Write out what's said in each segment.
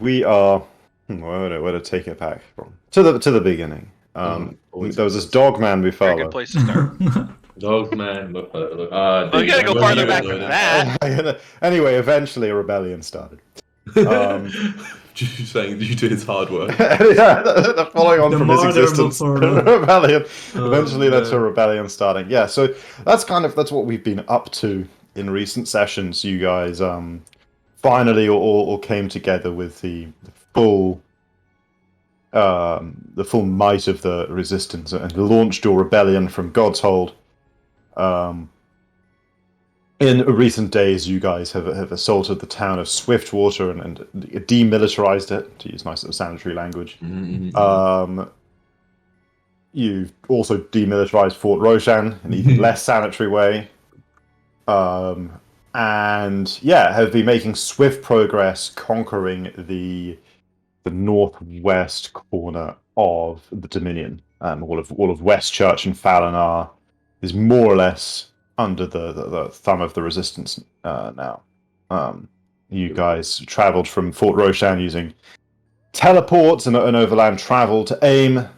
we are. Where to take it back from? To the beginning. Always There was this dog man we Very good followed. place to start. Dog man. Look, Oh, you gotta go farther back than that. Anyway, eventually a rebellion started. Saying due to his hard work. Yeah, following on The from his martyr existence, before a the- rebellion. Oh, Eventually led to a man. rebellion starting. Yeah, so that's what we've been up to in recent sessions. You guys finally all came together with the full the full might of the resistance and launched your rebellion from God's hold. In recent days, you guys have assaulted the town of Swiftwater and demilitarized it, to use nice little sanitary language. You've also demilitarized Fort Roshan in an even less sanitary way. And yeah, have been making swift progress conquering the northwest corner of the Dominion. All of Westchurch and Fallon is more or less under the thumb of the resistance now. You guys traveled from Fort Roshan using teleports and overland travel to AIM,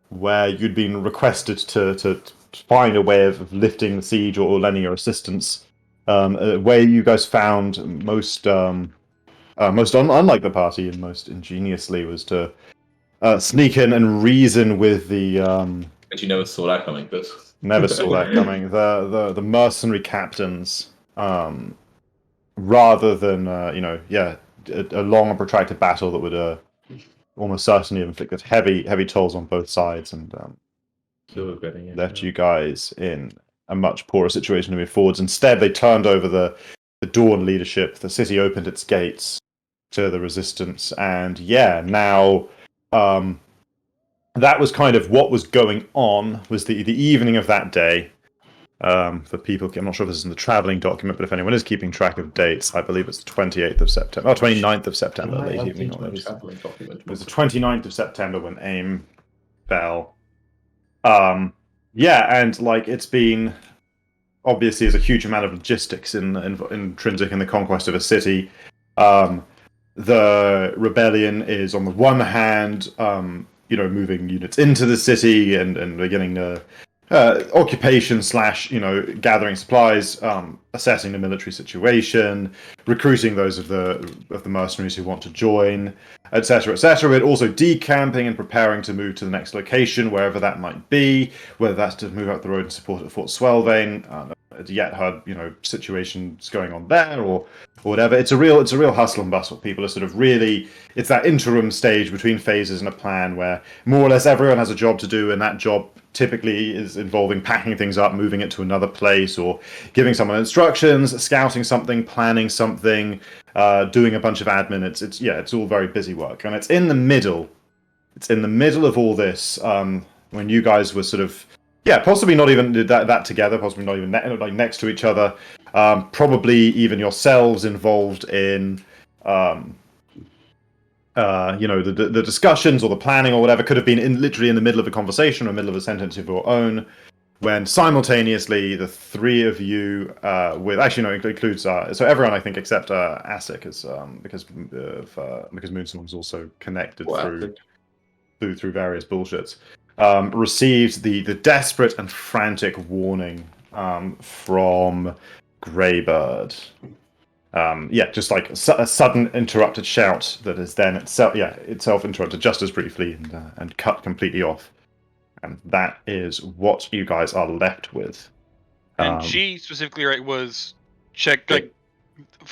where you'd been requested to find a way of lifting the siege or lending your assistance. A way you guys found most unlike the party and most ingeniously was to sneak in and reason with the. And you never saw that coming, but Never saw that coming. The mercenary captains, rather than a long and protracted battle that would almost certainly have inflicted heavy tolls on both sides and left you guys in a much poorer situation to move forwards. Instead, they turned over the Dawn leadership. The city opened its gates to the resistance, and now. That was kind of what was going on. Was the evening of that day? For people, I'm not sure if this is in the traveling document, but if anyone is keeping track of dates, I believe it's the 28th of September, 29th of September. Late evening. It was the 29th of September when AIM fell. And it's been obviously there's a huge amount of logistics intrinsic in the conquest of a city. The rebellion is on the one hand. Moving units into the city and beginning occupation / gathering supplies, assessing the military situation, recruiting those of the mercenaries who want to join, etc., etc. But also decamping and preparing to move to the next location, wherever that might be, whether that's to move up the road and support at Fort Swellvane. Yet heard situations going on there or whatever. It's a real hustle and bustle. People are sort of really, it's that interim stage between phases and a plan where more or less everyone has a job to do, and that job typically is involving packing things up, moving it to another place, or giving someone instructions, scouting something, planning something, doing a bunch of admin. It's all very busy work, and it's in the middle of all this when you guys were sort of possibly not even did that together, possibly not even next to each other. Probably even yourselves involved in, the discussions or the planning or whatever could have been literally in the middle of a conversation or middle of a sentence of your own, when simultaneously the three of you, it includes so everyone I think except ASIC is because Moonsong was also connected through various bullshits. Received the desperate and frantic warning from Greybird. Just like a sudden interrupted shout that is then itself interrupted just as briefly and cut completely off. And that is what you guys are left with. And she specifically was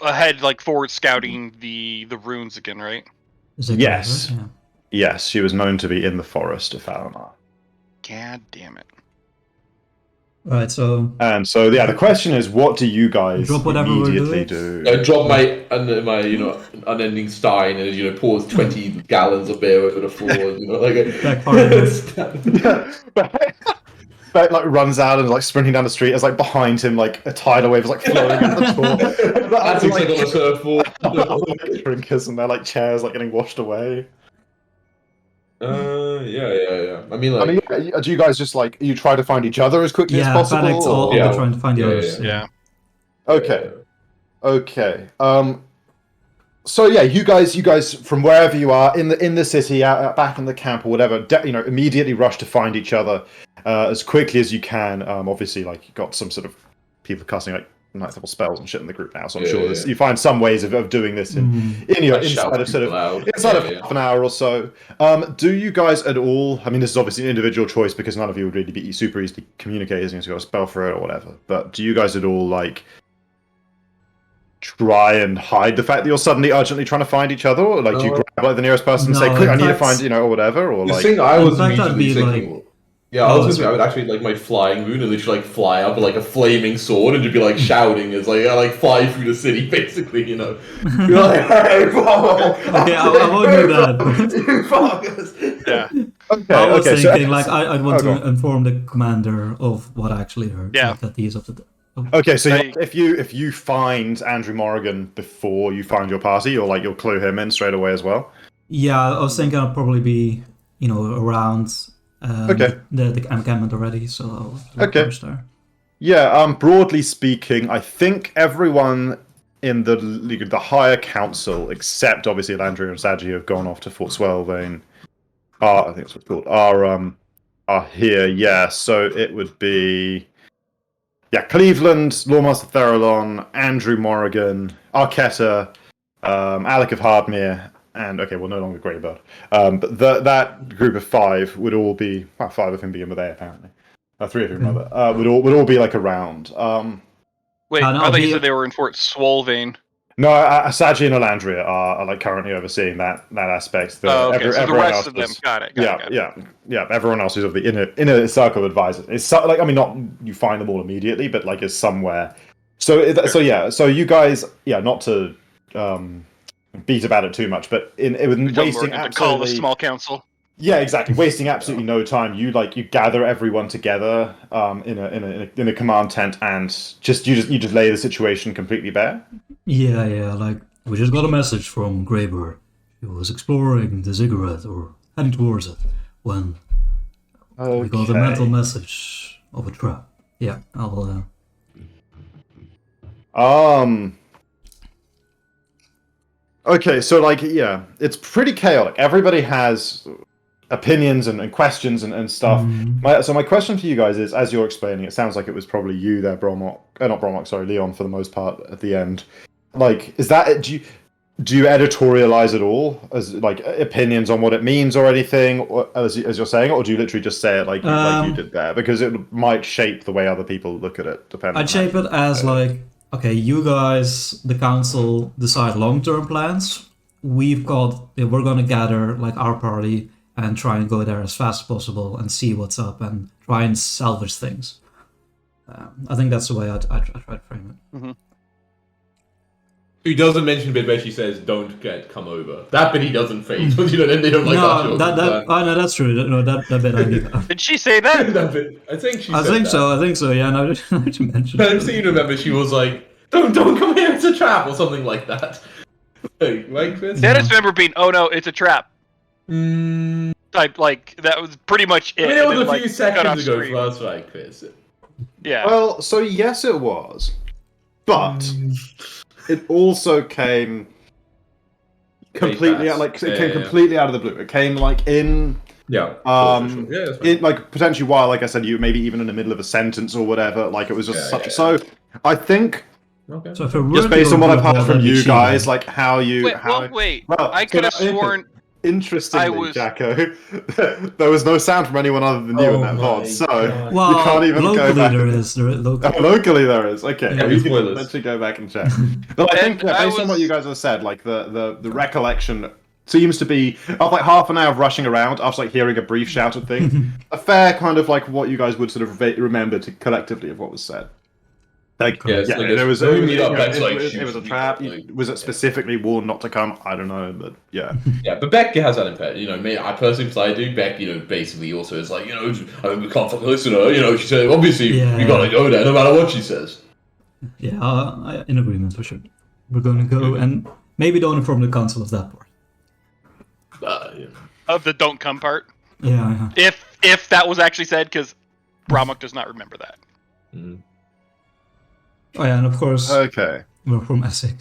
ahead, forward scouting the runes again, right? Yes. Yeah. Yes, she was known to be in the forest of Falanar. God damn it. Right, so the question is, what do you guys immediately do? Drop my unending stein and pours 20 gallons of beer over the floor. Beck runs out and sprinting down the street as behind him a tidal wave is flowing into the floor. That's on a surfboard. Drinkers and their chairs getting washed away. Yeah. I mean, do you guys just you try to find each other as quickly as possible? Fennec's all trying to find the others. Yeah. Okay. So yeah, you guys from wherever you are in the city, out back in the camp or whatever, immediately rush to find each other as quickly as you can. Obviously, like you got some sort of people casting like ninth level spells and shit in the group now, so I'm sure you find some ways of doing this inside of half an hour or so. Do you guys at all? I mean, this is obviously an individual choice because none of you would really be super easily communicators and you've got a spell for it or whatever. But do you guys at all like try and hide the fact that you're suddenly urgently trying to find each other, or like do you grab like the nearest person and say, "Quick, I need to find," or whatever, or like? I was immediately thinking. Yeah, I was going to say I would actually like my flying moon and literally like fly up with like a flaming sword and just be like shouting as like I like fly through the city basically, Be like, hey, okay, I won't do that. You fuckers. Yeah. I was thinking like I'd want to inform the commander of what I actually heard. Yeah. Like, that he is up to. Okay, so if you find Andrew Morrigan before you find your party, you'll clue him in straight away as well. Yeah, I was thinking I'll probably be around. The encampment already, so I'll push there. Yeah, broadly speaking, I think everyone in the higher council, except obviously Landry and Saji, have gone off to Fort Swellvane. I think that's what it's called. Are here, yeah. So it would be Cleveland, Lawmaster Theralon, Andrew Morrigan, Arquetta, Alec of Hardmere, and no longer Greybird. But that group of five would all be five of him begin with A apparently. Three of him rather. Would all be like around. Wait, I thought you said they were in Fort Swolvane. No, Saji and Alandria are like currently overseeing that aspect. So the rest of them got it. Yeah. Everyone else is of the inner circle of advisors. It's like not you find them all immediately, but like is somewhere. So you guys, not to beat about it too much, but it was wasting absolutely. Call the small council. Yeah, exactly. Wasting absolutely no time. You gather everyone together in a command tent and you just lay the situation completely bare. Yeah. Like we just got a message from Greybird. He was exploring the ziggurat or heading towards it when we got a mental message of a trap. Yeah, I'll. Okay, so it's pretty chaotic. Everybody has opinions and questions and stuff. So my question for you guys is, as you're explaining, it sounds like it was probably you there, Leon, for the most part at the end. Like, is that do you editorialize at all as like opinions on what it means or anything, or, as you're saying, or do you literally just say it like you did there, because it might shape the way other people look at it, depending. I'd shape it as like, okay, you guys, the council, decide long-term plans. We're gonna gather like our party and try and go there as fast as possible and see what's up and try and salvage things. I think that's the way I try to frame it. Mm-hmm. He doesn't mention a bit where she says, "Don't come over." That bit he doesn't phase, but then they don't like that. No, that's true. No, that bit I knew. Did she say that? That bit, I think she. I think so. Yeah, no, I didn't mention. I seem to remember she was like, "Don't come here, it's a trap," or something like that. Like this. I just remember being, "Oh no, it's a trap." Like that was pretty much it. I mean, it was a few seconds ago for us, right, Chris? Yeah. Well, so yes, it was, but it also came completely completely out of the blue. It came like in. Yeah. It like potentially while, like I said, you maybe even in the middle of a sentence or whatever. Like it was just So I think. Okay. So just based on what I've heard from you guys, like how you. Wait. I could have sworn. Interestingly, Jacko, there was no sound from anyone other than you in that VOD, so you can't even go back. Locally there is. Okay, yeah, we can actually go back and check. But I think based on what you guys have said, like the recollection seems to be of like half an hour of rushing around after like hearing a brief shouted thing, a fair kind of like what you guys would sort of remember collectively of what was said. Like, there was it was a trap. Was it specifically warned not to come? I don't know, but yeah. Yeah, but Beck has that impact. Me, I personally, because I do, Beck, basically also is like, we can't fucking listen to her. She said, obviously, we gotta go there no matter what she says. Yeah, in agreement for sure. We're gonna go and maybe don't inform the council of that part. Of the don't come part? Yeah. If that was actually said, because Bramuk does not remember that. Oh yeah, and of course, okay, we're from Essek.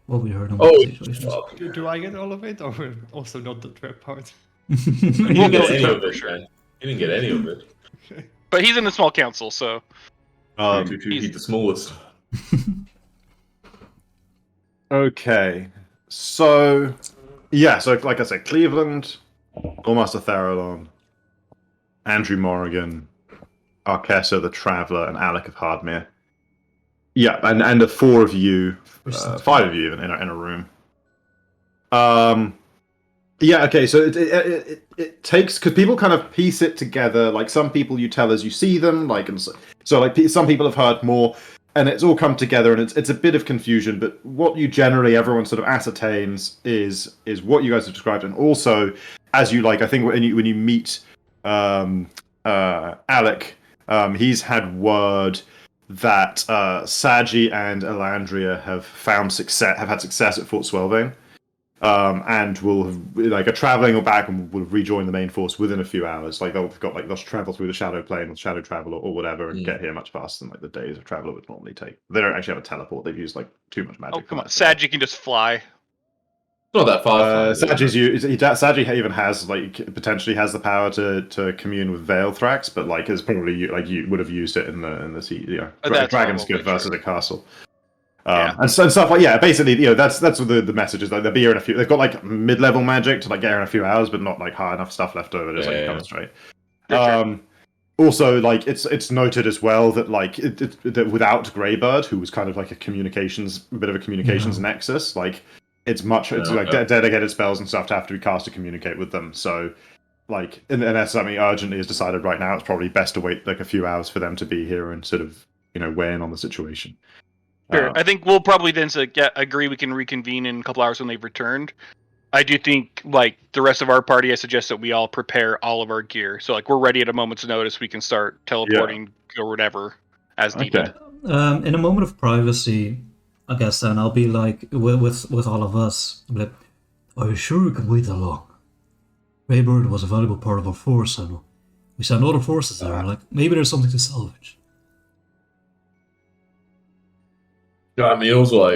what we heard on Oh, the situations. fuck. Do I get all of it, or also not the trap part? You We'll didn't get get to any that of for it, sure. man. You didn't get any of it. But he's in the small council, so He's the smallest. Okay, so yeah, so like I said, Cleveland, Lawmaster Theralon, Andrew Morrigan, Arkessa the Traveler, and Alec of Hardmere. Yeah, and the four of you, five of you in a room. Yeah, okay, so it takes, because people kind of piece it together. Like some people you tell as you see them, like, and so like some people have heard more, and it's all come together, and it's a bit of confusion. But what you generally everyone sort of ascertains is what you guys have described, and also as you like, I think when you meet Alec, he's had word that Saji and Elandria have had success at Fort Swelvain. And will are traveling back and will rejoin the main force within a few hours. Like they'll travel through the shadow plane or shadow travel or whatever and get here much faster than like the days of travel would normally take. They don't actually have a teleport. They've used like too much magic. oh come on, Saji can just fly. It's not that far. Saji even has potentially has the power to commune with Veilthrax, but like is probably you would have used it in the sea. Dragon's good versus a castle. And stuff like basically that's the message is like they'll be here in a few. They've got like mid-level magic to like get here in a few hours, but not like high enough stuff left over to come straight. Also, like it's noted as well that like that without Greybird, who was kind of like a bit of a communications nexus, like it's dedicated spells and stuff to have to be cast to communicate with them. So like unless something urgently is decided right now, it's probably best to wait like a few hours for them to be here and sort of weigh in on the situation. Sure. I think we'll probably then agree we can reconvene in a couple hours when they've returned. I do think, like the rest of our party, I suggest that we all prepare all of our gear. So, like, we're ready at a moment's notice. We can start teleporting or whatever as needed. In a moment of privacy, I guess then I'll be like with all of us. I'll be like, are you sure we can wait that long? Greybird was a valuable part of our force, and we sent other forces there. Like, maybe there's something to salvage. I mean, also, I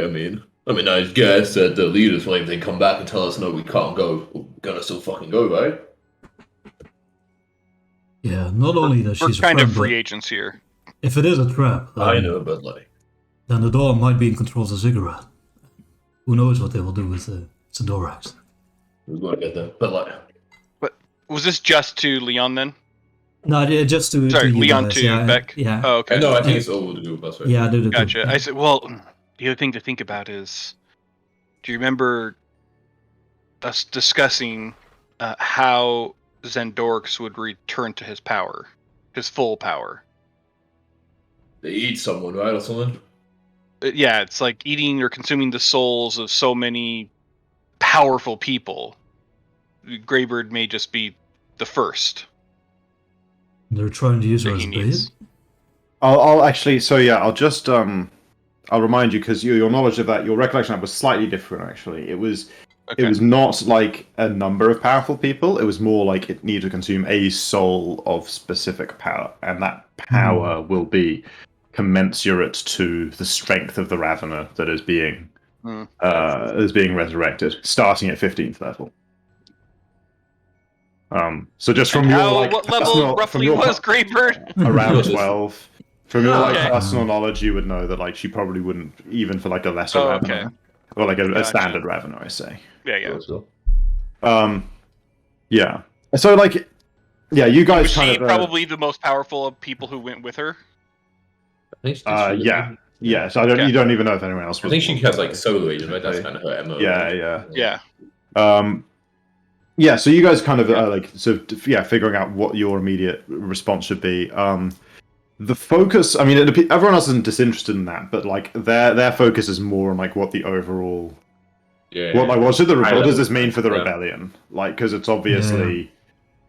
guess that the leaders will even come back and tell us, no, we can't go. We're gonna still fucking go, right? Yeah, not only that We're she's kind a of friend, free but agents here. if it is a trap, I know, but like, then the Dawn might be in control of the ziggurat. Who knows what they will do with the Sandorax? we're gonna get there. But like, Was this just to Leon then? No, just to Sorry, you Leon guys, to Beck? Yeah. Oh, okay. no, I think it's all to do with us, right? Yeah, do Gotcha. Yeah. I said, well, the other thing to think about is, do you remember us discussing how Zendorx would return to his power, his full power? They eat someone, right, or something. Yeah, it's like eating or consuming the souls of so many powerful people. Greybird may just be the first. They're trying to use her that as he bait. needs. I'll actually. So yeah, I'll just I'll remind you because your knowledge of that, your recollection of that was slightly different. Actually, it was not like a number of powerful people. It was more like it needed to consume a soul of specific power, and that power will be commensurate to the strength of the Ravener that is being resurrected, starting at 15th level. So just from what level roughly was Greybird? around 12. From your Okay. personal knowledge, you would know that like she probably wouldn't even for like a lesser Oh, Ravener, okay. or like a Gotcha. standard Ravener, I say. Yeah. Yeah. So like, yeah, you guys Was kind she of probably the most powerful of people who went with her? I think yeah. So you don't even know if anyone else I was. think she has like solo agent, right? That's kind of her MO. Yeah. Yeah. Yeah, so you guys kind of figuring out what your immediate response should be. The focus, I mean, everyone else isn't disinterested in that, but like their focus is more on like what the overall, what does this mean for the rebellion? Like, because it's obviously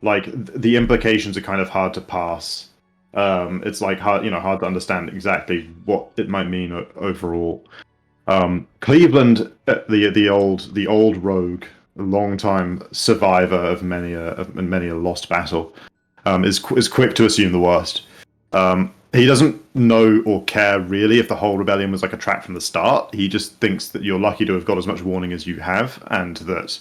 like the implications are kind of hard to pass. It's like hard to understand exactly what it might mean overall. Cleveland, the old rogue, long-time survivor of many a lost battle, is quick to assume the worst. he doesn't know or care really if the whole rebellion was like a trap from the start. He just thinks that you're lucky to have got as much warning as you have, and that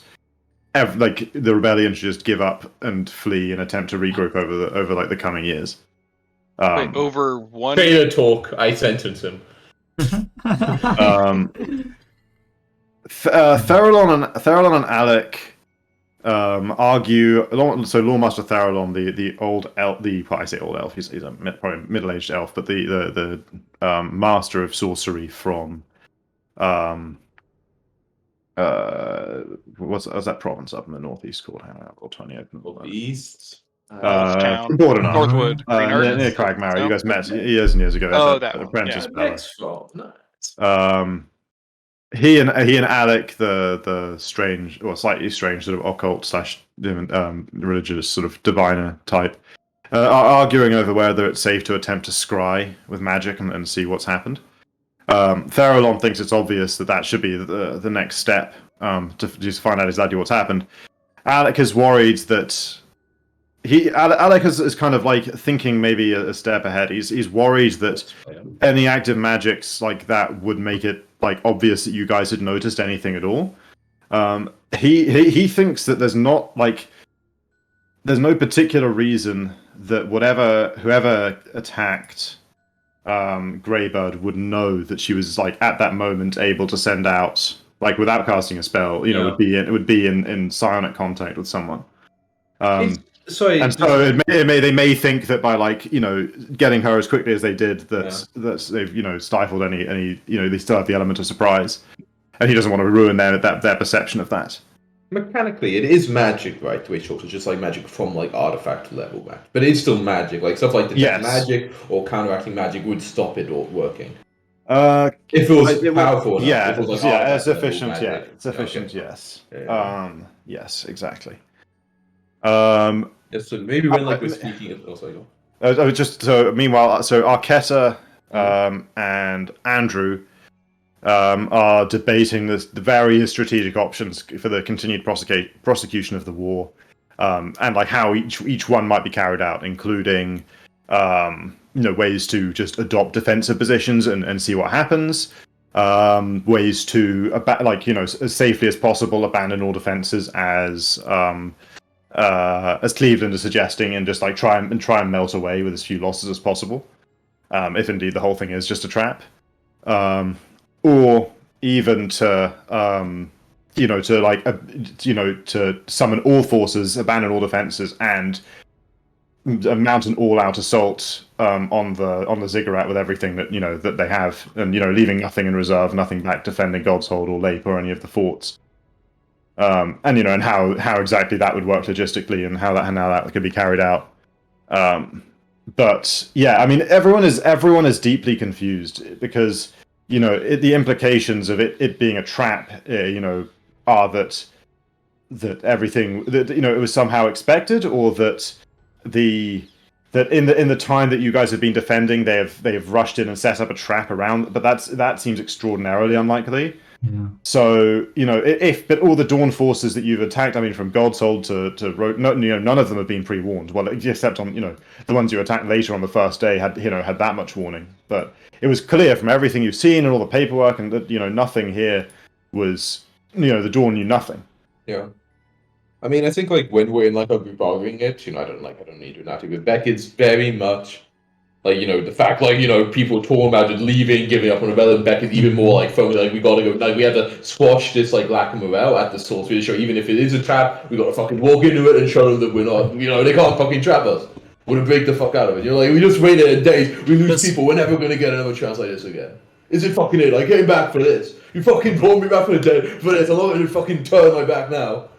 like the rebellion should just give up and flee and attempt to regroup over like the coming years. Wait, over one. Trainer talk. I sentence him. Theralon and Alec argue. So Lawmaster Theralon, the old elf, I say old elf. He's a probably middle-aged elf, but the master of sorcery from what's that province up in the northeast called? Hang on, I've got Tony open. East. Town. Borderline. Northwood. Near Cragmire. You guys met years and years ago. Oh, that one. apprentice. Yeah. He and Alec, the strange or slightly strange sort of occult / religious sort of diviner type, are arguing over whether it's safe to attempt to scry with magic and see what's happened. Theralon thinks it's obvious that should be the next step to just find out exactly what's happened. Alec is worried that Alec is kind of like thinking maybe a step ahead. He's worried that any active magics like that would make it like obvious that you guys had noticed anything at all. He thinks that there's no particular reason that whoever attacked Greybird would know that she was like at that moment able to send out like without casting a spell. Would be in psionic contact with someone. They may think that by like getting her as quickly as they did that they've stifled any they still have the element of surprise, and he doesn't want to ruin their perception of that. Mechanically, it is magic, right? The way it's just like magic from like artifact level magic, but it's still magic. Like stuff like detect magic or counteracting magic would stop it working. If it was powerful enough, it's efficient. Yeah, it's efficient. Okay. Yes. Yeah. Yes, exactly. Yes, so maybe when like we're speaking of meanwhile, Arquetta and Andrew are debating the various strategic options for the continued prosecution of the war, and like how each one might be carried out, including ways to just adopt defensive positions and see what happens, ways to as safely as possible abandon all defenses as Cleveland is suggesting, and just like try and melt away with as few losses as possible, if indeed the whole thing is just a trap, or even to to summon all forces, abandon all defenses, and mount an all-out assault on the ziggurat with everything that they have, and leaving nothing in reserve, nothing back defending God's Hold or Lape or any of the forts. And how exactly that would work logistically, and how that could be carried out. But yeah, I mean, everyone is deeply confused because the implications of it being a trap, are that everything that it was somehow expected, or that in the time that you guys have been defending, they have rushed in and set up a trap around. But that seems extraordinarily unlikely. Yeah. So but all the Dawn forces that you've attacked, I mean, from God's Hold to none of them have been pre-warned. Well, except on the ones you attacked later on the first day had that much warning. But it was clear from everything you've seen and all the paperwork, and that nothing here was the Dawn knew nothing. Yeah. I mean, I think like when we're in like a group arguing it, I don't need to not with Beckett's very much. Like, the fact, like, people talking about just leaving, giving up on rebellion, Beckett's even more, like, firmly, like, we gotta go, like, we have to squash this, like, lack of morale at the source. We show, even if it is a trap, we gotta fucking walk into it and show them that we're not, they can't fucking trap us. We're gonna break the fuck out of it. Like, we just waited a day, we lose people, we're never gonna get another chance like this again. Is it fucking it? I came back for this. You fucking brought me back for this. I'm not gonna fucking turn my back now.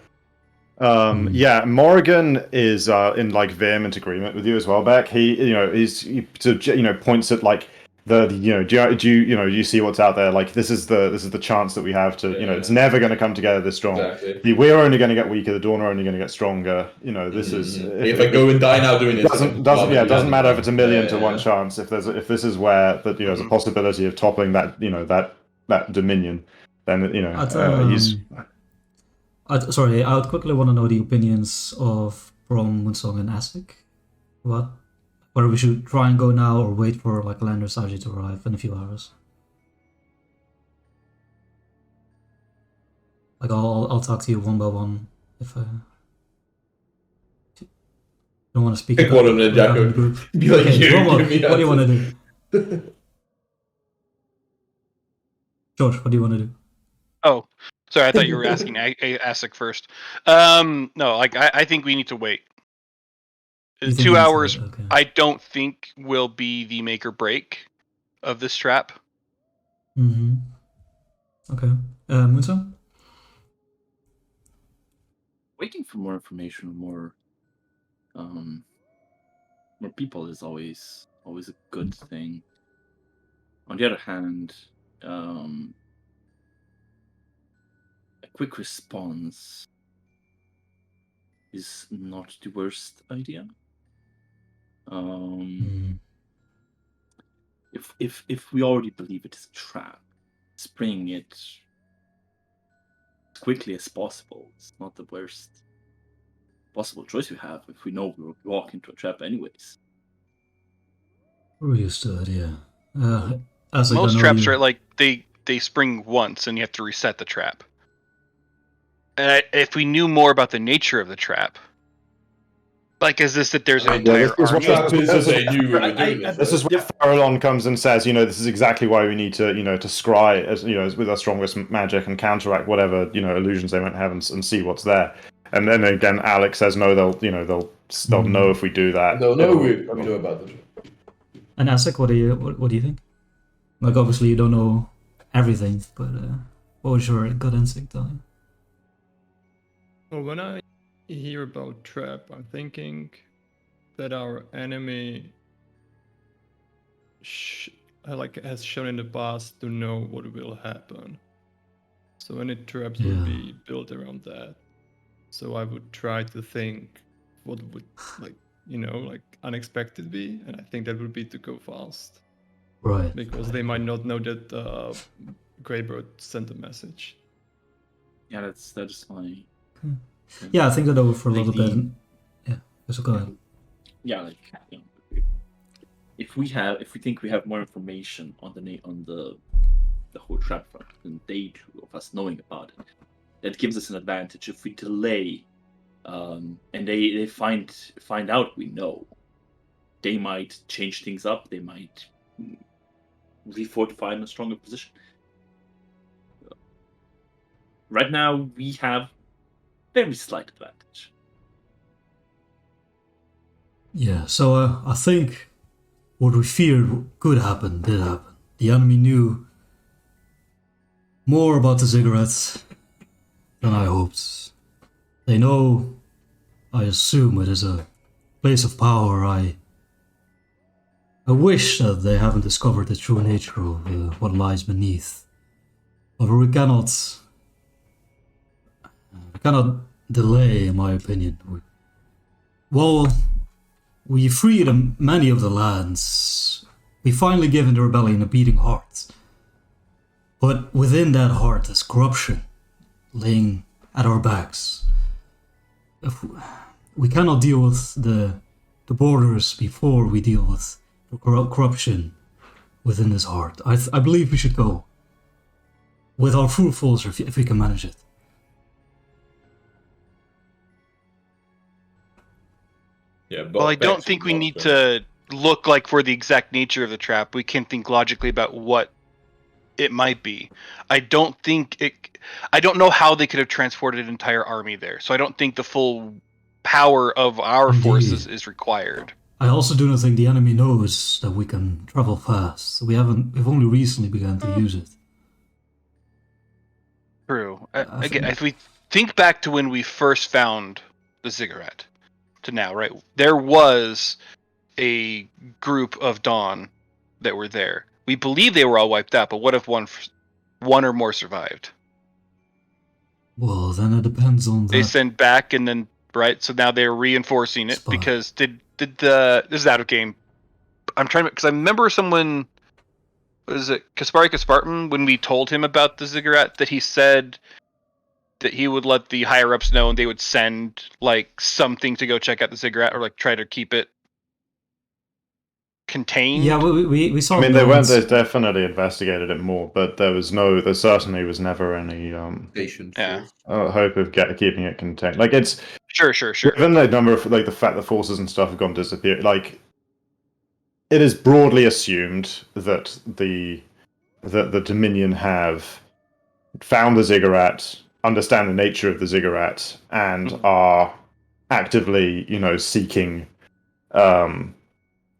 Yeah, Morrigan is in like vehement agreement with you as well, Beck. He points at like do you see what's out there? Like this is the chance that we have to it's never going to come together this strong. Exactly. We're only going to get weaker. The Dawn are only going to get stronger. This is if I go and die now doing this, it doesn't matter if it's 1,000,000 to 1 chance. If this is where there's a possibility of toppling that that Dominion, then he's. I would quickly want to know the opinions from Moonsong and Asik. What whether we should try and go now or wait for like Lander Saji to arrive in a few hours. Like I'll talk to you one by one if I don't want to speak. Pick one of them, Jacko. Be like, Okay, Romo, give me what do you want to answers. do? George, what do you want to do? Oh, sorry. I thought you were asking Asik first. No, like I think we need to wait. You think 2 we need to hours. wait, okay. I don't think will be the make or break of this trap. Mm-hmm. Okay. Musa? Waiting for more information, more people is always a good thing. On the other hand, a quick response is not the worst idea. If we already believe it is a trap, spraying it as quickly as possible is not the worst possible choice we have if we know we'll walk into a trap anyways. We're used to it, yeah. As Most traps are like they spring once and you have to reset the trap. And if we knew more about the nature of the trap, like is this that there's an entire this is army? what- Trap is that they knew we were doing this. This is where Farallon comes and says, this is exactly why we need to, to scry as with our strongest magic and counteract whatever illusions they might have and see what's there. And then again, Alex says no, they'll know if we do that. No, we know about the trap. And Asik, what do you think? Like obviously you don't know everything, but what was your gut instinct telling? Well, when I hear about trap, I'm thinking that our enemy has shown in the past to know what will happen. So any traps would be built around that. So I would try to think what would unexpected be, and I think that would be to go fast. Right. Because they might not know that Greybird sent a message. Yeah, that's funny. Yeah, I think that over for a little bit. Yeah, so go ahead. Yeah, if we think we have more information on the whole trap front than they do of us knowing about it, that gives us an advantage. If we delay, and they find out we know, they might change things up. They might refortify in a stronger position. Right now, we have very slight advantage. Yeah, so I think what we feared could happen did happen. The enemy knew more about the cigarettes than I hoped. They know, I assume it is a place of power. I wish that they haven't discovered the true nature of what lies beneath. But we cannot delay, in my opinion. We freed many of the lands. We finally given the rebellion a beating heart. But within that heart is corruption laying at our backs. We cannot deal with the borders before we deal with the corruption within this heart. I believe we should go with our full force if we can manage it. Yeah, Well, I don't think we need to look like for the exact nature of the trap. We can think logically about what it might be. I don't know how they could have transported an entire army there. So I don't think the full power of our forces is required. I also do not think the enemy knows that we can travel fast. We've only recently begun to use it. True. Again, if we think back to when we first found the ziggurat to now, right? There was a group of Dawn that were there. We believe they were all wiped out, but what if one or more survived? Well, then it depends on They sent back and then, right? So now they're reinforcing it because this is out of game. I'm trying to, because I remember someone, was it Kaspari Kaspartan, when we told him about the ziggurat, that he said that he would let the higher ups know and they would send like something to go check out the ziggurat or like try to keep it contained. Yeah, we saw. I mean, they buildings. definitely investigated it more, but there certainly was never any Patient. Yeah. hope of keeping it contained. Like it's Sure. given the number of like the fact that forces and stuff have gone disappear. Like it is broadly assumed that the Dominion have found the ziggurat, understand the nature of the ziggurat, and are actively, seeking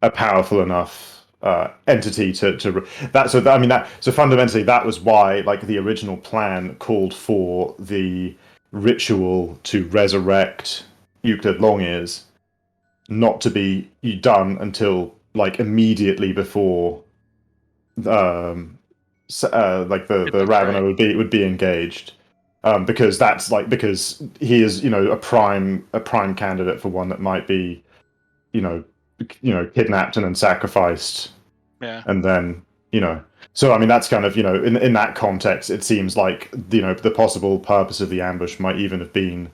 a powerful enough entity to that. So so fundamentally, that was why like the original plan called for the ritual to resurrect Euclid Longears not to be done until like immediately before like the Ravener would be engaged, because because he is a prime candidate for one that might be kidnapped and then sacrificed, and then so I mean that's kind of in that context it seems like the possible purpose of the ambush might even have been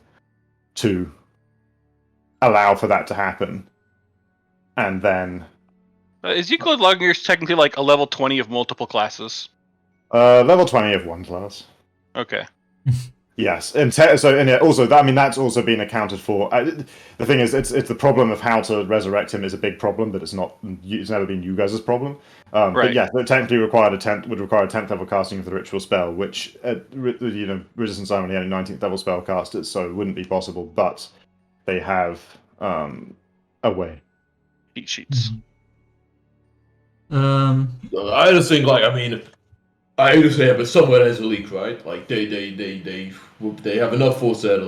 to allow for that to happen, and then Is Euclid Longears technically like a level 20 of multiple classes? level 20 of one class. Okay. Yes, and also that's also been accounted for. The thing is, it's the problem of how to resurrect him is a big problem, but it's never been you guys' problem. Right. But yeah, it technically would require a 10th level casting of the ritual spell, which Resistance are only 19th level spell casters, so it wouldn't be possible. But they have a way. Cheat sheets. I just think I understand, but somewhere there's a leak, right? Like they have enough force there to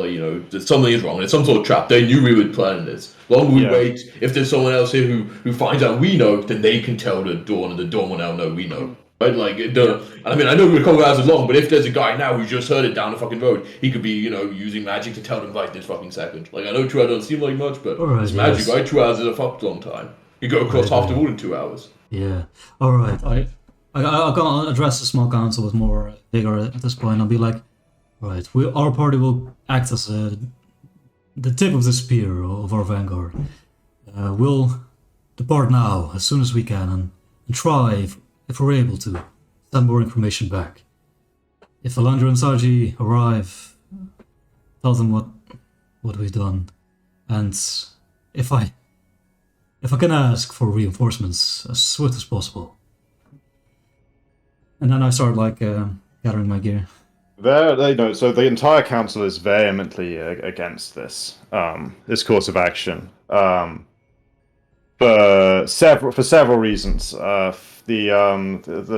that something is wrong. It's some sort of trap. They knew we would plan this. Long we wait. If there's someone else here who finds out we know, then they can tell the Dawn, and the Dawn will now know we know. Right? Like, I know we're couple hours long, but if there's a guy now who just heard it down the fucking road, he could be, using magic to tell them right this fucking second. Like, I know 2 hours don't seem like much, but it's magic, right? 2 hours is a fucked long time. You go across half the world in 2 hours. Yeah. All right. I'm gonna address the small council with more vigor at this point. I'll be like, right, our party will act as the tip of the spear of our vanguard. We'll depart now as soon as we can and try, if we're able to, send more information back. If Alandra and Saji arrive, tell them what we've done, and if I can ask for reinforcements as swift as possible. And then I start gathering my gear. So the entire council is vehemently against this course of action, for several reasons. The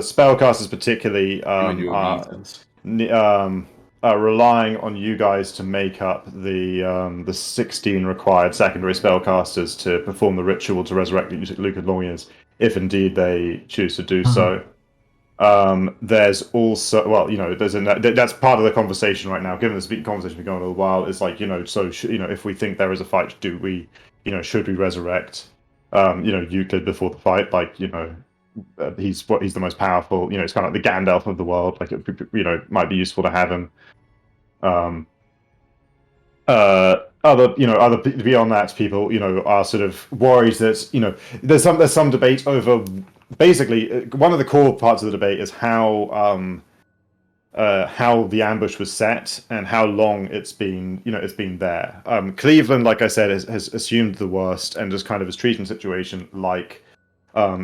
spellcasters particularly are relying on you guys to make up the 16 required secondary spellcasters to perform the ritual to resurrect Euclid Longears, if indeed they choose to do so. There's also, that's part of the conversation right now. Given this conversation been going a little while, is like, if we think there is a fight, should we resurrect, Euclid before the fight? Like, he's the most powerful. It's kind of like the Gandalf of the world. Like, it might be useful to have him. Other beyond that, people, are sort of worried that, there's some debate over. Basically, one of the core parts of the debate is how the ambush was set and how long it's been there. Cleveland, like I said, has assumed the worst and just kind of is treating the situation like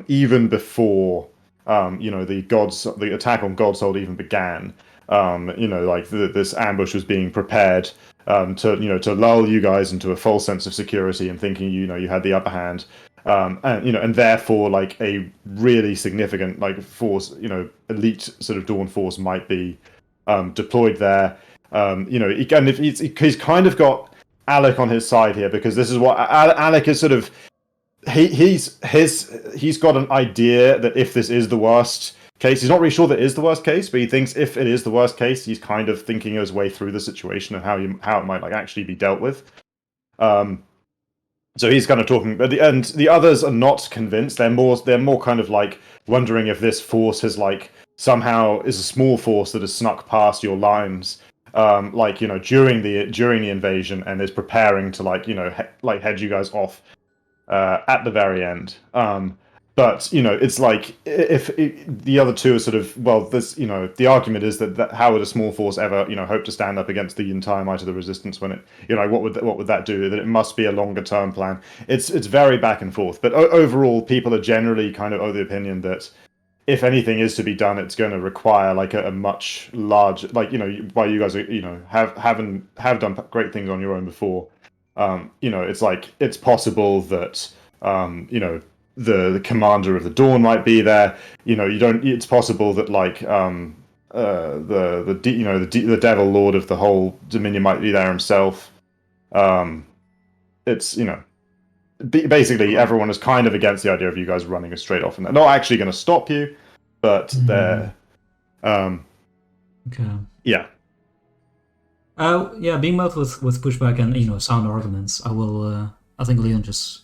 even before the attack on Godsold even began. This ambush was being prepared to lull you guys into a false sense of security and thinking you had the upper hand. And therefore, like a really significant force, elite sort of Dawn force might be deployed there. He's kind of got Alec on his side here, because this is what Alec is sort of. He's got an idea that if this is the worst case, he's not really sure that it is the worst case, but he thinks if it is the worst case, he's kind of thinking his way through the situation and how it might actually be dealt with. So he's kind of talking, and the others are not convinced. They're more kind of wondering if this force has somehow is a small force that has snuck past your lines, during the invasion and is preparing to head you guys off at the very end. but it's like if the other two are sort of this the argument is that how would a small force ever hope to stand up against the entire might of the resistance when it what would that do? That it must be a longer term plan. It's very back and forth, but overall people are generally kind of of the opinion that if anything is to be done, it's going to require like a much larger, like while you guys are have done great things on your own before, it's like it's possible that the commander of the Dawn might be there. It's possible that like the Devil Lord of the whole Dominion might be there himself. It's basically everyone is kind of against the idea of you guys running straight off, and they're not actually going to stop you, but they're okay. Yeah. Being met with pushback and sound arguments, I think Leon just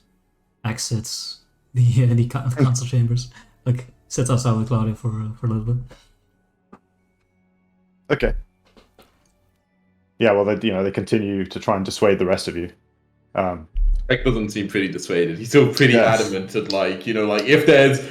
exits the council chambers, like sits outside with Claudia for a little bit. Okay. Yeah, well, they continue to try and dissuade the rest of you. Beck doesn't seem pretty dissuaded. He's still pretty adamant that, like, if there's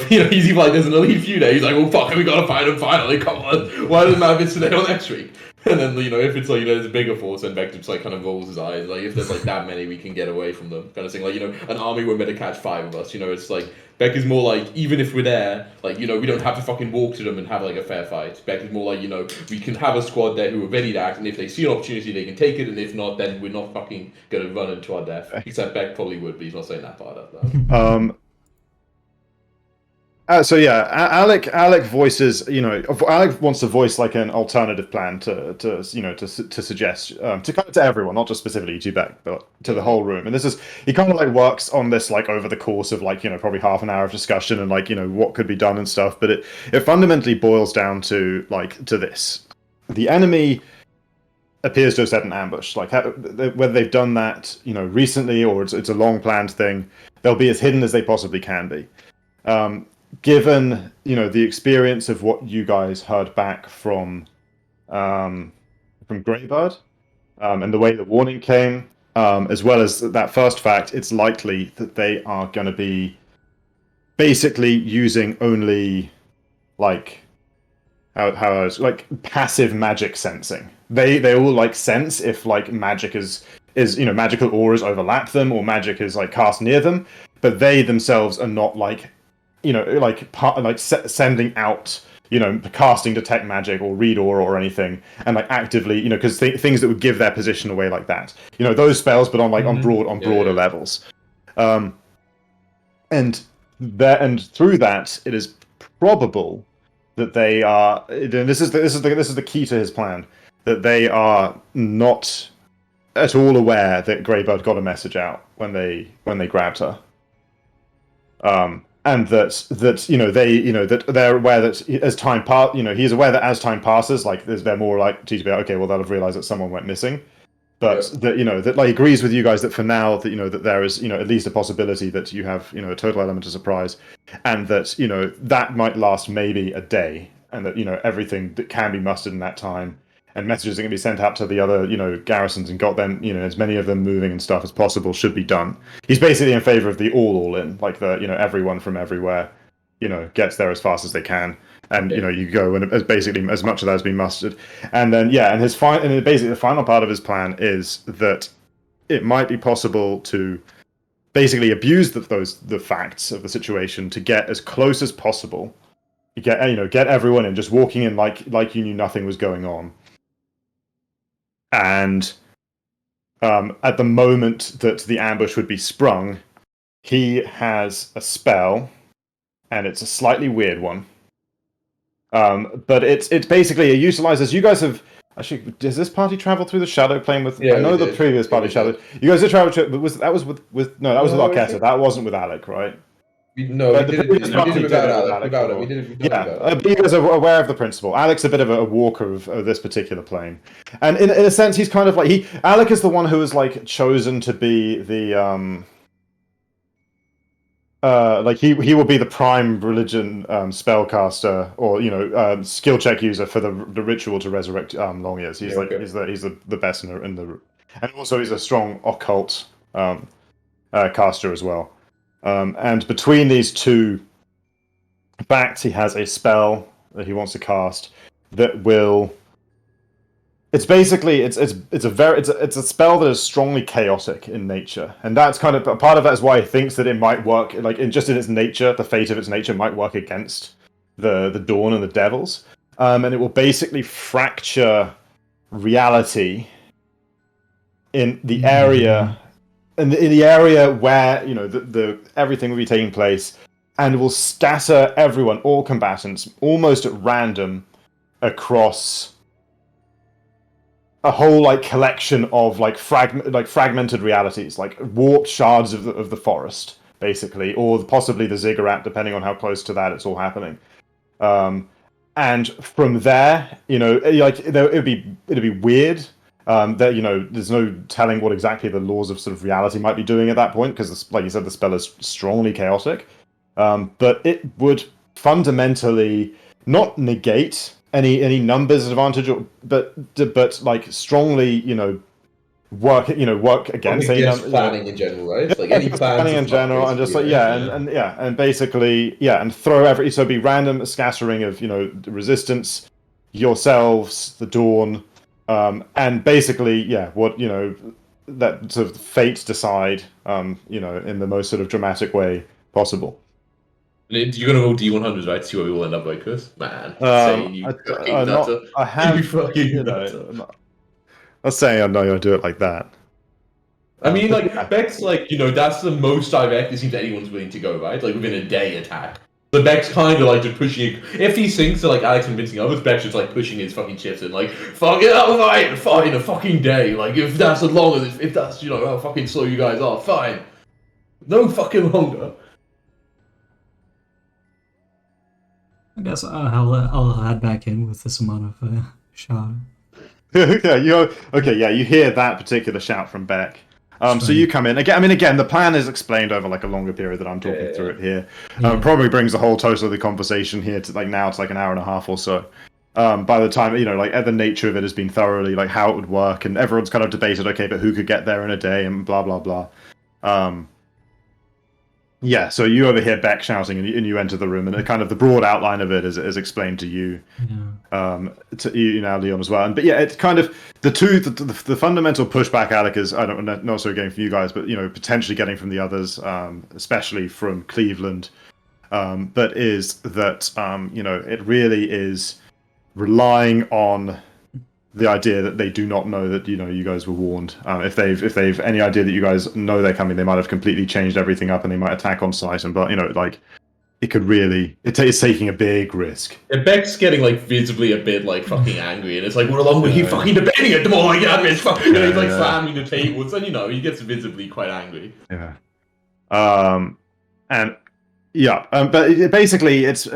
he's even like, there's an elite few there. He's like, well, fuck, we gotta find him finally. Come on, why doesn't that miss today or next week? And then if it's like there's a bigger force, then Beck just like kind of rolls his eyes. Like, if there's like that many, we can get away from them, kind of thing. Like, an army we're meant to catch 5 of us. It's like Beck is more like, even if we're there, like, we don't have to fucking walk to them and have like a fair fight. Beck is more like, we can have a squad there who are ready to act, and if they see an opportunity, they can take it, and if not, then we're not fucking gonna run into our death. Except Beck probably would, but he's not saying that part out loud. So yeah, Alec voices, Alec wants to voice like an alternative plan to suggest to everyone, not just specifically to Beck, but to the whole room. And this is, he kind of like works on this like over the course of like probably half an hour of discussion and like what could be done and stuff. But it fundamentally boils down to this: the enemy appears to have set an ambush. Like whether they've done that recently or it's a long planned thing, they'll be as hidden as they possibly can be. Given the experience of what you guys heard back from Greybird, and the way the warning came, as well as that first fact, it's likely that they are going to be basically using only like like passive magic sensing. They all like sense if like magic is magical auras overlap them or magic is like cast near them, but they themselves are not like sending out, casting detect magic or read aura or anything, and like actively, because things that would give their position away like that, those spells, but on like on broader levels, and through that, it is probable that they are. This is the key to his plan, that they are not at all aware that Greybird got a message out when they grabbed her. And that that they're aware that as time he's aware that as time passes, like they're more likely to be okay. Well, they'll have realized that someone went missing, but that that like agrees with you guys that for now that that there is at least a possibility that you have a total element of surprise, and that that might last maybe a day, and that everything that can be mustered in that time. And messages are going to be sent out to the other, garrisons and got them, as many of them moving and stuff as possible should be done. He's basically in favor of the all in, like the, everyone from everywhere, gets there as fast as they can, and you go and as basically as much of that has been mustered, and then and basically the final part of his plan is that it might be possible to basically abuse the facts of the situation to get as close as possible, get everyone in, just walking in like you knew nothing was going on. And at the moment that the ambush would be sprung, he has a spell, and it's a slightly weird one. But it's basically it utilizes. You guys have actually. Does this party travel through the shadow plane with? Yeah, I know the previous party shadow. You guys did travel. But that was with Arquetta. That wasn't with Alec, right? We did it without Alec. But you guys are aware of the principle. Alec's a bit of a walker of this particular plane, and in a sense, he's kind of like Alec is the one who is like chosen to be the like he will be the prime religion spellcaster or skill check user for the ritual to resurrect long ears. He's he's the best in the and also he's a strong occult caster as well. And between these two backs, he has a spell that he wants to cast that will. It's basically it's a spell that is strongly chaotic in nature, and that's kind of part of that is why he thinks that it might work. Like just in its nature, the fate of its nature might work against the Dawn and the Devils, and it will basically fracture reality in the area, in the area where the everything will be taking place, and will scatter everyone, all combatants, almost at random across a whole collection of fragmented realities, like warped shards of the forest, basically, or possibly the ziggurat, depending on how close to that it's all happening. And from there, it'd be weird. That there's no telling what exactly the laws of sort of reality might be doing at that point, because, like you said, the spell is strongly chaotic. But it would fundamentally not negate any numbers advantage, but strongly work against planning in general, right? Like any planning in general, and just and basically and throw so be random scattering of resistance, yourselves, the Dawn, and basically that sort of fate decide in the most sort of dramatic way possible. You're gonna roll D100s, right? See where we will end up, like Chris. Man, I have. I'm not saying I know I do it like that. I mean, Beck's that's the most direct it seems anyone's willing to go, right? Like within a day attack. But Beck's kind of just pushing it. If he thinks that Alex convincing others, Beck's just pushing his fucking chips in, fuck it, I'll fine, a fucking day. If that's as long as if that's how fucking slow you guys are, fine. No fucking longer. I guess I'll head back in with this amount of shout. You hear that particular shout from Beck. So you come in again. I mean, again, the plan is explained over a longer period that I'm talking through it here. Probably brings the whole total of the conversation here to now it's an hour and a half or so. By the time the nature of it has been thoroughly how it would work, and everyone's kind of debated, okay, but who could get there in a day, and blah blah blah. So you overhear Beck shouting, and you enter the room, and the broad outline of it is explained to you, to you now, Leon, as well. And it's kind of the fundamental pushback Alec is, I don't know, not so getting from you guys, but potentially getting from the others, especially from Cleveland, but is that it really is relying on the idea that they do not know that you guys were warned. If they've any idea that you guys know they're coming, they might have completely changed everything up, and they might attack on sight. And it could really it's taking a big risk. And Beck's getting visibly a bit fucking angry, and it's what along with you fucking debating it more he's fucking he's slamming the tables, and he gets visibly quite angry. Yeah. But basically, it's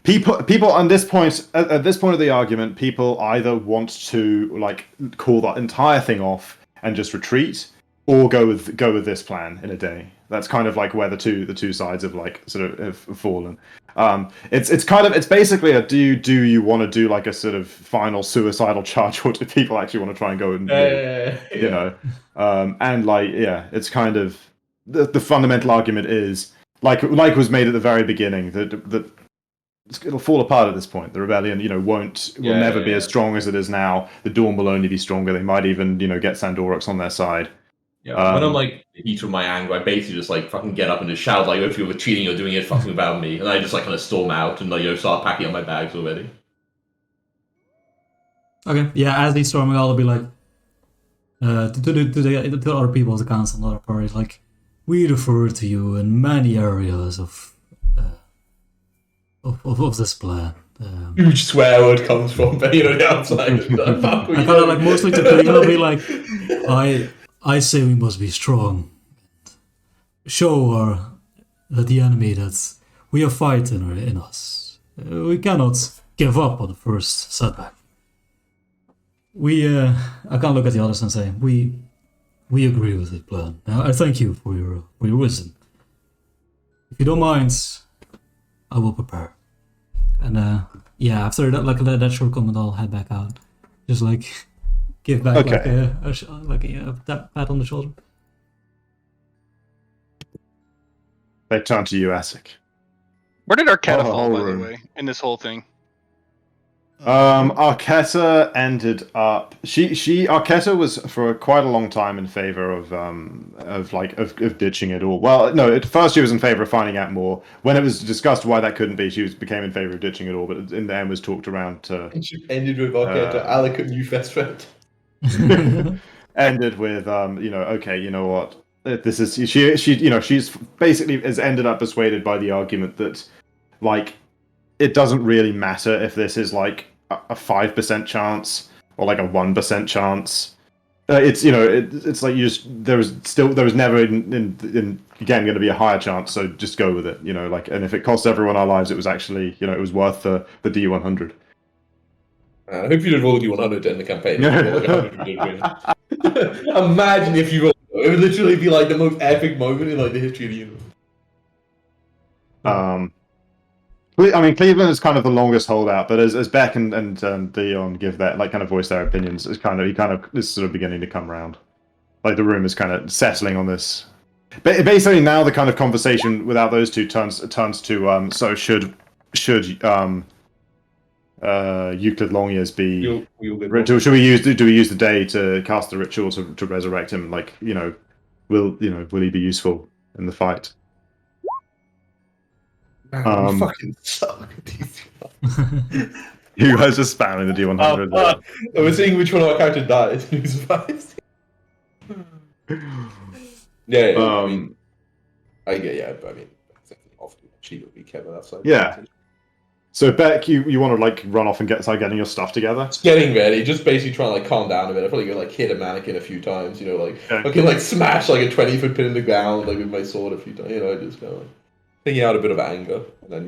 people on this point. At this point of the argument, people either want to call that entire thing off and just retreat, or go with this plan in a day. That's kind of where the two sides of sort of have fallen. It's basically a do you want to do a sort of final suicidal charge, or do people actually want to try and go and it's kind of the fundamental argument is. Like was made at the very beginning, that it'll fall apart at this point. The rebellion, will never be as strong as it is now. The Dawn will only be stronger. They might even, get Sandorix on their side. Yeah, when I'm the heat of my anger, I basically just fucking get up and just shout if you were cheating, you're doing it fucking about me, and I just kind of storm out and start packing up my bags already. Okay, yeah. As he's storming, I'll be to the other people of the council and other parties we refer to you in many areas of this plan. Huge swear word comes from the outside. I kind of mostly to Cleveland be I say we must be strong. Show the enemy that we have fight in us. We cannot give up on the first setback. I can't look at the others and say we agree with the plan. Now, I thank you for your wisdom. If you don't mind, I will prepare. And after that, that short comment, I'll head back out. Just give back a pat on the shoulder. They turn to you, Essek. Where did Arquetta Oh, fall, whole by room. the way, in this whole thing? Arquetta ended up. Arquetta was for quite a long time in favor of ditching it all. Well, no, at first she was in favor of finding out more. When it was discussed why that couldn't be, became in favor of ditching it all. But in the end, was talked around to. And she ended with Arquetta, Alec, a new best friend. Ended with okay, you know what? This is she's basically has ended up persuaded by the argument that like it doesnn't really matter if this is like a 5% chance or like a 1% chance. It's it's like there was never in again going to be a higher chance, so just go with it. And if it costs everyone our lives, it was actually it was worth the D100. I hope you did roll a D100 in the campaign. Like 100 you did win. Imagine if you rolled. It would literally be like the most epic moment in like the history of the universe. I mean, Cleveland is kind of the longest holdout, but as Beck and Dion give that kind of voice their opinions, he is sort of beginning to come around. Like the room is kind of settling on this. But basically, now the kind of conversation without those two turns to so should Euclid long years be? Do we use the day to cast the ritual to resurrect him? Like will he be useful in the fight? Man, we fucking suck at these. You guys are spamming the D100. We're seeing which one of our characters died and who survives. Yeah. I mean, often she would be Kevin outside. Yeah. So Beck, you want to like run off and start getting your stuff together? Just getting ready, just basically trying to like calm down a bit. I probably gonna like hit a mannequin a few times, I can like smash like a 20-foot pin in the ground like with my sword a few times, just kind of like taking out a bit of anger, and then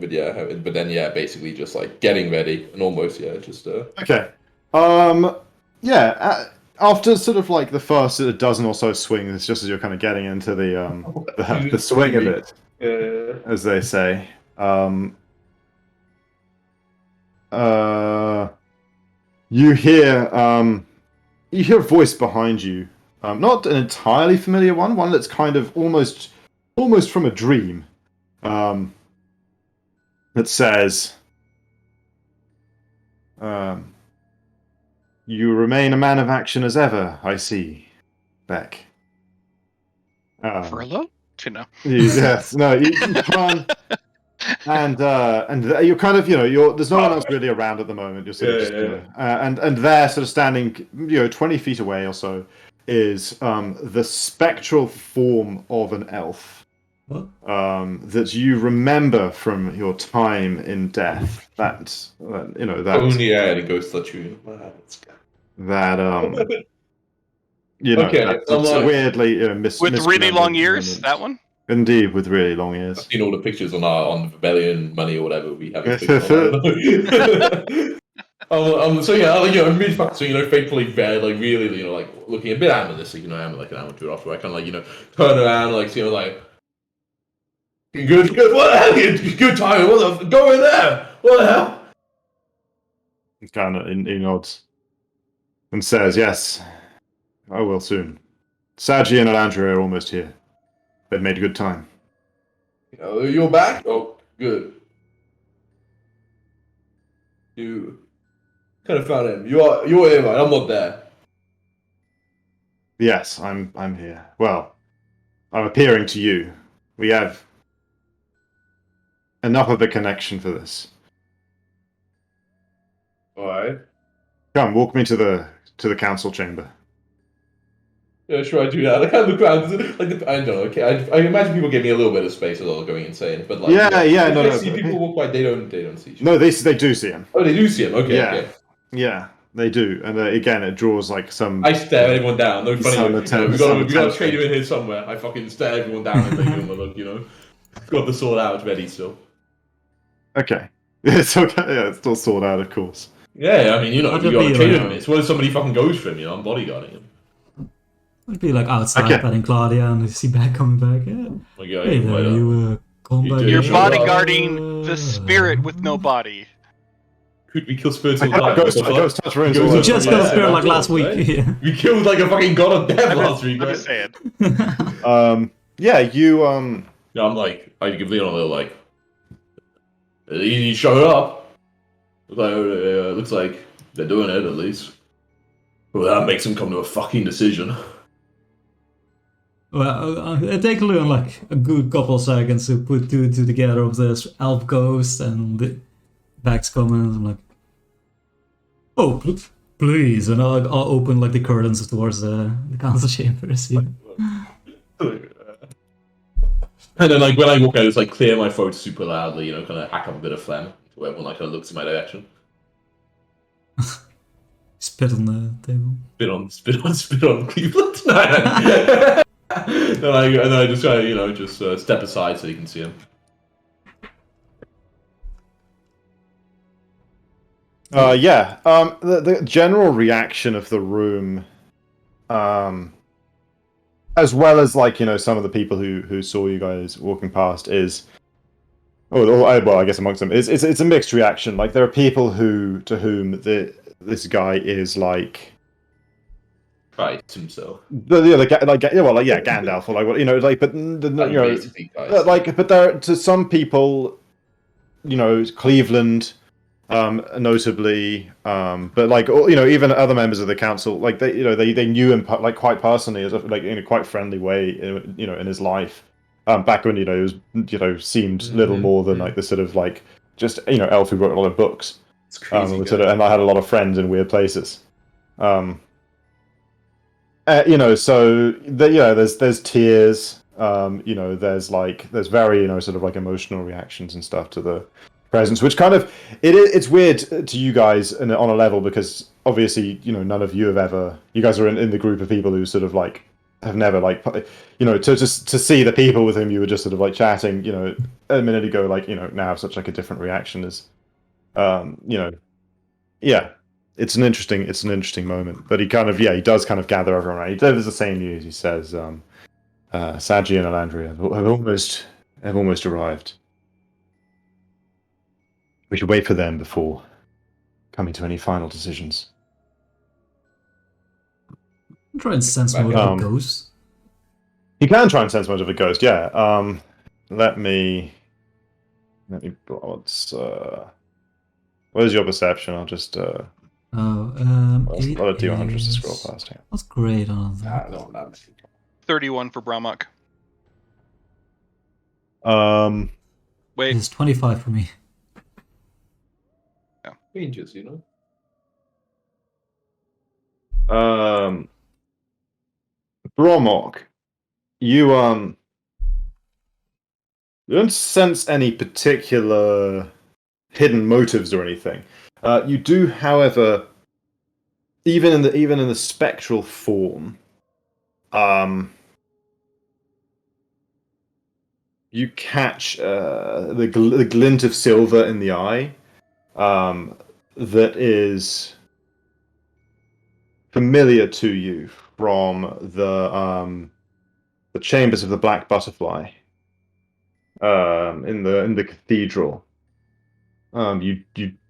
basically just like getting ready and almost just Okay. After sort of like the first dozen or so swings, just as you're kind of getting into the swing of it, as they say. You hear a voice behind you, not an entirely familiar one that's kind of almost from a dream. That says, "You remain a man of action as ever, I see, Beck." Furlough? Yes, no, you run. And you're kind of there's no one else really around at the moment. You're sort of and there, sort of standing 20 feet away or so, is the spectral form of an elf that you remember from your time in death. That only the ghost latrine. That Okay, that's weirdly with really long ears. Moment. That one. Indeed, with really long ears. I've seen all the pictures on Rebellion Money or whatever we have. Faithfully bed, like really, like looking a bit animalistic. I'm like an amateur after I kind of turn around, good, what the hell? Good time. Go in there. What the hell? Kind of he nods and says, "Yes, I will soon. Saji and Alandra are almost here. They've made a good time." You're back? Oh, good. You kind of found him. You're here, right? I'm not there. Yes, I'm here. Well, I'm appearing to you. We have enough of a connection for this. All right. Come, walk me to the council chamber. Yeah, sure, I do that. I kind of look around, I don't know. Okay, I imagine people give me a little bit of space as well, going insane. But no. See people walk by, they don't see. No, they do see him. Oh, they do see him. Okay. Yeah, they do. And again, it draws some. I stare everyone down. No funny. We gotta trade him in here somewhere. I fucking stare everyone down and give him a look. Got the sword out, ready still. Okay, it's okay. Yeah, it's still sword out, of course. Yeah, I mean, you gotta trade him. It's when somebody fucking goes for him. I'm bodyguarding him. I'd be outside petting Claudia and see Beck coming back. Yeah. Hey there, you come back. You're bodyguarding the spirit with no body. Could we kill spirits? Ghost touch runes. We just killed a spirit last week. Right? Yeah. We killed a fucking god of death last week. I'm just saying. Yeah, you Yeah, I'm like, I give Leon a little like, he showed up. Looks like they're doing it at least. Well, that makes them come to a fucking decision. Well, it takes Leon like a good couple seconds to put two and two together of this elf ghost and the Vax comment. I'm like, oh, please, and I'll open like the curtains towards the council chambers. Yeah. And then, like, when I walk out, it's like clear my throat super loudly, you know, kind of hack up a bit of phlegm. So everyone like kind of looks in my direction. Spit on the table. Spit on Cleveland. No. And I just kind of, just step aside so you can see him. Yeah. The general reaction of the room, as well as like some of the people who saw you guys walking past is, well, I guess amongst them it's a mixed reaction. Like there are people to whom this guy is like Christ himself. Gandalf or like what Basically, guys. but there to some people, Cleveland. Notably, but like even other members of the council, like they knew him like quite personally, as like in a quite friendly way, in his life. Back when he was seemed little more than like the sort of like just elf who wrote a lot of books. It's crazy. And I had a lot of friends in weird places. So there's tears. There's very sort of like emotional reactions and stuff to the presence, which kind of it's weird to you guys on a level because obviously none of you have ever. You guys are in the group of people who sort of like have never like to see the people with whom you were just sort of like chatting a minute ago like now have such like a different reaction as yeah. It's an interesting moment, but he does kind of gather everyone around. He delivers the same news. He says, "Saji and Alandria have almost arrived. We should wait for them before coming to any final decisions." I'm trying to sense more of a ghost. He can try and sense much of a ghost. Yeah. Let me. Where's your perception? I'll just. Oh, a lot of D100s to scroll past here. That's great on that. No, not 31 for Bramok. Wait. It's 25 for me. changes, Bromok, you don't sense any particular hidden motives or anything. You do, however, even in the spectral form, you catch the glint of silver in the eye that is familiar to you from the chambers of the Black Butterfly in the cathedral. You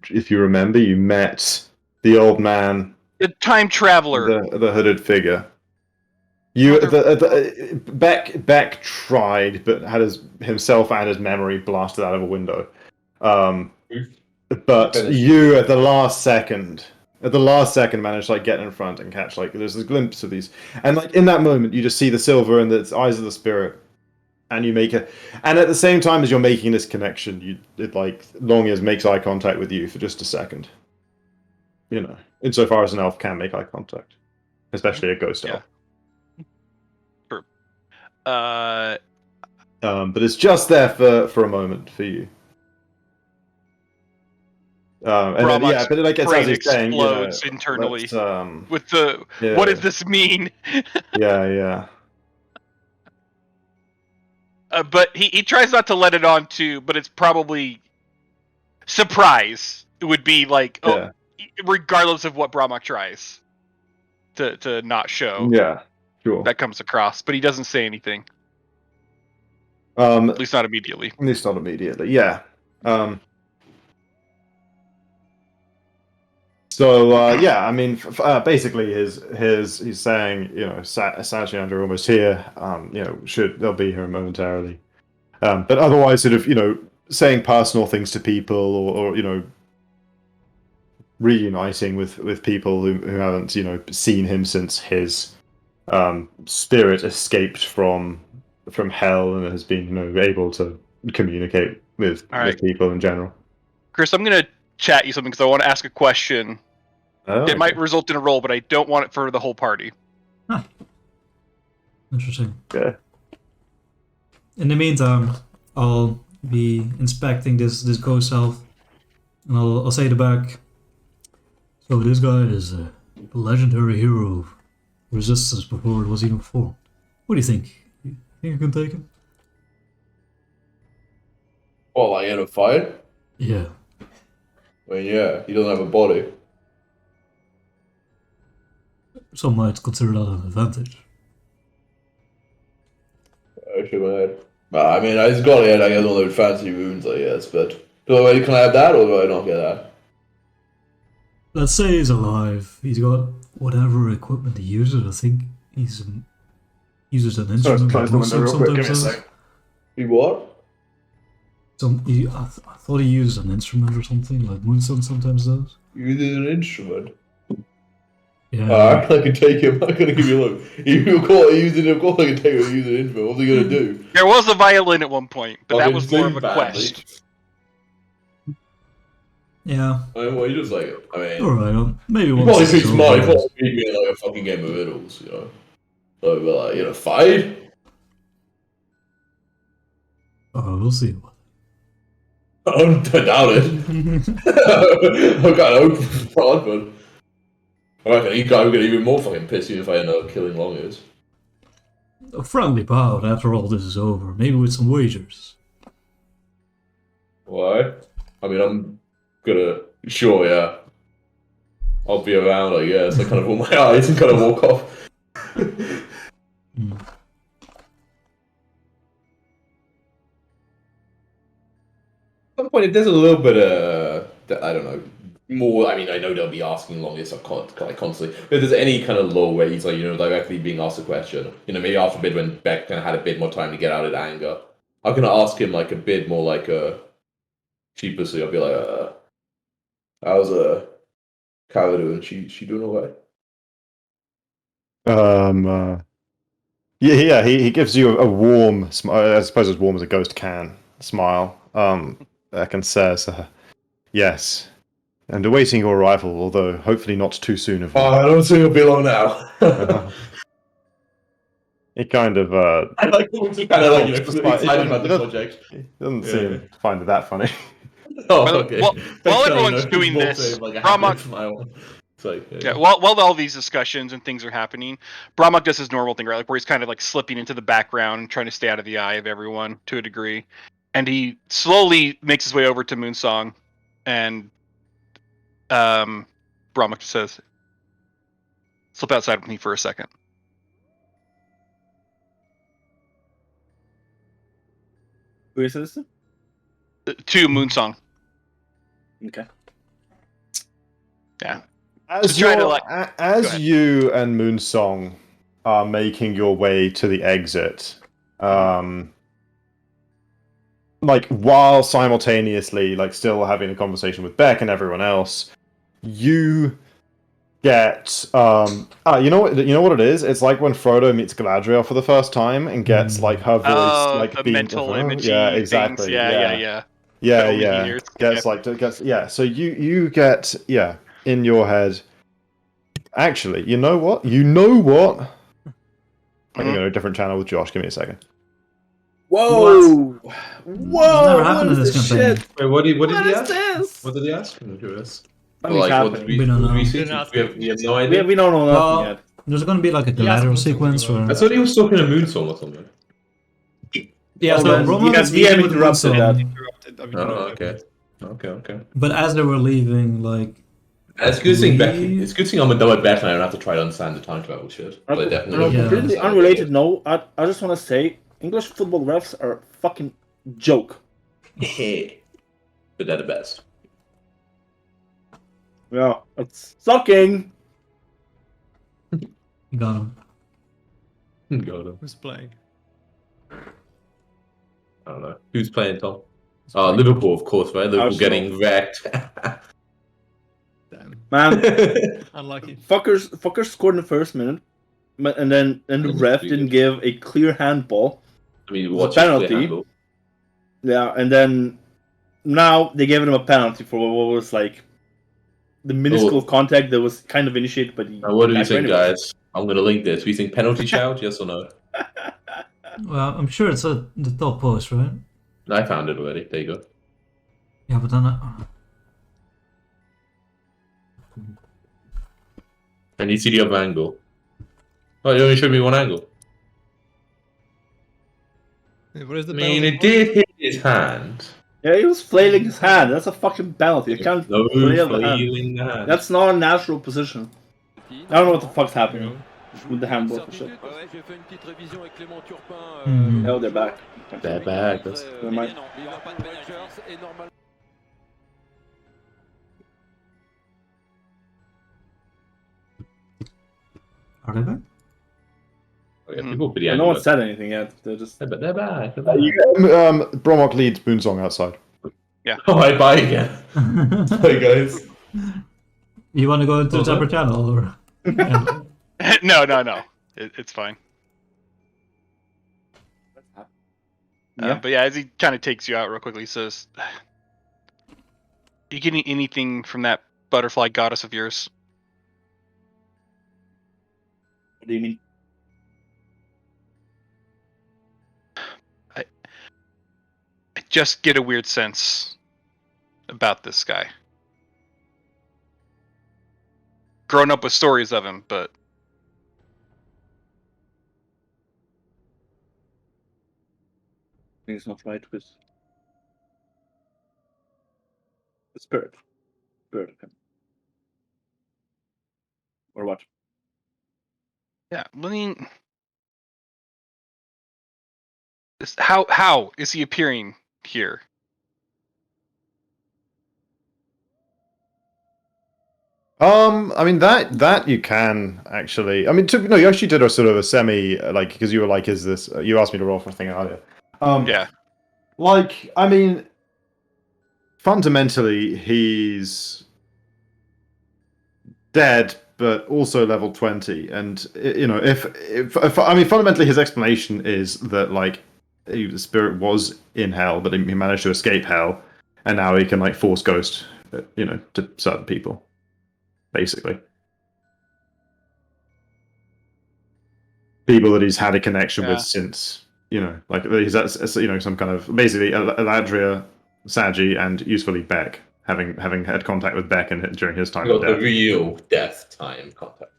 if you remember, you met the old man, The time traveler. the hooded figure. Beck tried, but had himself and his memory blasted out of a window. But you at the last second managed to like get in front and catch like there's this glimpse of these, and like in that moment you just see the silver in the eyes of the spirit, and you make it. And at the same time as you're making this connection, it like Longiers makes eye contact with you for just a second. Insofar as an elf can make eye contact, especially a ghost elf. Sure. But it's just there for a moment for you. And then, but like it's as he's saying, explodes internally with the yeah. What does this mean? Yeah. But he tries not to let it on too, but it's probably surprise. It would be like regardless of what Brahmak tries to not show. Yeah, sure. That comes across, but he doesn't say anything. At least not immediately. Yeah. So I mean, basically, he's saying, Saji and Andrew are almost here. They'll be here momentarily. But otherwise, sort of, saying personal things to people, or reuniting with people who haven't, seen him since his spirit escaped from hell and has been, able to communicate with people in general. Chris, I'm gonna chat you something because I want to ask a question. Oh, It might result in a roll, but I don't want it for the whole party. Huh. Interesting. Yeah. In the meantime, I'll be inspecting this ghost self, and I'll say to back. So this guy is a legendary hero of resistance before it was even formed. What do you think? You think you can take him? Oh, like in a fight? Yeah. I mean, yeah, he doesn't have a body. Some might consider that an advantage. I should have had. I mean, he's got it, I guess, one of those fancy wounds, I guess, but. Can I have that, or do I not get that? Let's say he's alive. He's got whatever equipment he uses. I think he's uses an instrument. Close the window real quick. Give me a Sometimes sec. He what? I thought he used an instrument or something, like Moonstone sometimes does. You did an instrument. Yeah. I can take him. I'm gonna give you a look. If you call it using it, of course I can take him and use an instrument. What's he gonna do? There was a violin at one point, but that Fucking was more of sing a badly. quest. Yeah. I mean, well, you just like, I mean, Alright, maybe you once probably it's beat over, smart. You probably beat me in like a fucking game of riddles, So, but like, fight? we'll see. I doubt it. I'm kind of hoping for that, but I reckon he guy would get even more fucking pissy if I end up killing Longers. A friendly bout after all this is over. Maybe with some wagers. Why? I mean, I'm gonna. Sure, yeah. I'll be around, I guess. I kind of roll my eyes and kind of walk off. Hmm. At some point, if there's a little bit I don't know, more. I mean, I know they'll be asking Longest like constantly. But if there's any kind of lull where he's like, directly being asked a question, maybe after a bit when Beck kind of had a bit more time to get out of anger, I'm gonna ask him like a bit more like sheepishly. I'll be like, how's Kyla doing? She doing alright? Yeah. He gives you a warm smile. I suppose as warm as a ghost can smile. Beck and says, yes. And awaiting your arrival, although hopefully not too soon of you. I don't think it'll be long now. He kind of I like kind of like excited about the doesn't- project. He doesn't seem to find it that funny. Oh, Well, okay. while everyone's doing this, Brahmak, while all these discussions and things are happening, Brahmak does his normal thing, right? Like where he's kind of like slipping into the background and trying to stay out of the eye of everyone to a degree. And he slowly makes his way over to Moonsong, and Brahmak just says, "Slip outside with me for a second." Who is this? To Moonsong. Okay. Yeah. As, To try to, as you and Moonsong are making your way to the exit, while simultaneously still having a conversation with Beck and everyone else, you get you know what it is? It's like when Frodo meets Galadriel for the first time and gets her voice the being mental image. Yeah, exactly. Things. Yeah. Yeah. So you get in your head. Actually, you know what? I'm gonna go to a different channel with Josh. Give me a second. Whoa! Whoa! Never happened in What is this this campaign. shit? Wait, what did What he is ask? this? What did he ask? I'm curious. Nothing's What happening. did We don't know. we see? Didn't ask We have no idea. We don't know nothing Well, yet. there's gonna be like a He asked Galadriel him sequence something where. I thought he was talking to Moonsong or something. Yeah, so Well, Roman yes, was we have leaving with interrupted Moonsong, that. Interrupted. I mean, Oh, okay. but as they were leaving, It's a good thing back. We- It's a good thing I'm a double back and I don't have to try to understand the time travel shit. But I On definitely. a Yeah. completely unrelated note, I just want to say English football refs are a fucking joke. But they're the best. Yeah, it's sucking. You got him. Got him. who's playing? I don't know. Who's playing, Tom? Liverpool, of course, right? Liverpool Arsenal. getting wrecked. Damn. Man, Unlucky. fuckers scored in the first minute, and then the ref didn't give a clear handball. I mean, It was what's a his clear penalty. handle? Yeah, and then now they gave him a penalty for what was like the minuscule contact that was kind of initiated by the. Now, what do you attacker think, anyways. guys? I'm going to link this. We think penalty shout, yes or no? Well, I'm sure it's at the top post, right? I found it already. There you go. Yeah, but then And you see the other angle. Oh, you only showed me one angle. What is the I mean, penalty it did hit his hand. Yeah, he was flailing his hand. That's a fucking penalty. You can't No flail the hand. flailing the hand. That's not a natural position. I don't know what the fuck's happening with the handball for shit. Hmm. Oh, they're back. They're back. That's... Never mind. are they back? Oh, yeah, people pretty No angry. one said anything yet. They're just. But they're back. They're back. Bromok leads Boonsong outside. Oh, I buy again. Hey, guys. You want to go into a separate channel or? Yeah. No. It's fine. Yeah. But yeah, as he kind of takes you out real quickly, he says, "You getting anything from that butterfly goddess of yours?" What do you mean? I just get a weird sense about this guy. Grown up with stories of him, but Things not right with the spirit. Spirit of him. Or what? yeah, I mean, how is he appearing here? I mean that you can actually. I mean, no, you actually did a sort of a semi because you were like, "Is this?" You asked me to roll for a thing earlier. Yeah. Like, I mean, fundamentally, he's dead, but also level 20. And if I mean, fundamentally, his explanation is that like the spirit was in hell, but he managed to escape hell, and now he can like force ghost, to certain people. Basically, people that he's had a connection with since, like he's some kind of basically Eladria, Sagi, and usefully Beck, having had contact with Beck during his time. Got the real death time contact.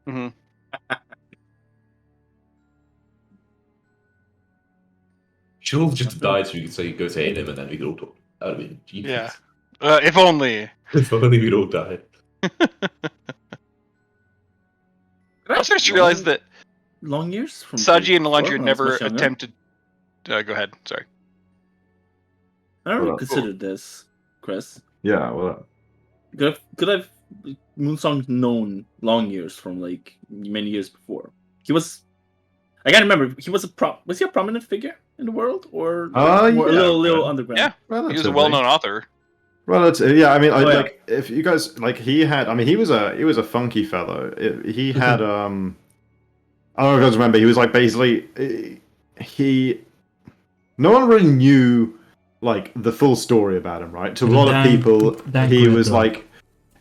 Mm-hmm. Should all just died so you could say go to him and then we could all talk. That would have been genius. Yeah. If only. If only we'd all died. I also just realized that Long years from Saji and before, Elandria when I was never much younger. attempted. Go ahead. Sorry. I never Well, considered this, Chris. Yeah, well, Could have Moonsong known long years from like many years before? He was. I can't remember. He was was he a prominent figure in the world, or yeah, a little underground? Yeah. He was a relatively. well-known author. Well, yeah. I mean, yeah. like if you guys like, he had. I mean, he was a funky fellow. He had I don't know if you guys remember. He was like basically No one really knew like the full story about him, right? To a lot of people, he was like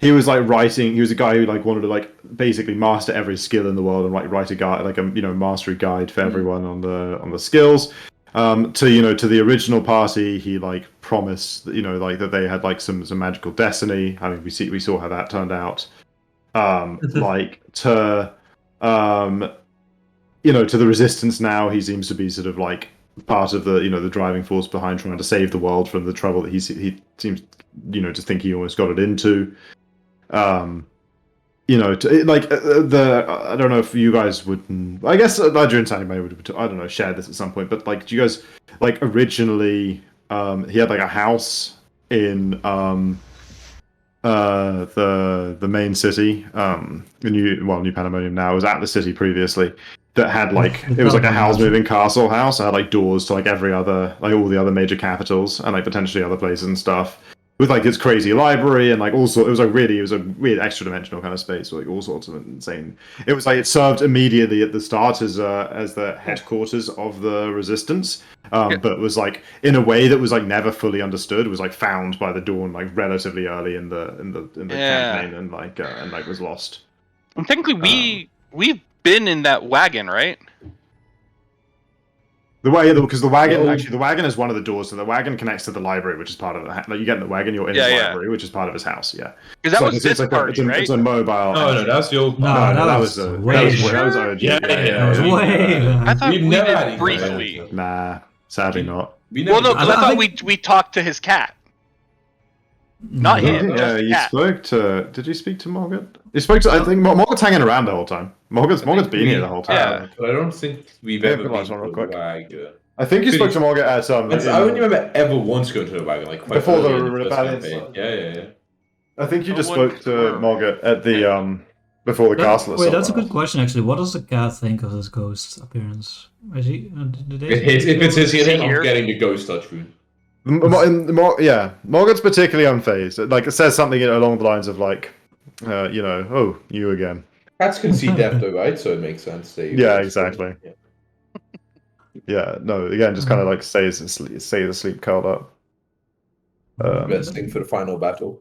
writing. He was a guy who like wanted to like basically master every skill in the world and write a guide, like a mastery guide for everyone on the skills. To the original party, he like promised like that they had like some magical destiny. I mean, we saw how that turned out. Like to to the resistance now, he seems to be sort of like part of the the driving force behind trying to save the world from the trouble that he seems to think he almost got it into. I don't know if you guys would. I guess Ledger and Sandy May would. I don't know, share this at some point. But like, do you guys like originally? He had like a house in the main city. New Pandemonium now. It was at the city previously, that had like The it was like a Batman house mansion. moving castle house. It had like doors to like every other like all the other major capitals and like potentially other places and stuff. With like its crazy library and like also it was a weird extra dimensional kind of space with like all sorts of insane. It was like it served immediately at the start as the headquarters of the resistance, but was like in a way that was like never fully understood. It was like found by the Dawn like relatively early in the Yeah. campaign and like was lost. And technically, we've been in that wagon, right? The way because the wagon No. actually the wagon is one of the doors, so the wagon connects to the library, which is part of the like you get in the wagon, you're in Yeah, his yeah. library, which is part of his house. Yeah, Because that So was it's this like party, right? it's a mobile. No, entry. that's the old. No, part. that that was was way that was sure. that was OG. Yeah, That was yeah. way Yeah. I thought We've we never did had any briefly. contact. Nah, sadly not. We never Well, no, did. because I I thought think- we talked to his cat. Not No. him. Yeah, just the you cat. spoke to. Did you speak to Morgan? You spoke to. I think Morgan's hanging around the whole time. Morgan's been here the whole time. Yeah. But I don't think we've Yeah, ever good been last one, real to quick. a wagon. I think you spoke to Morgan at I only remember ever once going to the wagon, like quite Before the early in first rebellion campaign. started. Yeah. I think you just No one spoke to confirmed. Morgan at the before the castle. Wait, itself that's a went good off. question actually. What does the cat think of this ghost appearance? Is he? Did they If it's his Is he hit, here? I'm getting the ghost touch rune. Morgan's particularly unfazed. Like it says something along the lines of like, oh, you again. Cats can see death though, right? So it makes sense. Yeah, exactly. Yeah. Yeah, no, again, just kind of like stays asleep curled up. Best thing for the final battle.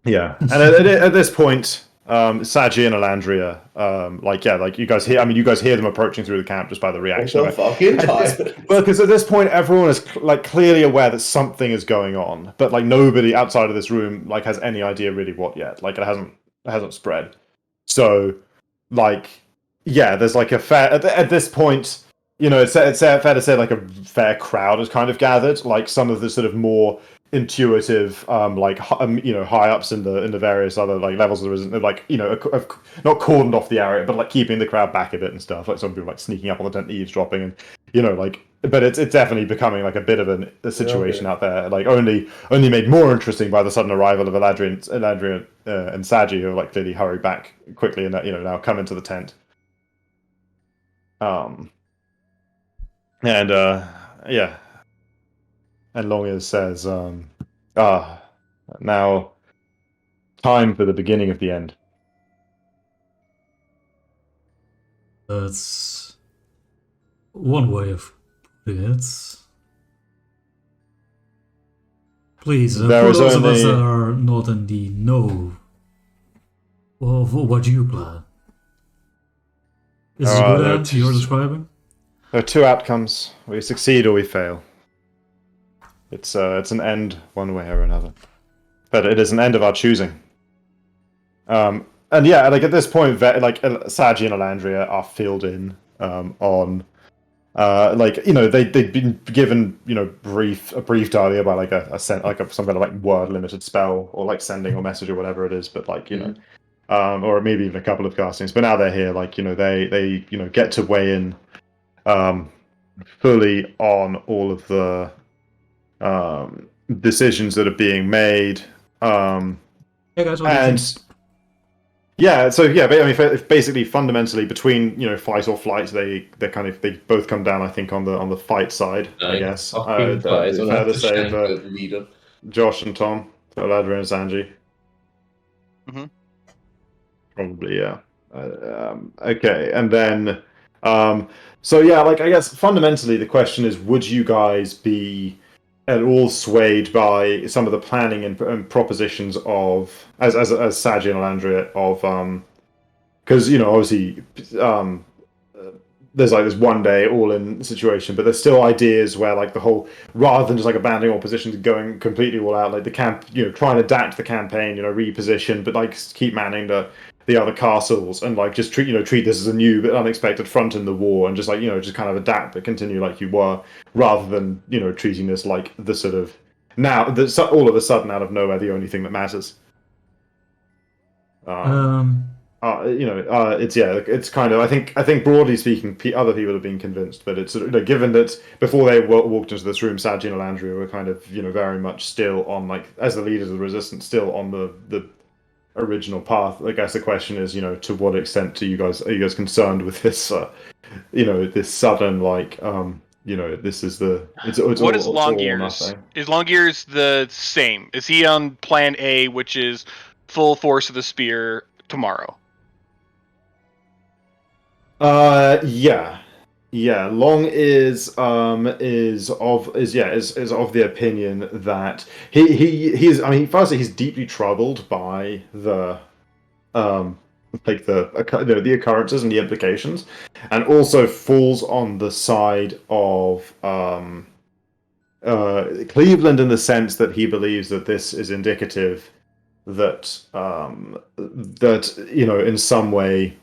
Yeah, and at this point, Saji and Elandria, you guys hear. I mean, you guys hear them approaching through the camp just by the reaction. I'm so fucking At this- tired. Well, because at this point, everyone is like clearly aware that something is going on, but like nobody outside of this room like has any idea really what yet. Like it hasn't spread. So, like, yeah, there's like a fair at this point. It's fair to say like a fair crowd has kind of gathered. Like some of the sort of more intuitive, high ups in the various other like levels of the resistance, like have not cordoned off the area, but like keeping the crowd back a bit and stuff. Like some people like sneaking up on the tent, eavesdropping, and but it's definitely becoming like a bit of a situation out there. Like only made more interesting by the sudden arrival of Elandria and Saji, who are like clearly hurry back quickly and now come into the tent. And Longier says, now time for the beginning of the end. That's one way of putting it. Please, There for is those of us only- that are not in the know of what you plan. Is this a good there are end you're describing? There are two outcomes: we succeed or we fail. It's an end one way or another, but it is an end of our choosing. And yeah, like at this point, Saji and Elandria are filled in on, they'd been given a brief earlier by some kind of like word limited spell or like sending or message or whatever it is, but or maybe even a couple of castings. But now they're here, they get to weigh in fully on all of the decisions that are being made. Hey guys, what do you And think? basically fundamentally between fight or flight, they both come down. I think on the fight side, I guess. It's fair to say for leader. Josh and Tom, for Elandria and Sanji. Mhm. Probably, yeah. Okay, and then so yeah, I guess fundamentally the question is, would you guys be at all swayed by some of the planning and propositions of as Saji and Elandria of because obviously there's like this one day all in situation, but there's still ideas where like the whole, rather than just like abandoning all positions and going completely all out, like the camp, trying to adapt the campaign, reposition, but like keep manning the other castles and like just treat this as a new but unexpected front in the war and just like just kind of adapt but continue like you were, rather than treating this like the sort of now that's all of a sudden out of nowhere the only thing that matters. It's kind of, I think broadly speaking, other people have been convinced, but it's given that before they walked into this room, Saji and Elandria were kind of very much still on, like, as the leaders of the resistance, still on the original path. I guess the question is, to what extent are you guys concerned with this? This sudden this is it's What is all or Longyear's? nothing. Is Longyear's the same? Is he on plan A, which is full force of the spear tomorrow? Yeah. Long is of the opinion that he's. I mean, firstly, he's deeply troubled by the the occurrences and the implications, and also falls on the side of Cleveland in the sense that he believes that this is indicative that in some way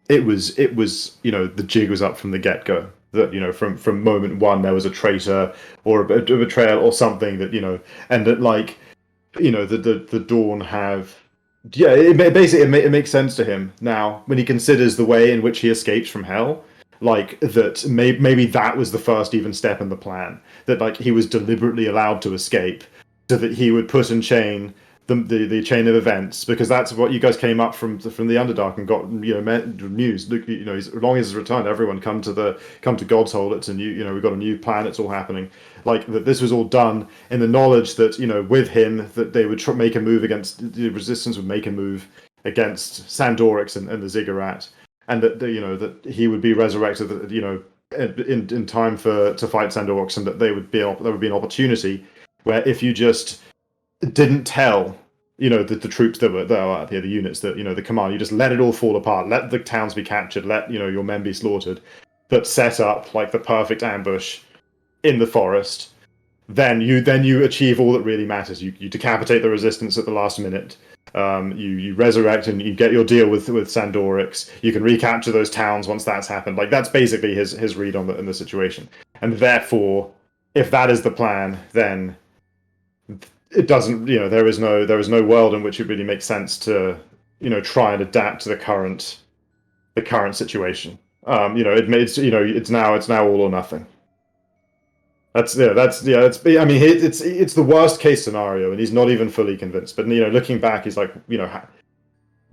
it was the jig was up from the get-go, that from moment one there was a traitor or a betrayal or something, that and that the Dawn have it makes sense to him now when he considers the way in which he escaped from hell, that maybe that was the first even step in the plan, that he was deliberately allowed to escape so that he would put in chain the chain of events, because that's what you guys came up from the Underdark and got news. Look, as long as he's returned, everyone come to God's Hole. It's a new, we've got a new plan. It's all happening. That this was all done in the knowledge that with him that they would make a move against the Resistance, would make a move against Sandorix and the Ziggurat, and that that he would be resurrected. In time to fight Sandorix, and that there would be an opportunity where if you just didn't tell the troops that were out here, the units that the command, you just let it all fall apart, let the towns be captured, let your men be slaughtered, but set up the perfect ambush in the forest, then you achieve all that really matters. You decapitate the Resistance at the last minute, you resurrect and you get your deal with Sandorix. You can recapture those towns once that's happened. That's basically his read on the situation, and therefore if that is the plan, then it doesn't, there is no world in which it really makes sense to, try and adapt to the current situation. It's now all or nothing. It's the worst case scenario, and he's not even fully convinced. But looking back, he's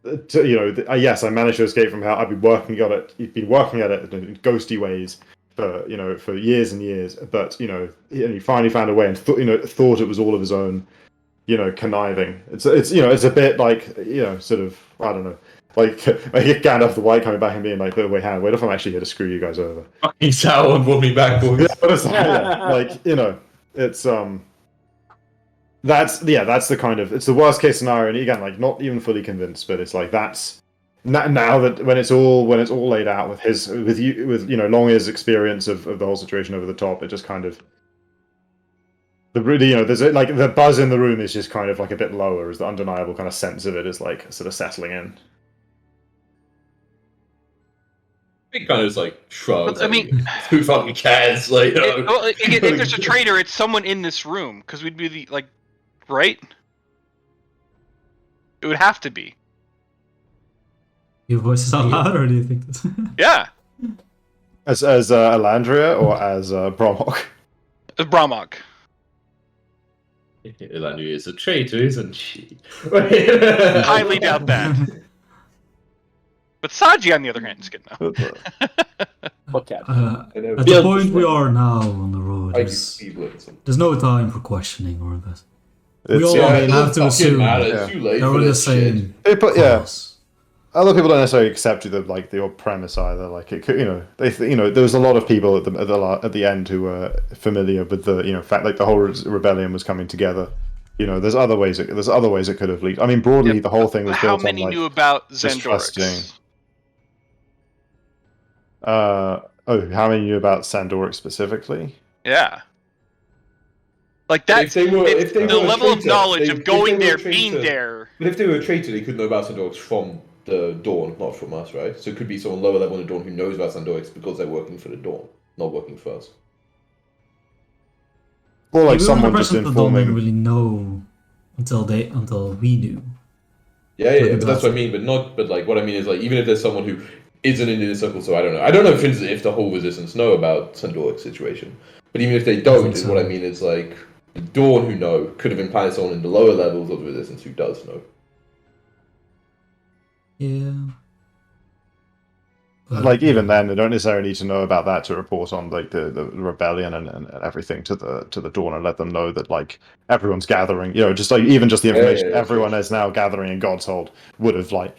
yes, I managed to escape from hell. I've been working at it. He's been working at it in ghosty ways for years and years. But and he finally found a way and thought it was all of his own, conniving. It's a bit sort of, I don't know, Gandalf the White coming back and being wait if I'm actually here to screw you guys over. Fucking sour and brought me back, boys. It's that's the kind of, it's the worst case scenario, and again, not even fully convinced, but it's that's now that when it's all laid out with Longyear's experience of the whole situation over the top, it just kind of there's the buzz in the room is just kind of a bit lower, as the undeniable kind of sense of it is sort of settling in. It kind of shrugs. I mean, who fucking cares? If there's a traitor, it's someone in this room, because we'd be right? It would have to be. Your voice is out loud, or do you think that's... Yeah. As Elandria or as Bromok? As Bromok. Elandria is a traitor, isn't she? Highly doubt that. But Saji, on the other hand, is good now. Fuck yeah. At the point we are now on the road, there's no time for questioning or that. We all have to assume they're on the same. Other people don't necessarily accept your premise either. It could, there was a lot of people at the end who were familiar with the fact the whole rebellion was coming together. There's other ways it could have leaked. I mean, broadly, the whole thing was built on how many knew about Sandorix? Zendorix? How many knew about Sandorix specifically? Yeah. That. If they were the level of knowledge of going there, being there. But if they were a traitor, they could know about Sandorix from the Dawn, not from us, right? So it could be someone lower level in the Dawn who knows about Sandorix because they're working for the Dawn, not working for us. Or someone just informing. The Dawn didn't really know until we knew. Yeah, but that's what I mean. But what I mean is even if there's someone who isn't in the circle, so I don't know if the whole Resistance know about Sandorix's situation. But even if they don't, what I mean is the Dawn who know could have implanted someone in the lower levels of the Resistance who does know. Yeah. But, Like even then, they don't necessarily need to know about that to report on like the rebellion and everything to the Dawn and let them know that like everyone's gathering. You know, just like even just the information everyone is now gathering in God's would have like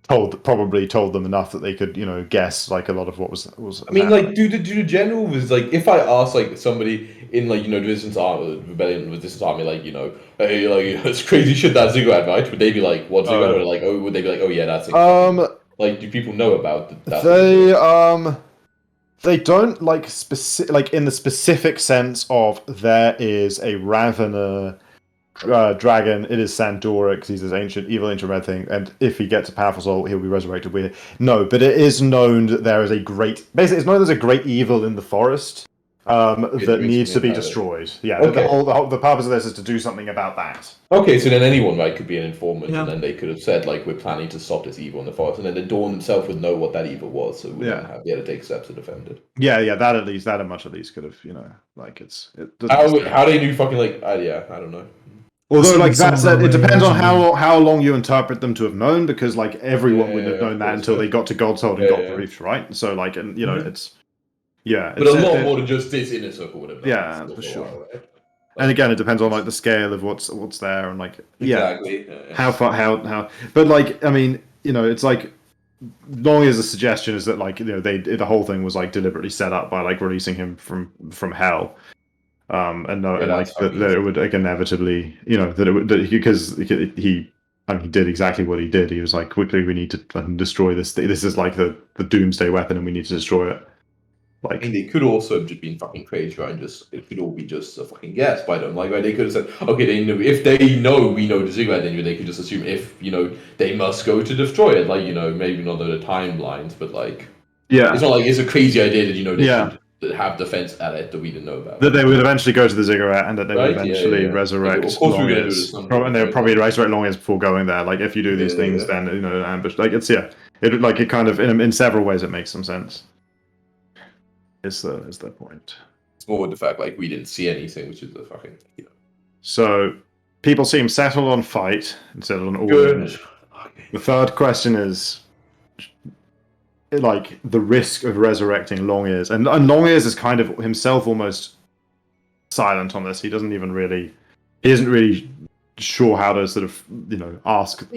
probably told them enough that they could guess like a lot of what was. I mean, happening. like, do the general was like, if I ask like somebody in like the resistance army, rebellion resistance army, like hey, like it's crazy shit that Ziggurat, right? Would they be like, what's Ziggurat? Or like, oh, would they be like, oh yeah, that's like, do people know about that? They don't like specific, like in the specific sense of there is a Ravener dragon. It is Sandorix. He's this evil ancient red thing, and if he gets a powerful soul, he'll be resurrected. But it is known that there is basically it's known there's a great evil in the forest that needs to be destroyed. Yeah, okay. the purpose of this is to do something about that. Okay, so then anyone, right, could be an informant, Yeah. and then they could have said, like, we're planning to stop this evil in the forest, and then the Dawn themselves would know what that evil was, so we don't be able to take steps to defend it. Yeah, that at least, that much at least could have, like, how they knew fucking, like, I don't know. Although, like, that said, it depends on how long you interpret them to have known, because, like, everyone wouldn't have known that until they got to God's Hold and got the reefs, right? So, like, and, it's... Yeah. But a lot more than just this inner circle would have known. Yeah, for sure. While, right? And again, it depends on like the scale of what's there and like exactly. How far how but like I mean it's like long as the suggestion is that like the whole thing was like deliberately set up by like releasing him from hell, and like that it would like inevitably because he did exactly what he did. He was like, quickly we need to destroy this thing. This is like the doomsday weapon and we need to destroy it. Like, I mean, they could also have just been fucking crazy, right? It could all be just a fucking guess by them. Like, right? They could have said, okay, they know if they know we know the Ziggurat, then they could just assume if they must go to destroy it. Like, maybe not the timelines, but like, it's not like it's a crazy idea that they should have defense at it that we didn't know about. That they would eventually go to the Ziggurat and that they would eventually resurrect. Of course, and they would probably resurrect Longiers before going there. Like, if you do these things, then ambush. Like, it's it kind of in several ways it makes some sense. Is the point. It's more the fact like we didn't see anything, which is the fucking So people seem settled on fight instead of on order. Okay. The third question is like the risk of resurrecting Longears, and Longears is kind of himself almost silent on this. He isn't really sure how to sort of ask.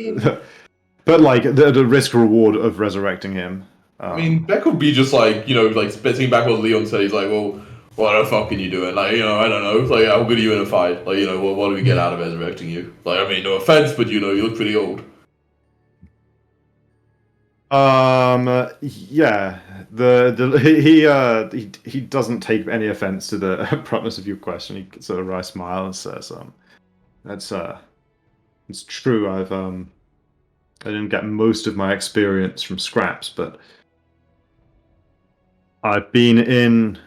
But like the risk reward of resurrecting him. I mean, that could be just like, like spitting back what Leon said. He's like, well, what the fuck can you do? And like, I don't know. Like, how good are you in a fight? Like, what do we get out of resurrecting you? Like, I mean, no offense, but you look pretty old. Yeah. He doesn't take any offense to the abruptness of your question. He sort of wry smile and says, it's true. I didn't get most of my experience from scraps, but I've been in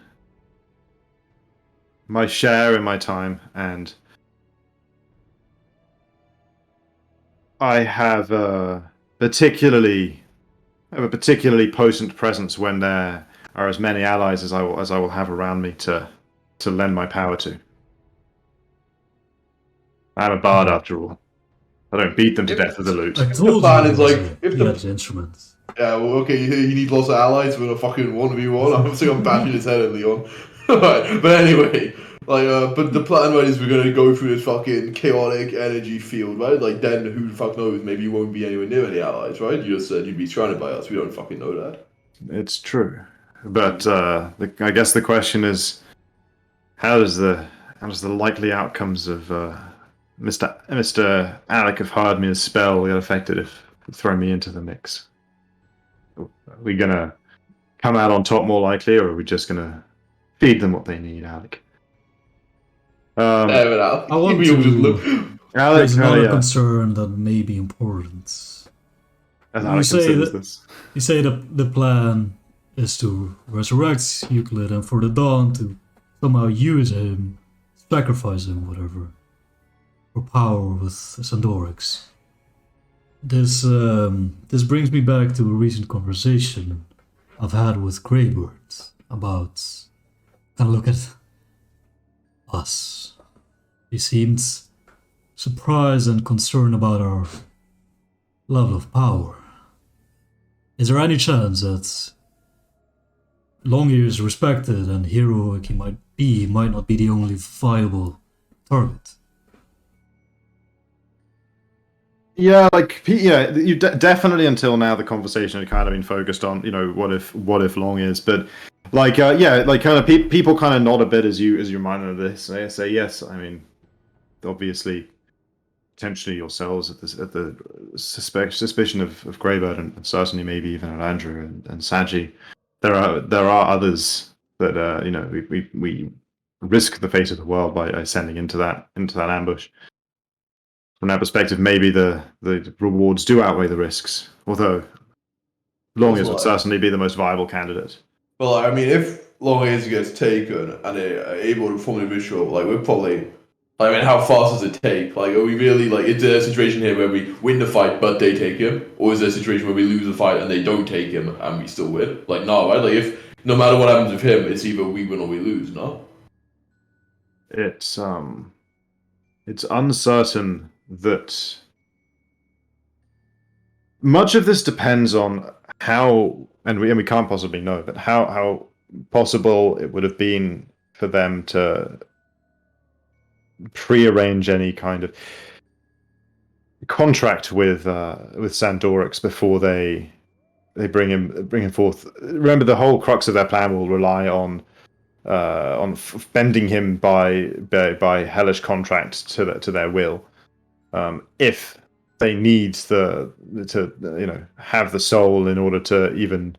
my share in my time, and I have a particularly potent presence when there are as many allies as I will have around me to lend my power to. I'm a bard after all. I don't beat them to death with the loot. I told you if the instruments. Yeah, well, okay, he needs lots of allies with a fucking 1v1. I'm bashing his head at Leon. Right, but anyway, like, but the plan, right, is we're gonna go through this fucking chaotic energy field, right? Like, then who the fuck knows? Maybe you won't be anywhere near any allies, right? You just said you'd be surrounded by us. We don't fucking know that. It's true, but I guess the question is, how does the likely outcomes of Mr. Alec of Hardmere's spell get affected if you throw me into the mix? Are we gonna come out on top more likely, or are we just gonna feed them what they need, Alec? I want to... There's another concern that may be important. You say that the plan is to resurrect Euclid and for the Dawn to somehow use him, sacrifice him, whatever, for power with Sandorix. This brings me back to a recent conversation I've had with Greybird about kind of look at us. He seemed surprised and concerned about our level of power. Is there any chance that Longyear is respected and heroic he might not be the only viable target? Yeah, like you definitely until now the conversation had kind of been focused on what if Long is, but like like kind of people kind of nod a bit as you remind of this. They say yes. I mean, obviously, potentially yourselves at the suspicion of Greybird and certainly maybe even at Andrew and Saji. There are others that we risk the fate of the world by sending into that ambush. From that perspective, maybe the rewards do outweigh the risks. Although Longiers would certainly be the most viable candidate. Well, I mean, if Longiers gets taken and they're able to form a visual, like we're probably. I mean, how fast does it take? Like, are we really like? Is there a situation here where we win the fight but they take him, or is there a situation where we lose the fight and they don't take him and we still win? Like, no, right? Like, if no matter what happens with him, it's either we win or we lose. No. It's uncertain that much of this depends on how, and we can't possibly know, but how possible it would have been for them to prearrange any kind of contract with Sandorix before they bring him forth. Remember, the whole crux of their plan will rely on bending him by hellish contract to their will. If they need to have the soul in order to even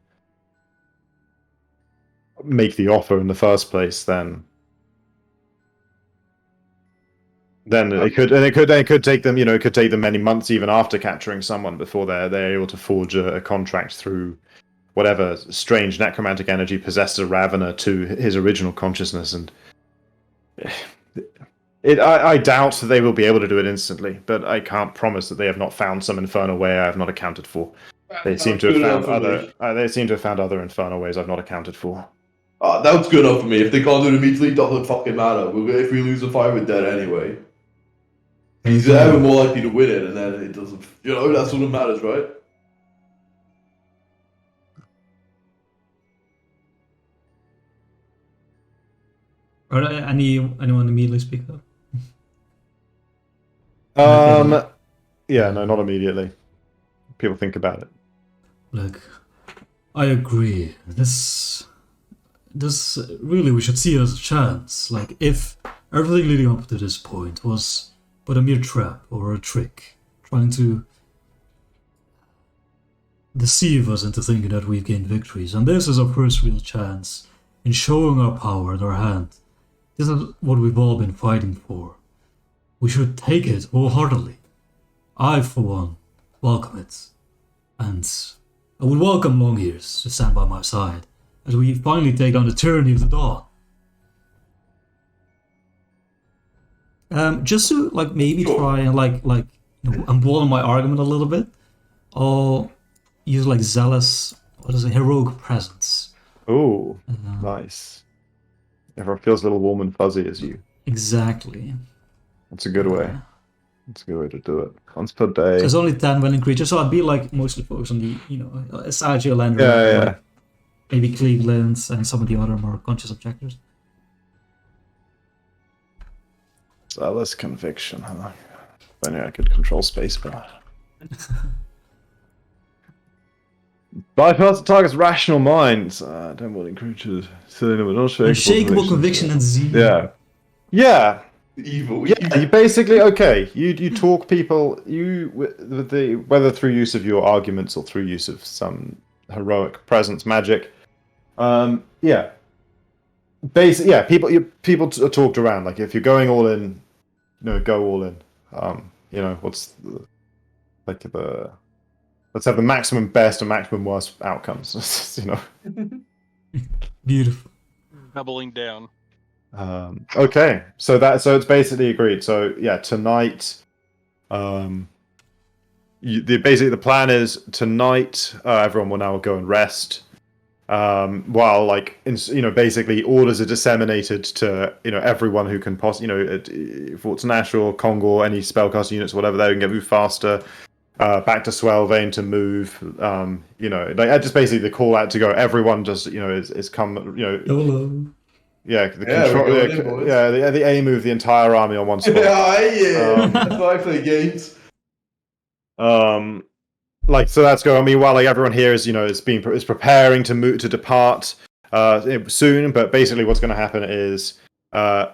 make the offer in the first place, then it could take them many months even after capturing someone before they're able to forge a contract through whatever strange necromantic energy possessed a Ravener to his original consciousness. And I doubt that they will be able to do it instantly, but I can't promise that they have not found some infernal way I have not accounted for. They seem to have found other infernal ways I've not accounted for. That's good enough for me. If they can't do it immediately, it doesn't fucking matter. If we lose the fight, we're dead anyway. He's ever more likely to win it, and then it doesn't. That's all that matters, right? Are there anyone immediately speak up? Yeah, no, not immediately. People think about it. Look, I agree. This really, we should see it as a chance. Like, if everything leading up to this point was but a mere trap or a trick, trying to deceive us into thinking that we've gained victories, and this is our first real chance in showing our power in our hand. This is what we've all been fighting for. We should take it wholeheartedly. I, for one, welcome it. And I would welcome Longears to stand by my side as we finally take on the tyranny of the dawn. Just to maybe try and embolden my argument a little bit, I'll use zealous, heroic presence. Oh, nice. Everyone feels a little warm and fuzzy as you. Exactly. That's a good way. That's a good way to do it. Once per day. There's only 10 willing creatures, so I'd be mostly focused on the, Sergio Landry, yeah. Maybe Cleveland and some of the other more conscious objectors. Zealous conviction, huh? If only I could control space, but bypass the target's rational mind. Don't willing creatures. Unshakable conviction and zeal. Yeah. Evil. Yeah, you basically You talk people whether through use of your arguments or through use of some heroic presence magic. People are talked around. Like, if you're going all in, go all in. What's let's have the maximum best and maximum worst outcomes. Beautiful. Doubling down. Okay, so it's basically agreed. So yeah, tonight, basically the plan is tonight. Everyone will now go and rest. While basically orders are disseminated to everyone who can if it's natural, Kongor, any spellcasting units, whatever, they can get moved faster. back to Swellvane to move. Just basically the call out to go. Everyone just is come. YOLO. Yeah, the Yeah, control. we're going in, boys. The A move the entire army on one spot. That's why I play games. So that's going. I mean, while everyone here is is preparing to depart soon, but basically what's going to happen is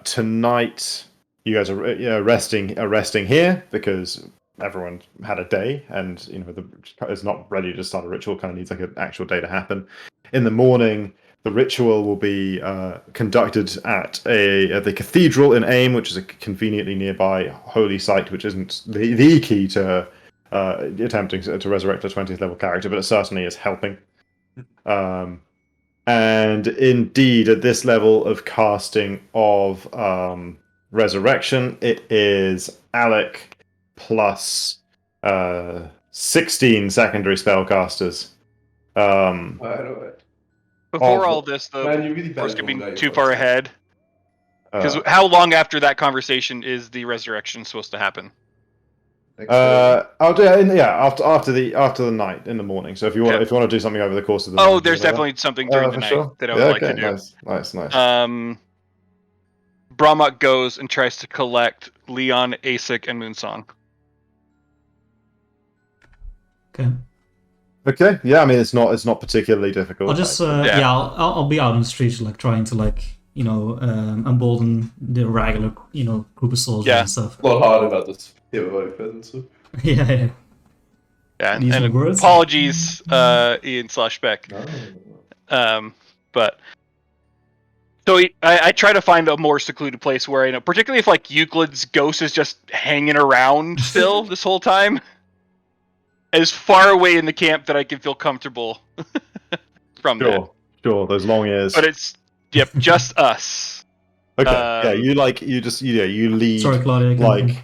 tonight you guys are resting here because everyone had a day, and is not ready to start a ritual. Kind of needs like an actual day to happen. In the morning, the ritual will be conducted at the cathedral in Aim, which is a conveniently nearby holy site, which isn't the key to attempting to resurrect a 20th level character, but it certainly is helping. And indeed, at this level of casting of resurrection, it is Alec plus 16 secondary spellcasters. Before all this, though, Man, you're really we're bad skipping at too far ahead. Because how long after that conversation is the resurrection supposed to happen? I'll do it after the night in the morning. So if you want to do something over the course of the night, there's definitely something during the night that I would like to do. Nice. Brahmak goes and tries to collect Leon, Asik, and Moonsong. Okay. Yeah, I mean it's not particularly difficult. I'll just I'll be out on the streets trying to embolden the regular group of soldiers and stuff. A lot harder about this hero and stuff. Yeah. Yeah, and apologies, Ian/Beck. No. But so I try to find a more secluded place where particularly if Euclid's ghost is just hanging around still this whole time, as far away in the camp that I can feel comfortable from that. Sure, those long ears. But it's just us. Okay, you lead. Sorry, Claudia.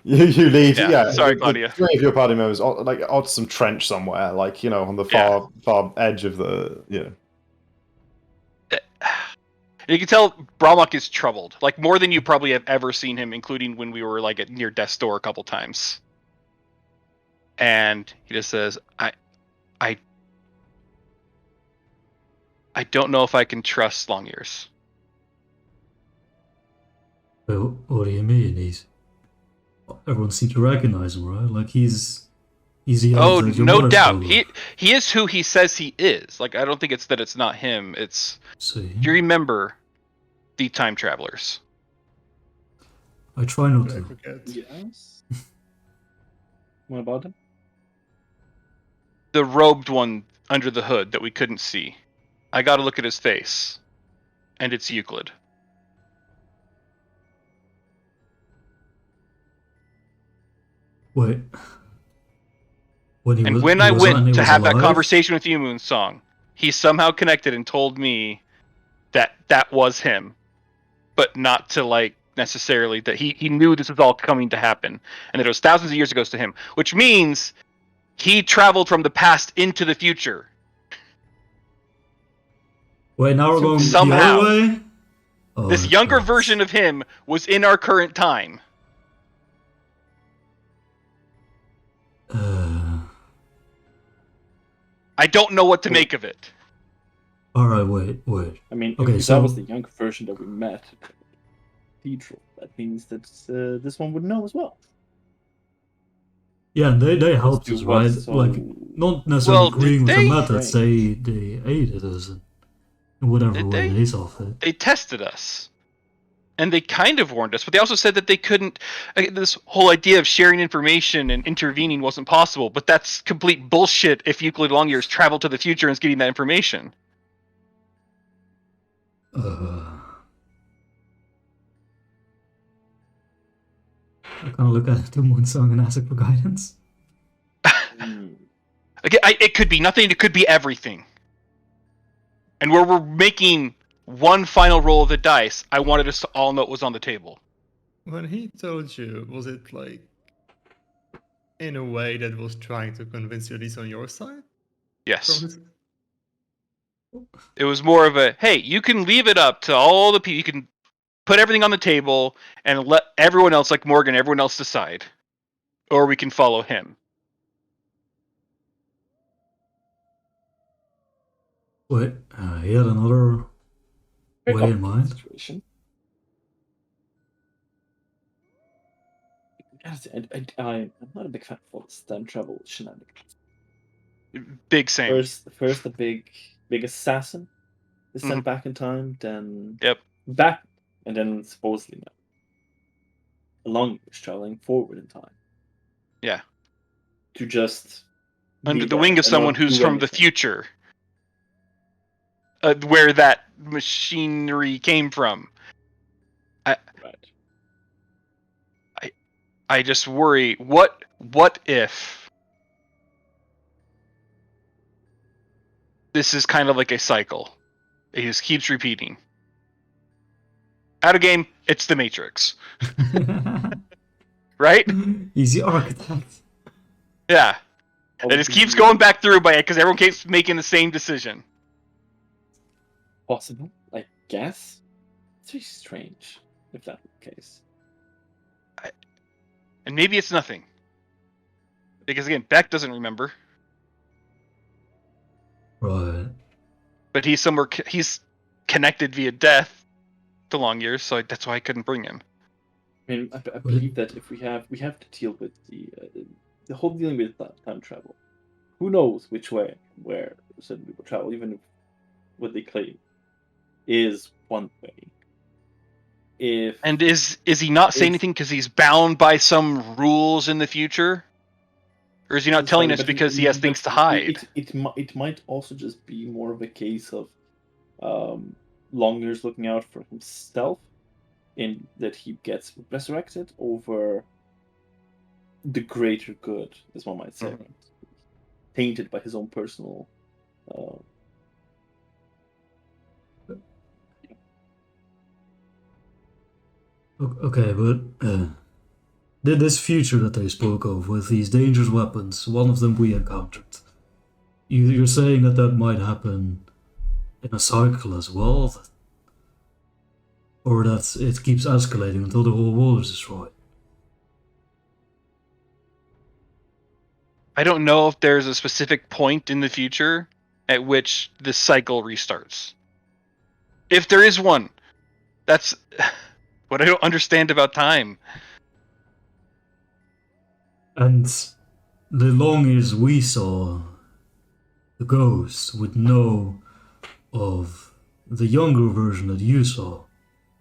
You lead. Yeah, sorry, Claudia. Three of your party members out some trench somewhere, on the far edge of the. You can tell Brahmak is troubled, more than you probably have ever seen him, including when we were at near death's door a couple times. And he just says, I don't know if I can trust Long Ears. Well, what do you mean? Everyone seems to recognize him, right? He's the no doubt. He is who he says he is. I don't think it's that it's not him. It's do you remember the time travelers? I try not to. Yes. What about him? The robed one under the hood that we couldn't see. I got to look at his face, and it's Euclid. Wait. When I went to have that conversation with you, Moonsong, he somehow connected and told me that was him, but not to necessarily that he knew this was all coming to happen, and that it was thousands of years ago to him, which means he traveled from the past into the future. Wait, now we're going somehow. The other way? Oh, this younger version of him was in our current time. I don't know what to make of it. Alright, wait. I mean, okay, if that was the younger version that we met at the cathedral, that means that this one would know as well. Yeah, and they helped us, right? Not necessarily agreeing with the methods, they aided us in whatever way they saw fit. They tested us. And they kind of warned us, but they also said that they couldn't. This whole idea of sharing information and intervening wasn't possible, but that's complete bullshit if Euclid Longears traveled to the future and is getting that information. I kind of look at the Moonsong and ask for guidance. Okay, it could be nothing, it could be everything. And where we're making one final roll of the dice, I wanted us to all know what was on the table. When he told you, was it in a way that was trying to convince you he's on your side? Yes. It was more of a, hey, you can leave it up to all the people, you can put everything on the table and let everyone else, like Morgan, everyone else decide. Or we can follow him. Wait, he had another Very way in complicated mind. situation. I'm not a big fan of all this time travel shenanigans. Big same. First the big assassin is sent back in time, then Yep. back, and then supposedly now along is traveling forward in time. Yeah. To just Under be the there wing of and someone not who's do from the anything. future. Where that machinery came from. Right. I just worry, what if this is kind of like a cycle? It just keeps repeating. Out of game, it's the Matrix. Right? He's the architect. Yeah. It just keeps Obviously going back through by it because everyone keeps making the same decision. possible, I guess. It's very strange if that's the case. And maybe it's nothing. Because again, Beck doesn't remember. Right. But he's connected via death to long years, so that's why I couldn't bring him. I mean, I believe that if we have to deal with the whole dealing with time travel. Who knows which way where certain people travel, even if what they claim is one way. And is he not saying anything because he's bound by some rules in the future? Or is he not telling us because he has things to hide? It might also just be more of a case of Longyear's looking out for himself, in that he gets resurrected over the greater good, as one might say, right? Tainted by his own personal. Okay, but this future that they spoke of with these dangerous weapons, one of them we encountered. You're saying that might happen in a cycle as well? Or that it keeps escalating until the whole world is destroyed? I don't know if there's a specific point in the future at which this cycle restarts. If there is one, that's what I don't understand about time. And the longest we saw, the ghost would know of the younger version that you saw,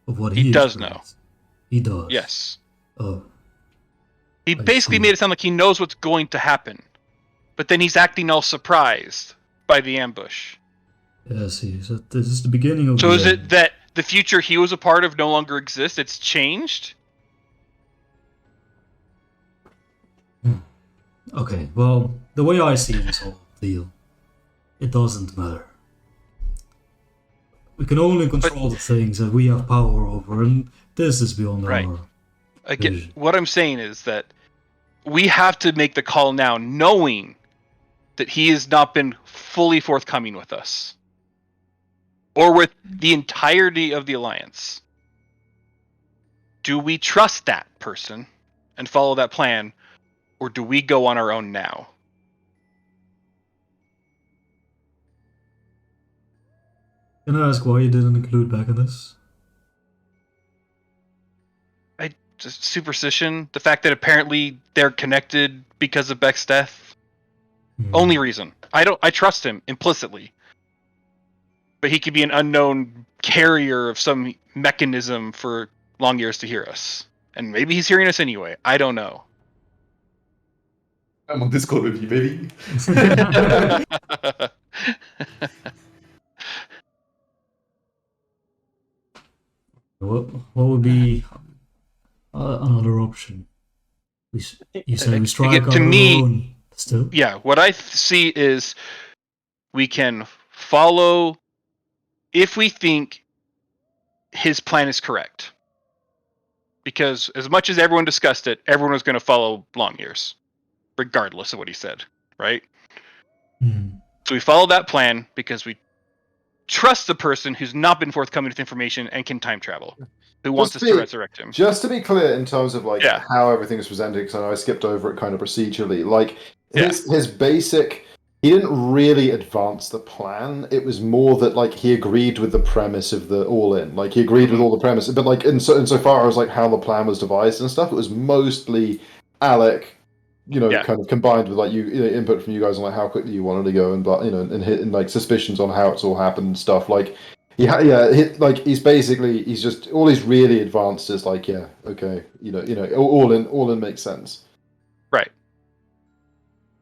of what he does know. experienced. He does. Yes. Oh. He basically made it sound like he knows what's going to happen, but then he's acting all surprised by the ambush. Yes, he said this is the beginning of. So is it that the future he was a part of no longer exists? It's changed? Okay, well, the way I see this whole deal, it doesn't matter. We can only control the things that we have power over, and this is beyond our. Again, what I'm saying is that we have to make the call now, knowing that he has not been fully forthcoming with us. Or with the entirety of the Alliance. Do we trust that person and follow that plan, or do we go on our own now? Can I ask why you didn't include back in this? Just superstition, the fact that apparently they're connected because of Beck's death. Only reason. I trust him implicitly. But he could be an unknown carrier of some mechanism for Longyears to hear us. And maybe he's hearing us anyway. I don't know. I'm on Discord with you, baby. What would be another option? You say we strike to our me, own still? Yeah, what I see is we can follow if we think his plan is correct. Because as much as everyone discussed it, everyone was going to follow Longyears, regardless of what he said, right? So we follow that plan because we trust the person who's not been forthcoming with information and can time travel, who wants us to resurrect him. Just to be clear, in terms of how everything is presented, because I know I skipped over it kind of procedurally. Like his basic he didn't really advance the plan. It was more that like he agreed with the premise of the all-in. Like he agreed with all the premise, but like insofar as like how the plan was devised and stuff, it was mostly Alec, Yeah. kind of combined with like input from you guys on like how quickly you wanted to go, and but and like suspicions on how it's all happened and stuff. Like like he's just all he's really advanced is like okay, all in makes sense. Right.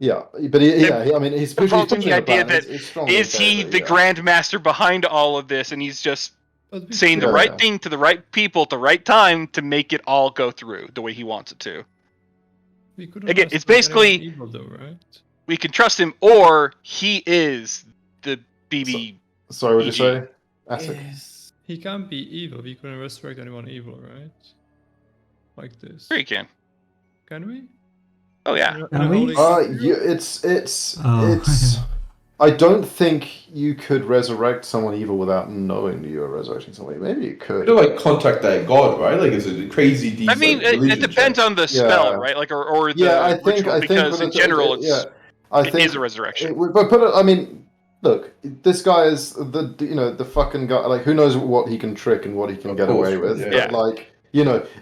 Yeah, but I mean, he's Proposing pushing the idea plan. that It's strongly is he in favor, the yeah. grand master behind all of this, and he's just But we saying the Yeah. right thing to the right people at the right time to make it all go through the way he wants it to. we couldn't Again, it's resurrect anyone basically- evil though, right? We can trust him, or he is the BB. Sorry, what did you EG. say? Attic. He can't be evil. We couldn't resurrect anyone evil, right? Like this. Sure, he can. Can we? Oh yeah. In a Can we? holy Yeah, spirit? it's. Oh. I don't think you could resurrect someone evil without knowing that you are resurrecting somebody. Maybe you could. You like contact their god, right? Like it's a crazy deep. I mean, it depends on the spell, right? Like, or the I think ritual, because in general, it is a resurrection. But I mean, look, this guy is the fucking guy. Like, who knows what he can trick and what he can Of get course, away with? yeah. But like,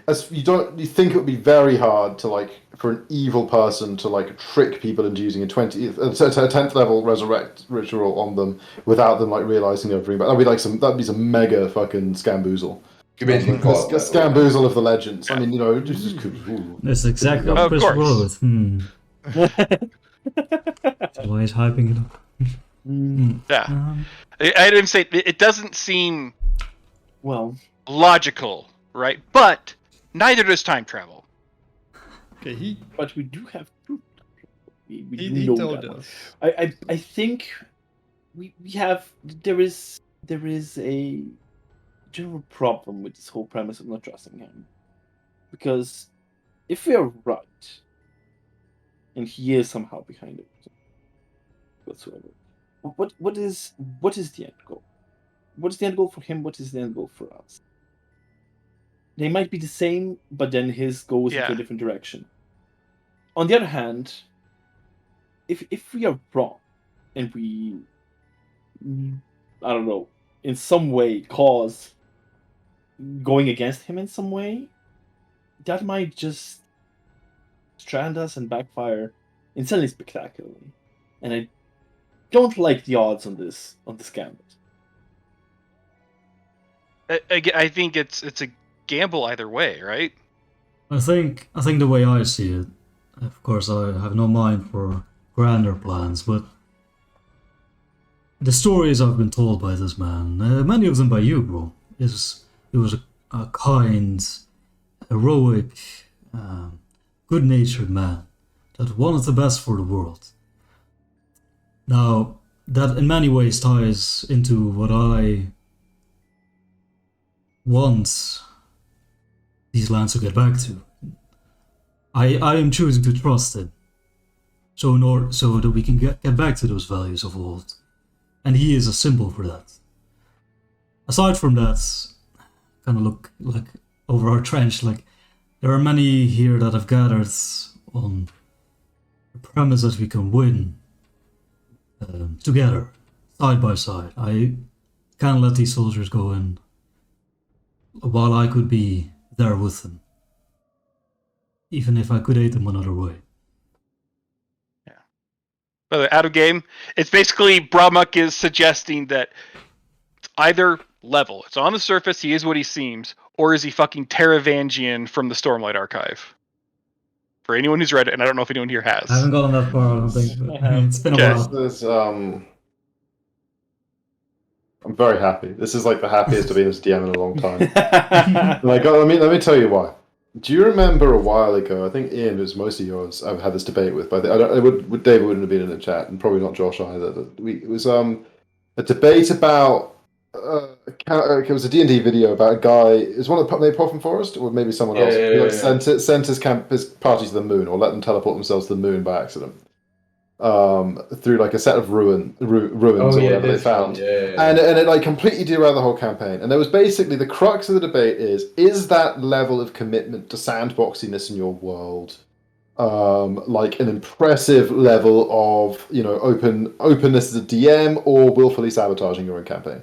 as you think it would be very hard to like for an evil person to like trick people into using a 10th level resurrect ritual on them without them like realizing everything. But that'd be some mega fucking scamboozle. You mentioned god. Scamboozle of the legends. I Yeah. mean, just ooh. That's exactly Of what Chris course. wrote. That's why he's hyping it up. Yeah. Um, I didn't say it doesn't seem Well, logical, right? But neither does time travel. Okay, but we do have proof. We do he know told that one. us. I think we have there is a general problem with this whole premise of not trusting him, because if we are right, and he is somehow behind it whatsoever, what is the end goal? What is the end goal for him? What is the end goal for us? They might be the same, but then his goes into Yeah. a different direction. On the other hand, if we are wrong and we, I don't know, in some way cause going against him in some way, that might just strand us and backfire insanely spectacularly. And I don't like the odds on this gambit. I think it's a gamble either way, right? I think the way I see it, of course, I have no mind for grander plans, but the stories I've been told by this man, many of them by you, bro, he was a kind, heroic, good-natured man that wanted the best for the world. Now, that in many ways ties into what I want these lands to get back to. I am choosing to trust it, so that we can get back to those values of old, and he is a symbol for that. Aside from that, kind of look like over our trench, like there are many here that have gathered on the premise that we can win together, side by side. I can't let these soldiers go in while I could be there with them, even if I could aid them another way. By the way, out of game, it's basically Bramuk is suggesting that it's either level. It's on the surface, he is what he seems, or is he fucking Teravangian from the Stormlight Archive? For anyone who's read it, and I don't know if anyone here has. I haven't gotten that far, I don't think, but it's been Okay. a while. This, I'm very happy. This is like the happiest I've been as DM in a long time. Like, let me tell you why. Do you remember a while ago? I think Ian, it was mostly yours. I've had this debate with, but David wouldn't have been in the chat, and probably not Josh either. It was a debate about it was a D&D video about a guy. It was one of maybe Puffin Forest, or maybe someone else. Who sent his party to the moon, or let them teleport themselves to the moon by accident. Through like a set of ruins or whatever they found. And it like completely derailed the whole campaign. And there was basically the crux of the debate is that level of commitment to sandboxiness in your world like an impressive level of openness as a DM or willfully sabotaging your own campaign.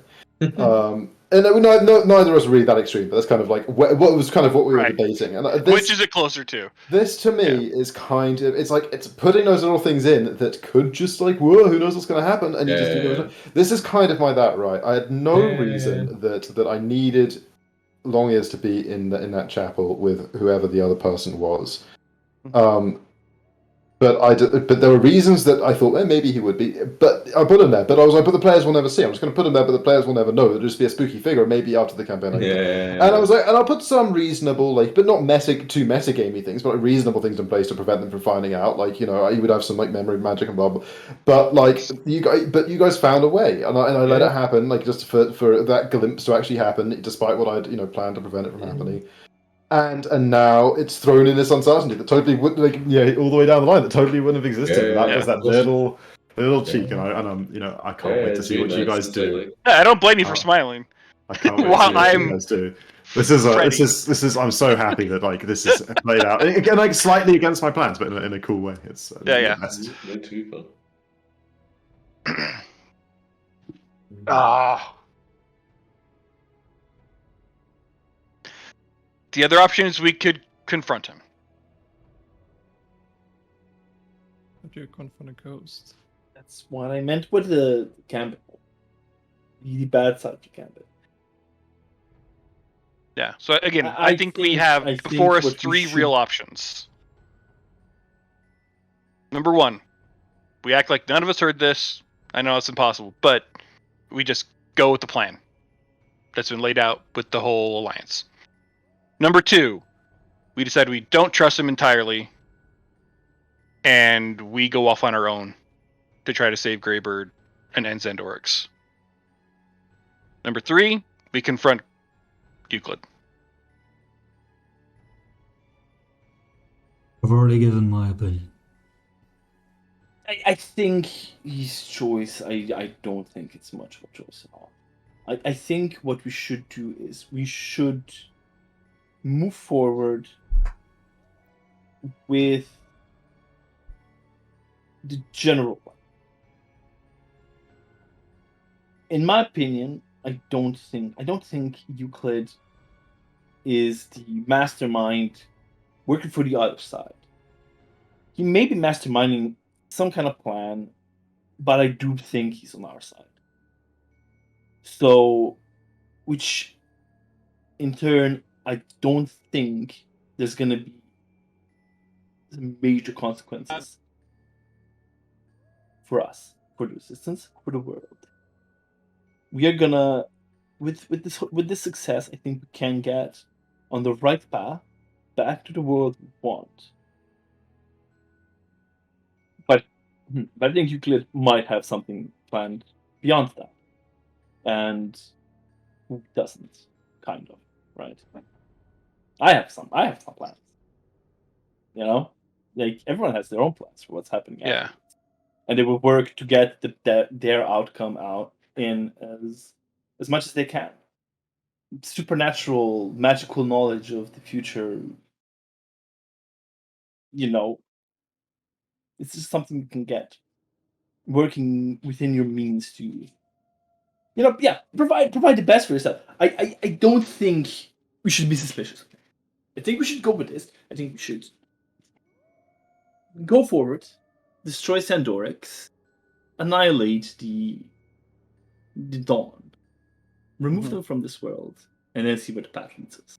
And neither of us are really that extreme, but that's kind of like what was kind of what we were Right. debating. And Which is it closer to? this to me is kind of it's putting those little things in that could just like whoa, who knows what's going to happen, and you just do those. This is kind of that, right? I had no reason that I needed Long Ears to be in that chapel with whoever the other person was. But there were reasons that I thought, maybe he would be. But I put him there. But I was like, but the players will never see. I'm just going to put him there, but the players will never know. It'll just be a spooky figure. Maybe after the campaign. And I was like, and I'll put some reasonable, but not too metagamey things, but reasonable things in place to prevent them from finding out. You would have some memory magic and blah blah. But you guys found a way, and I let it happen. Just for that glimpse to actually happen, despite what I'd planned to prevent it from happening. And now it's thrown in this uncertainty that totally would all the way down the line that totally wouldn't have existed. There's that little cheek, and I can't wait to see what you guys do. I don't blame you for smiling. I can't wait to see what you guys do. This is I'm so happy that this is played out again, slightly against my plans, but in a cool way. It's yeah. The other option is we could confront him. How do you confront a ghost? That's what I meant with the gambit. The bad side of the gambit. Yeah. So again, I think we have before us three real options. Number one, we act like none of us heard this. I know it's impossible, but we just go with the plan that's been laid out with the whole alliance. Number two, we decide we don't trust him entirely, and we go off on our own to try to save Greybird and end Xandorix. Number three, we confront Euclid. I've already given my opinion. I think his choice, I don't think it's much of a choice at all. I think what we should do is we should move forward with the general plan. In my opinion, I don't think Euclid is the mastermind working for the other side. He may be masterminding some kind of plan, but I do think he's on our side. So, which in turn, I don't think there's gonna be major consequences for us, for the resistance, for the world. We are gonna, with this success, I think we can get on the right path back to the world we want. But I think Euclid might have something planned beyond that, and who doesn't? Kind of, right? I have some plans. Everyone has their own plans for what's happening. Yeah. Afterwards. And they will work to get their outcome out in as much as they can. Supernatural, magical knowledge of the future. It's just something you can get. Working within your means to, provide the best for yourself. I don't think we should be suspicious. I think we should go with this. I think we should go forward, destroy Xandorix, annihilate the Dawn, remove them from this world, and then see where the path leads us.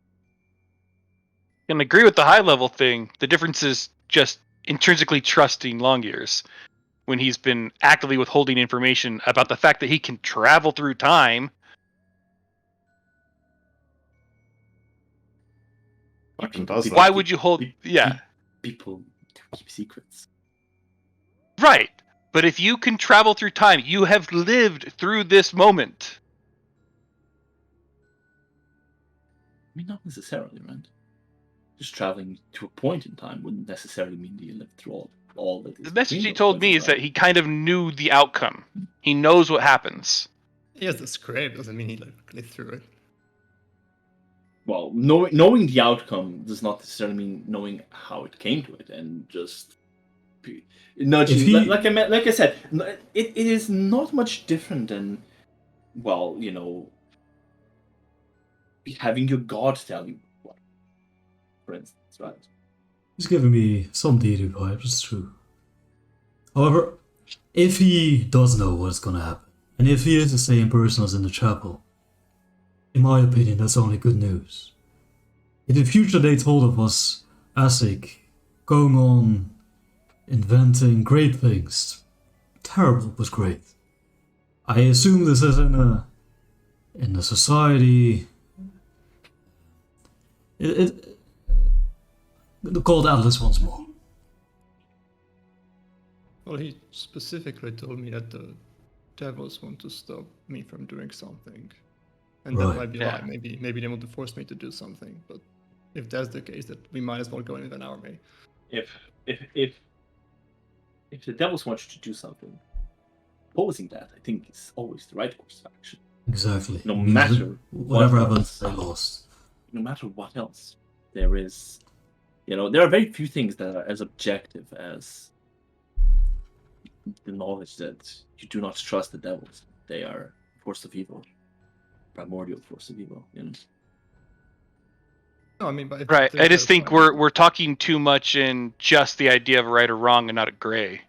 I can agree with the high level thing. The difference is just intrinsically trusting Longears when he's been actively withholding information about the fact that he can travel through time. Why would you hold? People keep secrets. Right. But if you can travel through time, you have lived through this moment. I mean, not necessarily, right? Just traveling to a point in time wouldn't necessarily mean that you lived through all that. The message he told me is that he kind of knew the outcome. He knows what happens. He has the script, doesn't mean he lived through it. well, knowing the outcome does not necessarily mean knowing how it came to it, and just nudging. If he- Like I said, it is not much different than, well, having your god tell you what, for instance, right? He's giving me some deity vibes, it's true. However, if he does know what's gonna happen, and if he is the same person as in the chapel, in my opinion, that's only good news. If in future they told of us, ASIC, going on, inventing great things, terrible but great. I assume this is in a society. Called Atlas once more. Well, he specifically told me that the devils want to stop me from doing something, and that Right. might be Yeah. lie. Maybe they want to force me to do something. But if that's the case, that we might as well go in with an army. If the devils want you to do something, opposing that, I think, is always the right course of action. Exactly. No Means matter whatever what happens, else. they lost. No matter what else, there is, there are very few things that are as objective as the knowledge that you do not trust the devils. They are force of evil, primordial force of evil. No, I mean, but if Right. they're I just think fine. we're talking too much in just the idea of right or wrong and not a gray.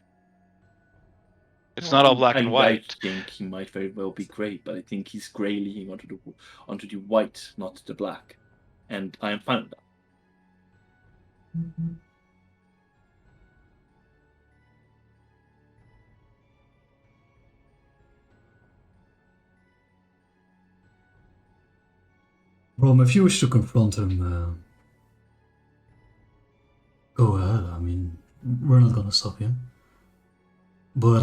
It's not all black and white. I think he might very well be grey, but I think he's grey leaning onto the white, not the black, and I am fine with that. Rom, if you wish to confront him, go ahead. I mean, we're not gonna stop you. But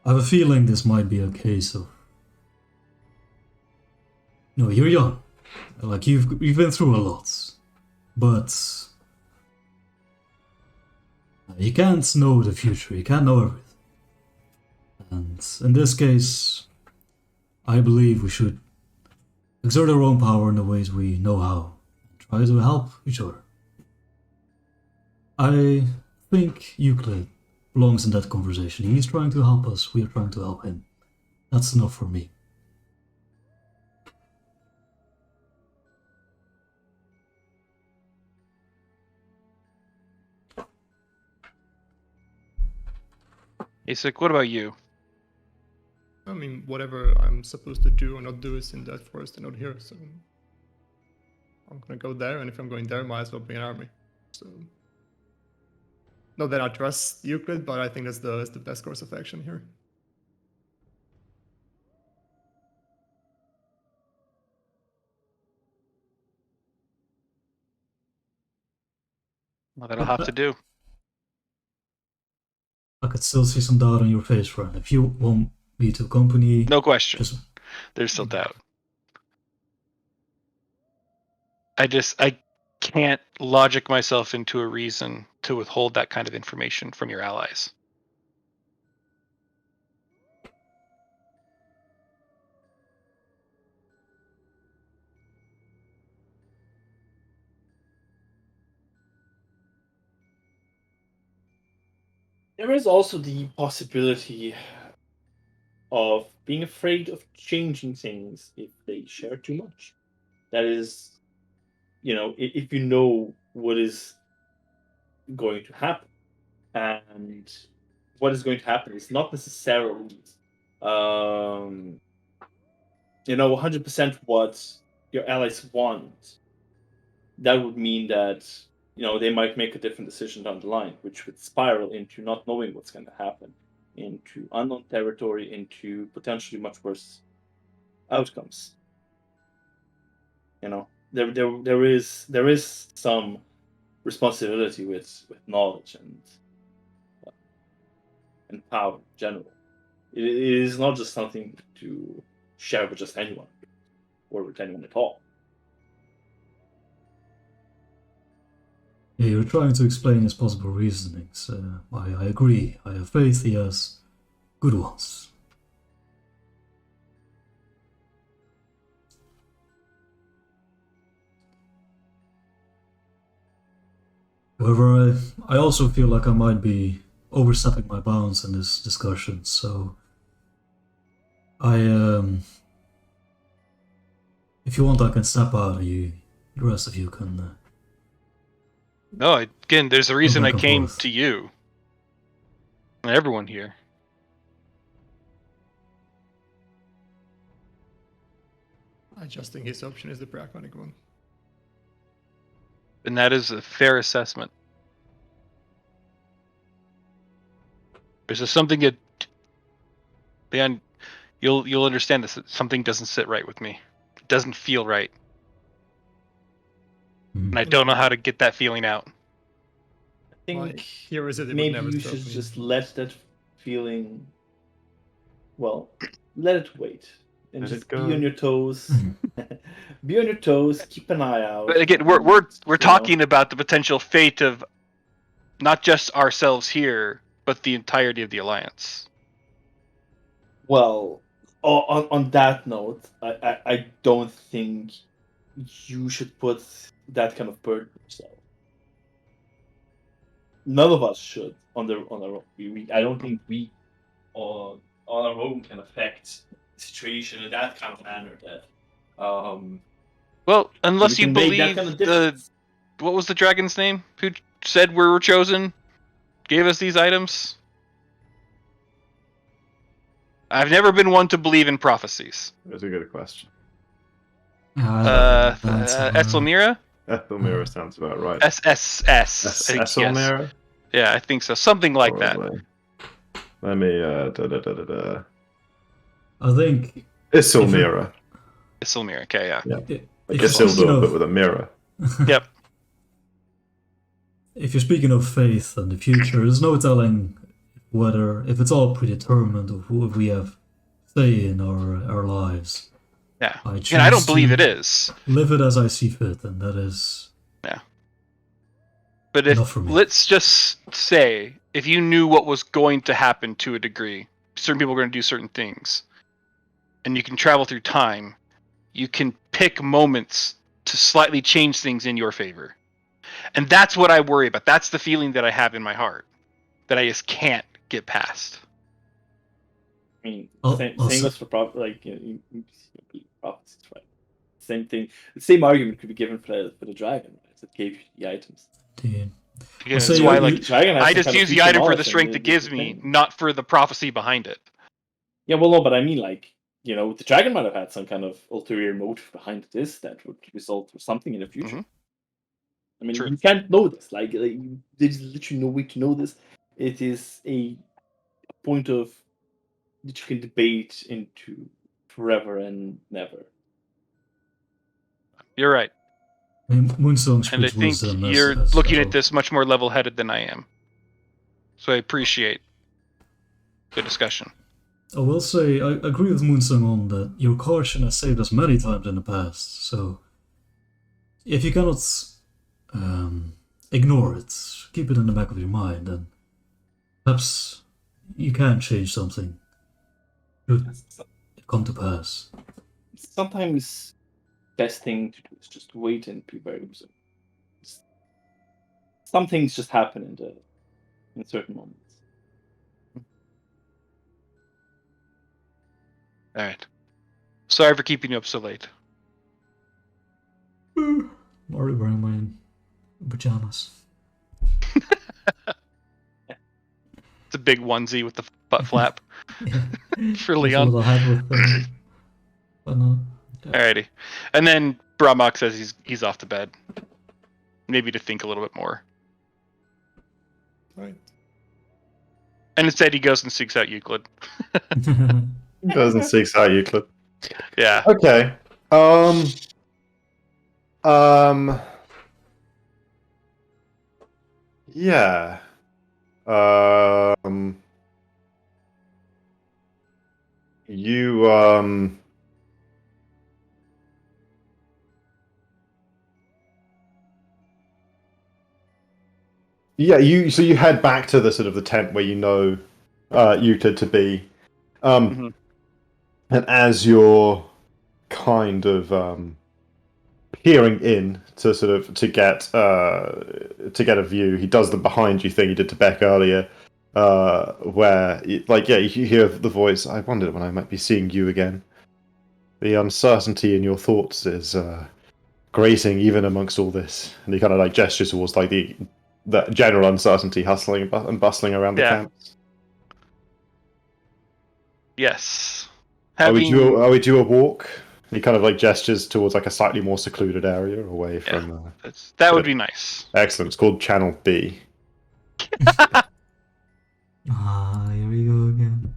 I have a feeling this might be a case of, you're young, like you've been through a lot, but you can't know the future. You can't know everything. And in this case, I believe we should exert our own power in the ways we know how, and try to help each other. I think Euclid belongs in that conversation. He's trying to help us, we are trying to help him. That's enough for me. Asik, what about you? I mean, whatever I'm supposed to do or not do is in that forest and not here. So I'm gonna go there, and if I'm going there, might as well bring an army. So not that I trust Euclid, but I think that's the best course of action here. Well, that'll have to do. I could still see some doubt on your face, friend. If you want me to accompany, No question. just There's still doubt. I can't logic myself into a reason to withhold that kind of information from your allies. There is also the possibility of being afraid of changing things if they share too much. That is, if you know what is going to happen, and what is going to happen is not necessarily, 100% what your allies want. That would mean that they might make a different decision down the line, which would spiral into not knowing what's going to happen, into unknown territory, into potentially much worse outcomes. There is some responsibility with knowledge and power in general. It is not just something to share with just anyone, or with anyone at all. yeah, you're trying to explain his possible reasonings. I agree. I have faith he has good ones. However, I also feel like I might be overstepping my bounds in this discussion, so if you want, I can step out, and the rest of you can. No, again, there's a reason I back and came forth. to you. And everyone here. I just think his option is the pragmatic one. And that is a fair assessment. There's just something that, man, you'll understand this. Something doesn't sit right with me. It doesn't feel right, and I don't know how to get that feeling out. I think My hero said it would maybe never you stop should me. just let that feeling. Well, let it wait and Let just it be go. on your toes. Be on your toes. Keep an eye out. But again, and, we're you know, talking about the potential fate of not just ourselves here, but the entirety of the alliance. Well, on that note, I don't think you should put that kind of burden on yourself. None of us should on our own. I don't think we on our own can affect the situation in that kind of manner. That Well, unless you can make that believe kind of the difference. what was the dragon's name? Who said we were chosen? Gave us these items? I've never been one to believe in prophecies. That's a good question. Ethelmira? Ethelmira sounds about right. SSS. I think, yes. Ethelmira? Yeah, I think so. Something like that. Probably. Let me I think Isilmira. Isilmira, okay, yeah. Like if you're Isildur, speaking but of, with a mirror. Yep. if you're speaking of faith and the future, there's no telling whether if it's all predetermined or who we have say in our lives. Yeah. I And I don't choose believe to it is. Live it as I see fit, and that is But enough for me. let's just say, if you knew what was going to happen to a degree, certain people are going to do certain things, and you can travel through time, you can pick moments to slightly change things in your favor. And that's what I worry about. That's the feeling that I have in my heart that I just can't get past. I mean, same Also- goes for prophecies, right? Same thing. The same argument could be given for the dragon, right? That gave you the items. Dude. Again, So that's you- why, you- like, Dragon has I some just kind of use the future item for knowledge the and strength it gives me, thing. not for the prophecy behind it. Yeah, well, no, but I mean, like, you know, the dragon might have had some kind of ulterior motive behind this that would result in something in the future. Mhm. I mean, True. you can't know this. There's literally no way to know this. It is a point of that you can debate into forever and never. You're right. I mean, Moonstone And I speaks think wisdom you're as looking well. at this much more level-headed than I am. So I appreciate the discussion. I will say, I agree with Moonsung on that your caution has saved us many times in the past, so if you cannot ignore it, keep it in the back of your mind, and perhaps you can change something. Should it come to pass. Sometimes best thing to do is just wait and be very observant. Some things just happen in certain moments. All right. Sorry for keeping you up so late. I'm already wearing my pajamas. It's a big onesie with the butt flap for With a Leon. little hat with whatnot. Alrighty. And then Bramok says he's off to bed. Maybe to think a little bit more. Right. And instead he goes and seeks out Euclid. Doesn't seek out Euclid. Yeah. Okay. Yeah. You Yeah, you head back to the sort of the tent where you know Euclid to be. Mhm. And as you're kind of peering in to sort of to get a view. He does the behind you thing he did to Beck earlier, where you hear the voice. I wondered when I might be seeing you again. The uncertainty in your thoughts is grating even amongst all this. And he kind of like gestures towards like the general uncertainty hustling and bustling around the camps. Yes. Are we due a walk? He kind of like gestures towards like a slightly more secluded area away from. That would be nice. Excellent. It's called Channel B. Here we go again.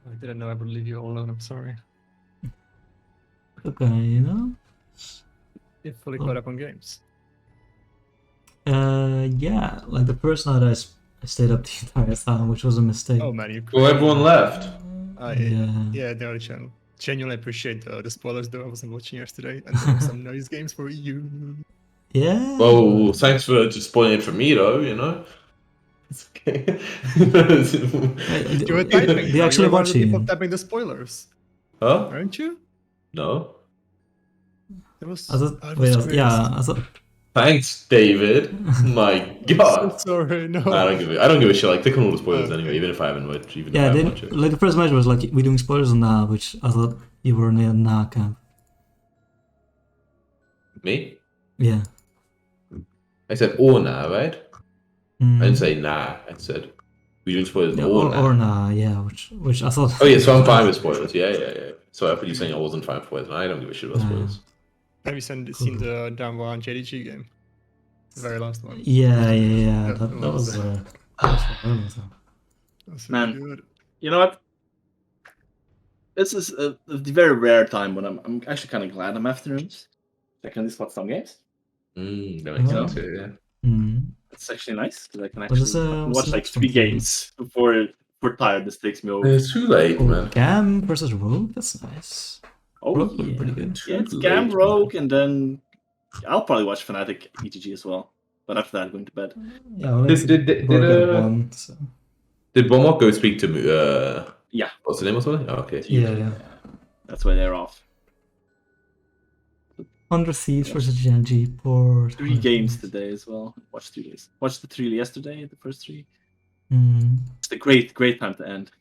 I didn't know I would leave you all alone. I'm sorry. Okay, you know. You're fully caught up on games. Yeah, like the first night I stayed up the entire time, which was a mistake. Oh man, you. Well, everyone left. Yeah, the other channel. Genuinely appreciate the spoilers though. I wasn't watching yesterday, and there were some nice games for you. Yeah. Well, thanks for just spoiling it for me, though. You know. It's okay. You were typing. They actually watching. People typing the spoilers. Huh? Aren't you? No. It was. I thought, it was crazy. I thought. Thanks, David. My God. So sorry, no. I don't give a shit. Like, click on all the spoilers anyway, even if I haven't watched. Even if I haven't watched it. Like the first match was like we're doing spoilers on that, which I thought you were in the nah camp. Me? Yeah. I said or nah, right? Mm. I didn't say nah. I said we doing spoilers Yeah, or nah. or nah, yeah, which I thought. Oh yeah, so I'm fine with spoilers. Yeah. So I thought you saying I wasn't fine with spoilers, and I don't give a shit about spoilers. Have you seen the Downwar and JDG game? The very last one. Yeah. That was Man. Really good. You know what? This is the very rare time when I'm actually kind of glad I'm afternoons. I can at least watch some games. That makes sense. Yeah. Mm. It's actually nice because I can What is, actually watch what's like the 3 next one? games before tired. This takes me over. It's too late, man. Gam versus Rogue. That's nice. Oh Rogue yeah, pretty good. yeah. It's Too Gam late, Rogue, and then I'll probably watch Fnatic ETG as well. But after that, going to bed. Yeah, well, Did one. So. Did Bomok go speak to Yeah. What's the name or something? Oh, okay. Yeah. That's why they're off. 100 Thieves versus Genji. Poor. 3 games today as well. Watched 3 days. Watched the 3 yesterday. The first 3. Mm. It's a great time to end.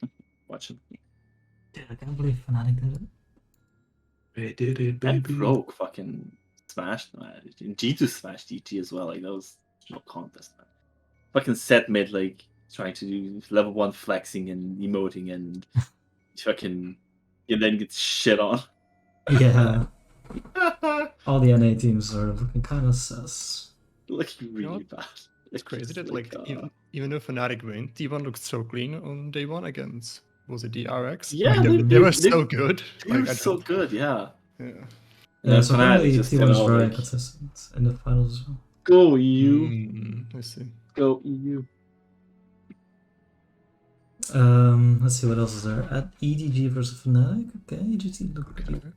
Watching. Dude, I can't believe Fnatic did it. They did it, And baby. Rogue fucking smashed. And G2 smashed GT as well. Like that was no contest, man. Fucking set mid like trying to do level 1 flexing and emoting and fucking and then gets shit on. Yeah. All the NA teams are looking kind of sus. Looking really bad. It's crazy that like, even though Fnatic win, T1 looked so clean on day 1 against was it the RX? Yeah, they were so good. They were so good, yeah. Yeah. Yeah, so Fnatic really just, T1 is very like, consistent in the finals as well. Go EU. I see. Go EU. Let's see what else is there. At EDG versus Fnatic. Okay, EDG look pretty good.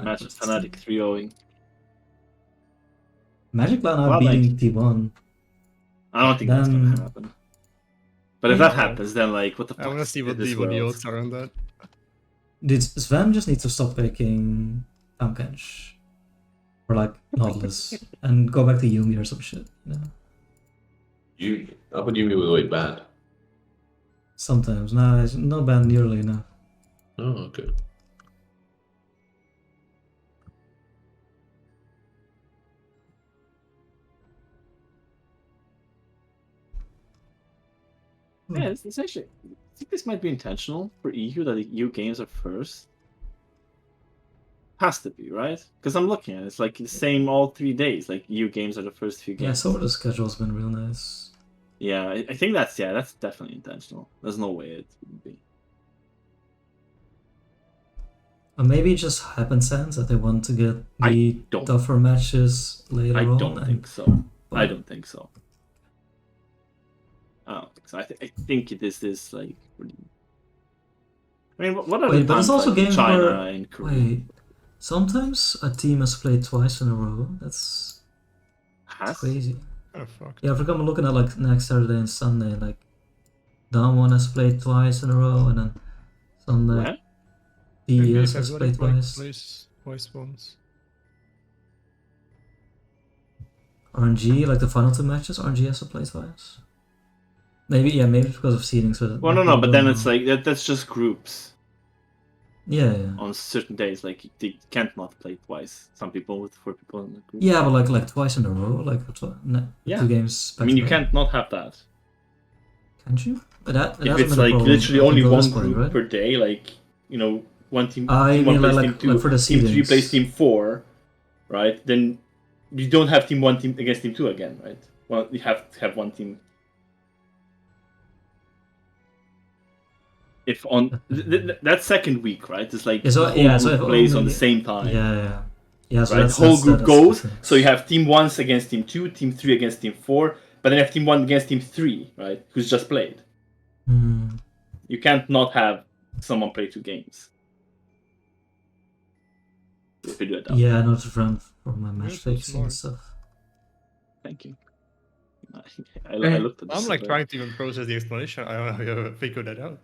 Match of Fnatic 3-0ing. Magic Cloud now Well, beating T1. I don't think that's gonna happen. But if that happens, then like what the fuck? I want to see what is the this world? odds are on that. Dude, Sven just needs to stop picking Tamkench. Or like Nautilus. And go back to Yumi or some shit. You know? I thought Yumi was always bad. Sometimes. Nah, it's not bad nearly enough. Oh, okay. Yeah, it's actually. I think this might be intentional for EU that the EU games are first. Has to be, right? Because I'm looking at it, it's like the same all 3 days. Like EU games are the first few games. Yeah, so the schedule's been real nice. Yeah, I think that's definitely intentional. There's no way it wouldn't be. Or maybe it just happenstance that they want to get I the don't- tougher matches later I on. don't and- think so. I don't think so. I don't think so. I think it is this like. Really... I mean, what are Wait, the but it's times also like in games China where- and Korea? Wait, sometimes a team has played twice in a row. That's Has? crazy. Oh fuck. Yeah, I forgot I'm looking at like next Saturday and Sunday. Like, down one has played twice in a row, and then Sunday When? Maybe DES if has everybody played twice. plays twice once. RNG, like the final two matches, RNG has to play twice. Maybe because of seeding. So Well, no, but then it's like that's just groups yeah. on certain days. Like they can't not play twice. Some people with 4 people in the group. Yeah, but like twice in a row, like Yeah. 2 games. I mean, you back to back. can't not have that. Can't you? But that If hasn't it's been a like problem literally up only until one this point, group right? per day, like one team, I team one mean, plays like- team 2, like for the team 3 seedings. plays team 4, right? Then you don't have team 1 team against team 2 again, right? Well, you have to have one team. If on that second week, right? It's like Yeah, so- the whole yeah, so group if plays on only- the same time. Yeah. So Right, the that's, whole that's, group that's goes. the thing. So you have team 1 against team 2, team 3 against team 4, but then you have team 1 against team 3, right? Who's just played. Hmm. You can't not have someone play 2 games. If you do it that way. Yeah, I know it's a friend for my match that's fixing and smart. stuff. Thank you. I looked at this. I'm like trying to even process the explanation. I don't know how you figured that out.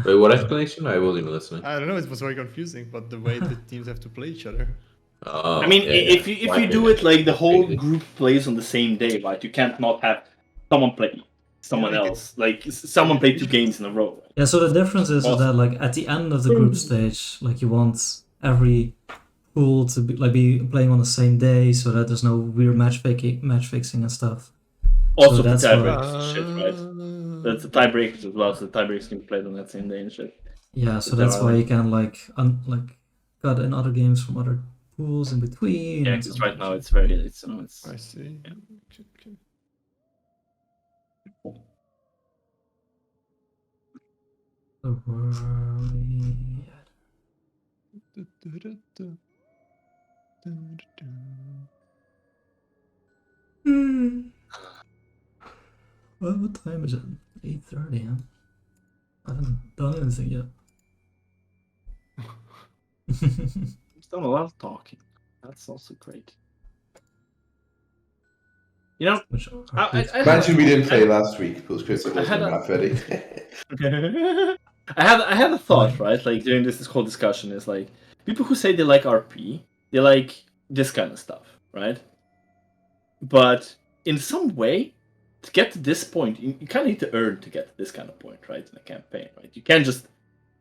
Wait, what explanation? I wasn't even listening. I don't know. It was very confusing, but the way the teams have to play each other. Oh, I mean, yeah, if yeah. you do it like the whole Crazy. group plays on the same day, right? You can't not have someone play someone Yeah, else. Like someone play 2 games in a row. Yeah, so the difference is Awesome. that like at the end of the group stage, like you want every pool to be playing on the same day, so that there's no weird match fixing and stuff. Also, So the that's tiebreakers why- and shit, right? That's the tiebreakers as well. So the tiebreakers can be played on that same day and shit. Yeah, so But that's there why are- you can like cut in other games from other pools in between. Yeah, and because so right on. now it's very it's I see. Yeah. Okay. So where are we at? Well, what time is it? 8:30. Huh? I haven't done anything yet. It's done a lot of talking. That's also great. You know, Which I Imagine we didn't play last week because Chris I wasn't had a- that ready. I had a thought, right? Like during this whole discussion is like people who say they like RP, they like this kind of stuff, right? But in some way, to get to this point, you kind of need to earn to get to this kind of point, right? In a campaign, right? You can't just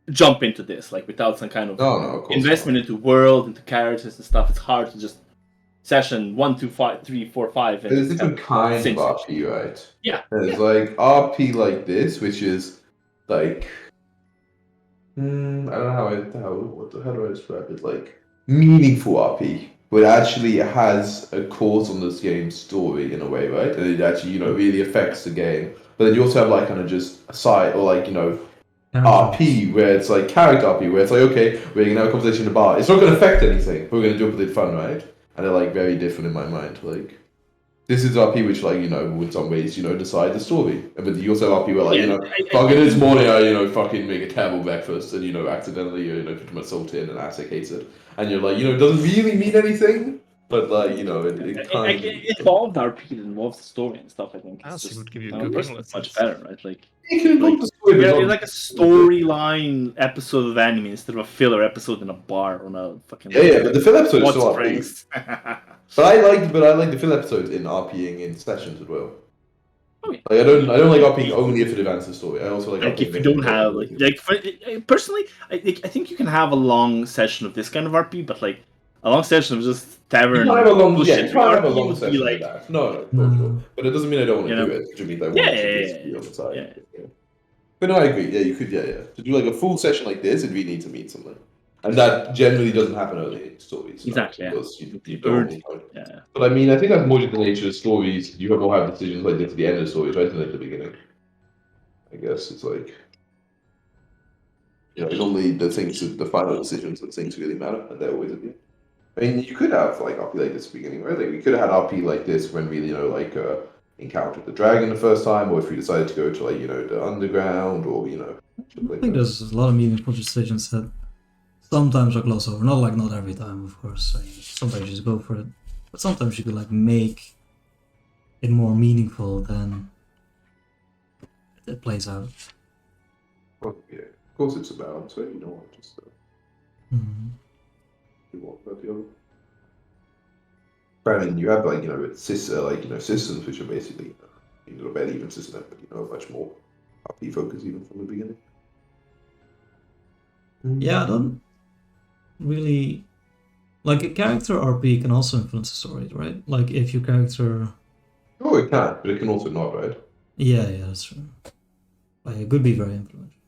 jump into this like without some kind of No, of course investment not. into world, into characters and stuff. It's hard to just session 1, 2, 5, 3, 4, 5. And There's just different kind of kinds of same RP, right? Yeah. There's like RP like this, which is like I don't know how do I describe it? Like meaningful RP, where it actually has a cause on this game's story in a way, right? And it actually really affects the game. But then you also have like kind of just a side or like RP where it's like character RP where it's like okay, we're gonna have a conversation about it's not gonna affect anything. But we're gonna do it with fun, right? And they're like very different in my mind. Like this is RP which like in some ways decide the story. But you also have RP where like fucking this morning I fucking make a terrible breakfast and accidentally put my salt in and Aztec hates it. And you're like it doesn't really mean anything. But like it kind of involved RP that involves the story and stuff. I think As it's it just would give you personally cooking much lessons. better, right? Like it can involve like- the story. but yeah, not- it's like a storyline episode of anime instead of a filler episode in a bar on a fucking Yeah, but the fill episode is Hot still RP. Springs. But I like the fill episodes in RPing in sessions as well. Oh, yeah. Like I don't like RPing only if it advances the story. I also like Like RPing if you don't have personally, I think you can have a long session of this kind of RP, but like a long session of just tavern. You can't have a long, bullshit you can't have a RP long would be session like, like that. No, sure. But it doesn't mean I don't want to You do know? it. It just means I want Yeah, to yeah, just be on the side. yeah. But no, I agree. Yeah, you could. Yeah. To do like a full session like this, it really needs to mean something, and that generally doesn't happen early in stories. Exactly, yeah. Because you Earn- don't. Yeah. But I mean, I think that's more just the nature of stories. You have more have decisions like this at the end of the stories, right? Than at the beginning. I guess it's like. it's only the things, the final decisions that things really matter, and they're always at the end. I mean, you could have like RP like this at the beginning, right? Like we could have had RP like this when we, encountered the dragon the first time, or if we decided to go to the underground, or I think there's a lot of meaningful decisions that sometimes are glossed over. Not every time, of course. Sometimes you just go for it, but sometimes you could make it more meaningful than it plays out. Well, yeah, of course it's a balance, so just do one about the other. But I mean, you have systems which are basically a bad even system, but much more RP focus even from the beginning. Yeah, I don't really a character RP can also influence the story, right? Like if your character. Oh, it can, but it can also not, right? Yeah, that's true. It could be very influential.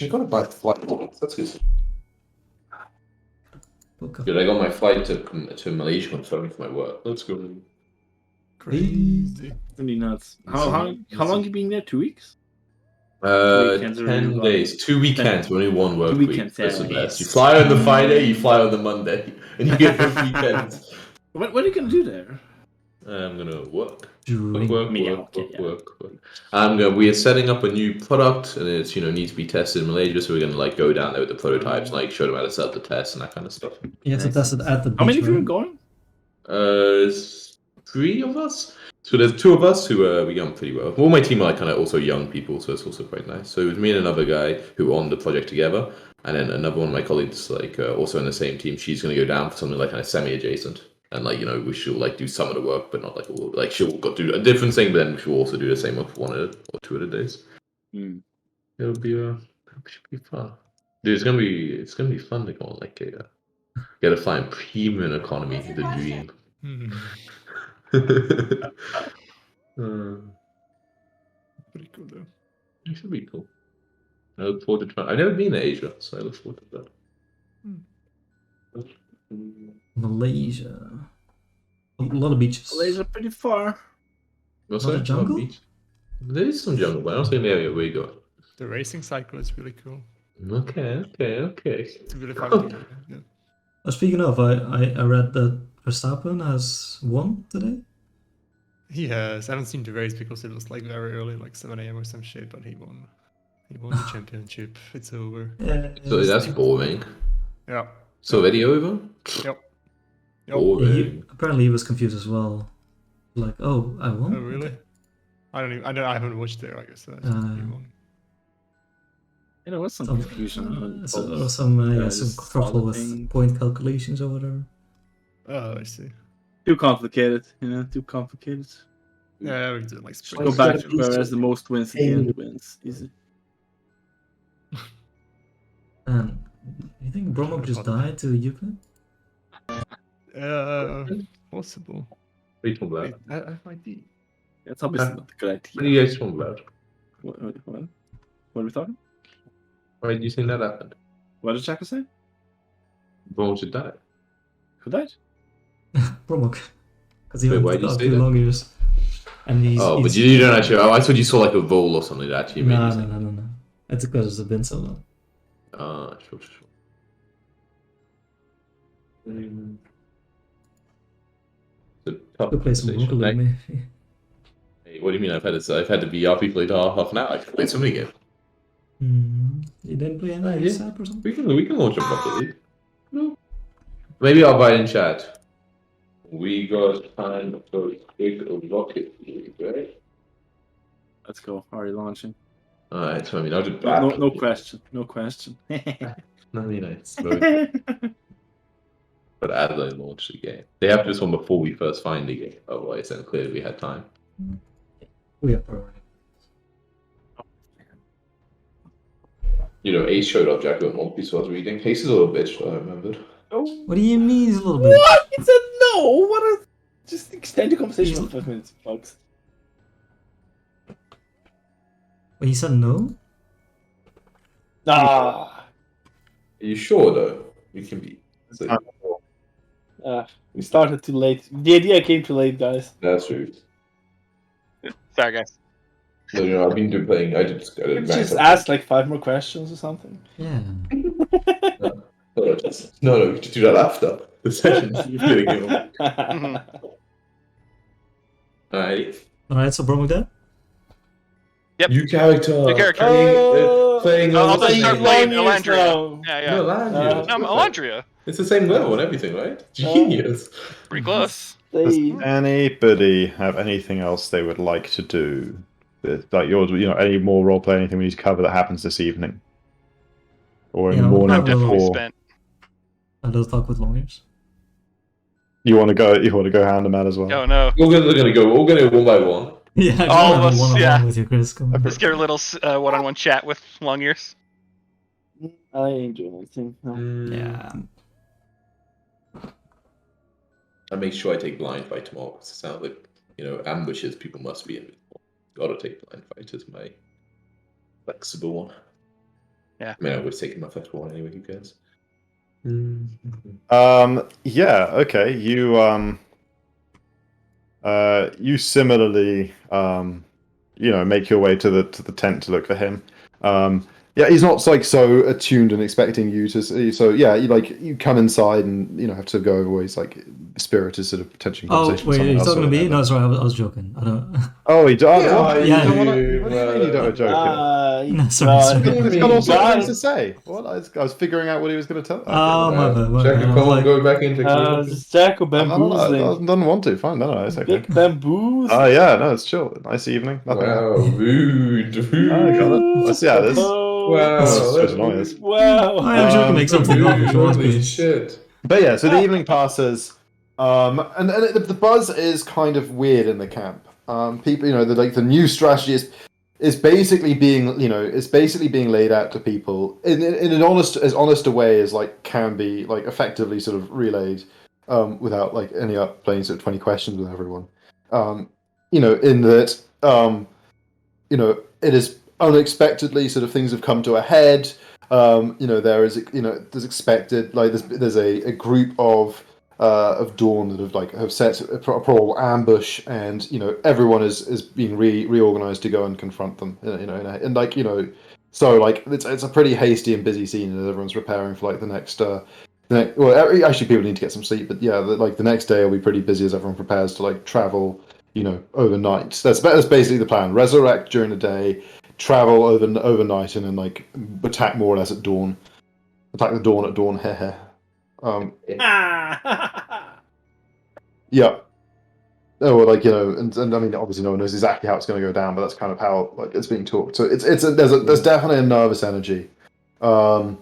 I gotta buy the flight tickets. That's good. Okay. Dude, I got my flight to Malaysia confirmed for my work. Let's go. Crazy. Really nuts. How long you been there? 2 weeks? Weekends 10 days. 2 weekends, only one work week. That's the best. You fly on the Friday, you fly on the Monday, and you get both weekends. What are you gonna do there? I'm gonna work. Work. We are setting up a new product, and it's needs to be tested in Malaysia. So we're gonna go down there with the prototypes, and show them how to set up the test and that kind of stuff. You have to test it at the beach. How many of you are going? 3 of us. So there's 2 of us who we get on pretty well. All my team are kind of also young people, so it's also quite nice. So it was me and another guy who were on the project together, and then another one of my colleagues, also in the same team. She's gonna go down for something kind of semi-adjacent. And we should do some of the work, but not all. She'll do a different thing, but then she'll also do the same work for 1 or 2 of the days. It'll be it should be fun. Dude, it's gonna be fun to go on get a fly in premium economy, the dream. Pretty cool though. It should be cool. I look forward to trying. I've never been to Asia, so I look forward to that. Malaysia. A lot of beaches. Malaysia pretty far. What's Not a that? jungle? Beach? There is some jungle, but I don't think the area where you go. The racing cycle is really cool. Okay. It's really fun to do. Yeah. Speaking of, I read that Verstappen has won today. He has. I haven't seen the race because it was very early, 7 a.m. or some shit, but he won. He won the championship. It's over. Yeah, So that's boring. Yeah. So already over? Yep. Boring. Apparently he was confused as well. Oh, I won? Oh, really? I haven't watched there, I guess. He won. There was some confusion. Some trouble with point calculations or whatever. Oh, I see. Too complicated, too complicated. Yeah, we did Go back to whereas the most wins at the end wins. Easy. You think Bromok just died to Euclid? Possible. What are you talking about? I have my ID. That's obviously not the correct. What are you guys talking about? What are we talking? Why did you think that happened? What did Chaka say? Bone should die. Who died? Bromok. Because he Wait, went why did you without say too that? long years. And But you don't actually. Oh, I thought you saw a vole or something that actually made you think. No. It's because it's been so long. Sure. It's a tough Could play some conversation. Rocket League, maybe. Hey, what do you mean? I've had to be RP played half an hour. I can play so many games. You didn't play any ASAP or something? We can launch a Rocket League. No. Maybe I'll buy it in chat. We got time for big Rocket League, right? Let's go. Already launching. Alright, so I mean, I'll just No question. No question. I mean, it's but Adelaide launched the game. They have this one before we first find the game. Otherwise, then clearly we had time. We have priority. Ace showed up, Jack got one piece I was reading. Ace is a little bitch, I remembered. What do you mean he's a little bit? What? He said no! What a... Just extend the conversation for 5 minutes, folks. Wait, he said no? Ah. Are you sure, though? We can be. We started too late. The idea came too late, guys. That's true. Sorry, guys. No, I've been playing. I just got Maybe just ask like 5 more questions or something. Yeah. No, we should do that after the session. Alright. Alright, so Brom with that? Yep. New character. New character. Playing I'll what's just her start name? playing Long years Elandria. now. Yeah, yeah. No, Landria. I'm Elandria. It's the same level and everything, right? Genius. Pretty close. Does They, anybody have anything else they would like to do? Like yours, any more roleplay, anything we need to cover that happens this evening? Or in Yeah, the we'll morning probably Definitely before? spent. A little talk with long ears. You want to go hand to man as well? Oh no. We're gonna go one by one. Yeah, I All of have a us, one-on-one yeah. with you, Chris. Come on. Let's get a little one-on-one chat with long ears. I ain't doing anything. No. Yeah. I make sure I take blind fight tomorrow because it sounds like ambushes. People must be in. Gotta take blind fight as my flexible one. Yeah. I mean, I would have taken my first one anyway. Who cares? Yeah. Okay. You similarly, make your way to the tent to look for him. Yeah, he's not like so attuned and expecting you to see. So yeah, you come inside and have to go over where he's like Spirit is sort of potentially. Oh, wait, he's talking to me? No, sorry, I was joking. I don't. Oh, he does. Yeah. What do you mean you don't joke? No, sorry. He's got all sorts of things to say. What? I was figuring out what he was going to tell. Oh, my bad. my Jack, bad. I come was on, like, go back into. Just Jack or I bamboozling. don't want to. Fine, no, it's okay. Big bamboos. Oh yeah, no, it's chill. Nice evening. Nothing. Wow, rude. I got it. Let's see how it is. Wow, That's noise. Wow. I'm sure we can make something up if you want, Holy Chris. shit. But yeah, so the evening passes, and the buzz is kind of weird in the camp. People, the new strategy is basically being laid out to people in an as honest a way as can be effectively sort of relayed, without any playing sort of 20 questions with everyone. In that it is unexpectedly sort of things have come to a head. There's expected there's a group of Dawn that have set a probable ambush, and everyone is being reorganized to go and confront them. So it's a pretty hasty and busy scene as everyone's preparing for the next. Well, actually, people need to get some sleep, but yeah, the next day will be pretty busy as everyone prepares to travel. Overnight. That's basically the plan. Resurrect during the day, travel overnight, and then attack more or less at dawn. Attack the dawn at dawn. Yeah. Oh, and I mean, obviously, no one knows exactly how it's going to go down, but that's kind of how it's being talked. So there's definitely a nervous energy. Some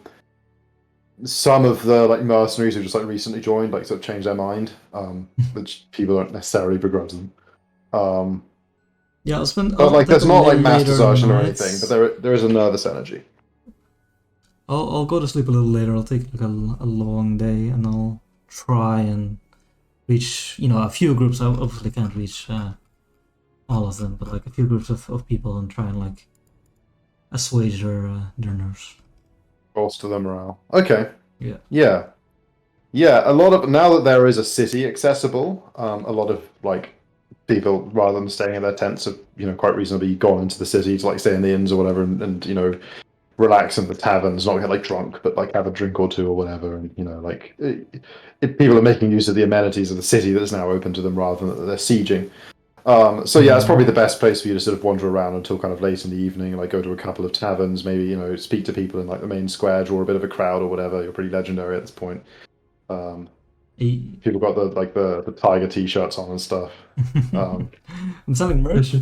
of the mercenaries who just recently joined sort of changed their mind, which people don't necessarily begrudge them. Yeah, I'll spend. But there's not master sergeant or nights. anything, but there is a nervous energy. I'll go to sleep a little later. I'll take a long day, and I'll try and reach a few groups. I obviously can't reach all of them, but a few groups of people, and try and assuage their nerves. Bolster their morale. Okay. Yeah. Yeah. A lot of now that there is a city accessible, a lot of people, rather than staying in their tents, have quite reasonably gone into the city to stay in the inns or whatever, and relax in the taverns, not get drunk, but have a drink or two or whatever, and people are making use of the amenities of the city that is now open to them rather than that they're sieging. So yeah, it's probably the best place for you to sort of wander around until kind of late in the evening, go to a couple of taverns, maybe speak to people in the main square, draw a bit of a crowd or whatever. You're pretty legendary at this point. People got the tiger t-shirts on and stuff. I'm selling merch.